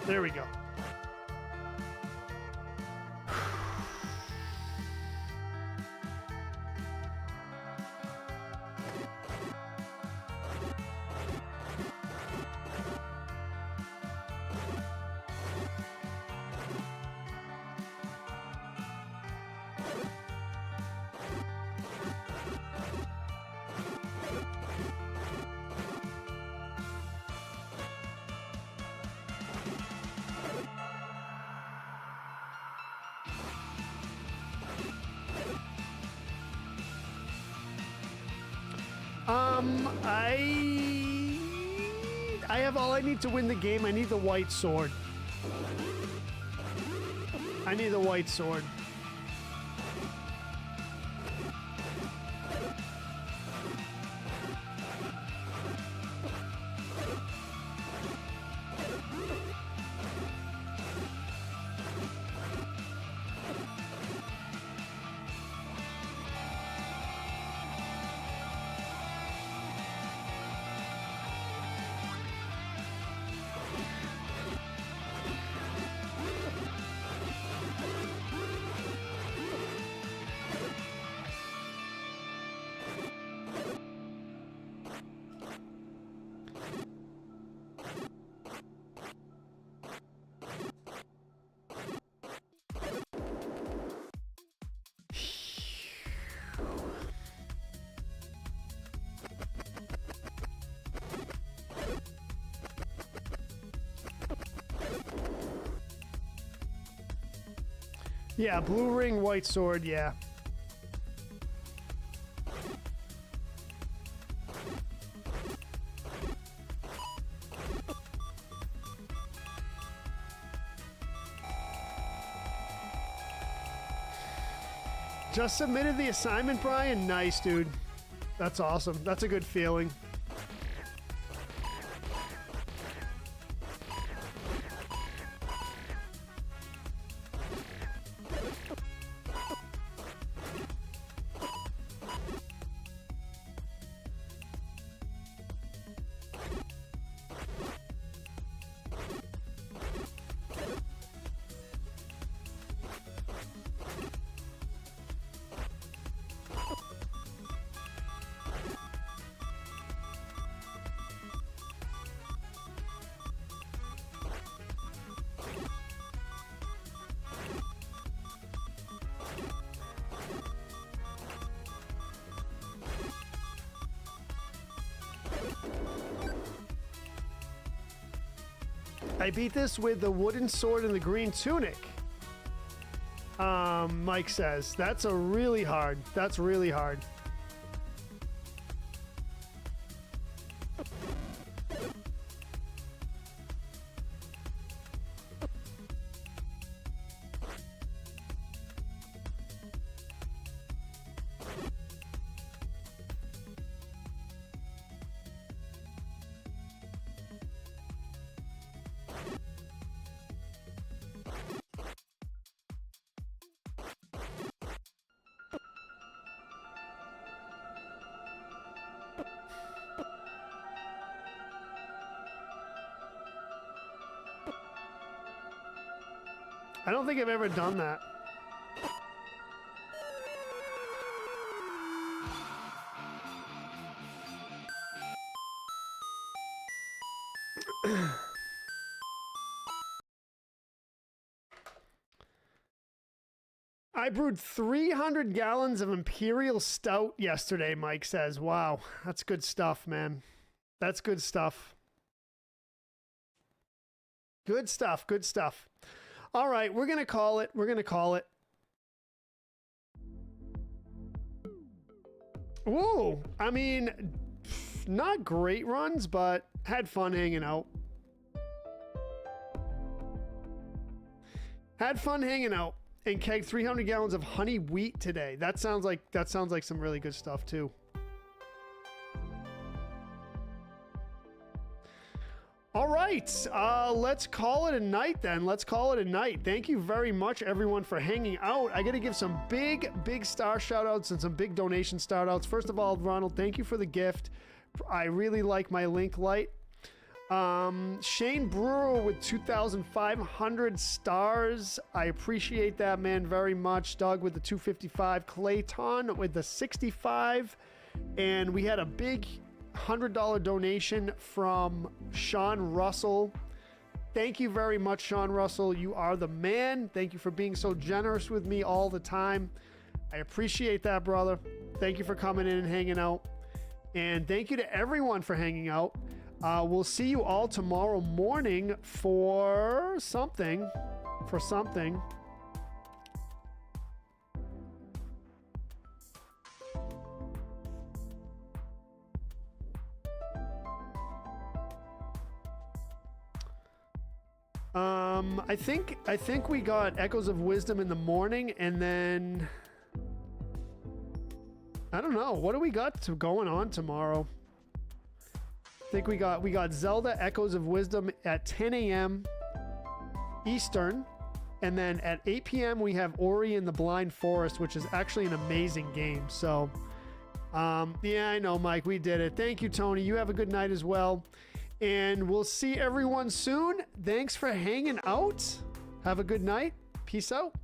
There we go. I have all I need to win the game. I need the white sword. I need the white sword. Yeah, blue ring, white sword, yeah. Just submitted the assignment, Brian? Nice, dude. That's awesome. That's a good feeling. I beat this with the wooden sword and the green tunic. Mike says that's really hard. That's really hard. I don't think I've ever done that. I brewed 300 gallons of Imperial Stout yesterday, Mike says. Wow, that's good stuff, man. That's good stuff. Good stuff, good stuff. All right, we're going to call it. We're going to call it. Whoa, I mean, not great runs, but had fun hanging out. Had fun hanging out and kegged 300 gallons of honey wheat today. That sounds like some really good stuff too. All right, let's call it a night then. Let's call it a night. Thank you very much, everyone, for hanging out. I got to give some big star shout-outs and some big donation shout-outs. First of all, Ronald, thank you for the gift. I really like my link light. Shane Brewer with 2,500 stars. I appreciate that, man, very much. Doug with the 255. Clayton with the 65. And we had a big $100 donation from Sean Russell. Thank you very much, Sean Russell. You are the man. Thank you for being so generous with me all the time. I appreciate that, brother. Thank you for coming in and hanging out. And thank you to everyone for hanging out. We'll see you all tomorrow morning for something. I think we got Echoes of Wisdom in the morning, and then I don't know. What do we got going on tomorrow? I think we got Zelda Echoes of Wisdom at 10 a.m. Eastern, and then at 8 p.m. we have Ori and the Blind Forest, which is actually an amazing game. So, yeah, I know, Mike, we did it. Thank you, Tony. You have a good night as well. And we'll see everyone soon. Thanks for hanging out. Have a good night. Peace out.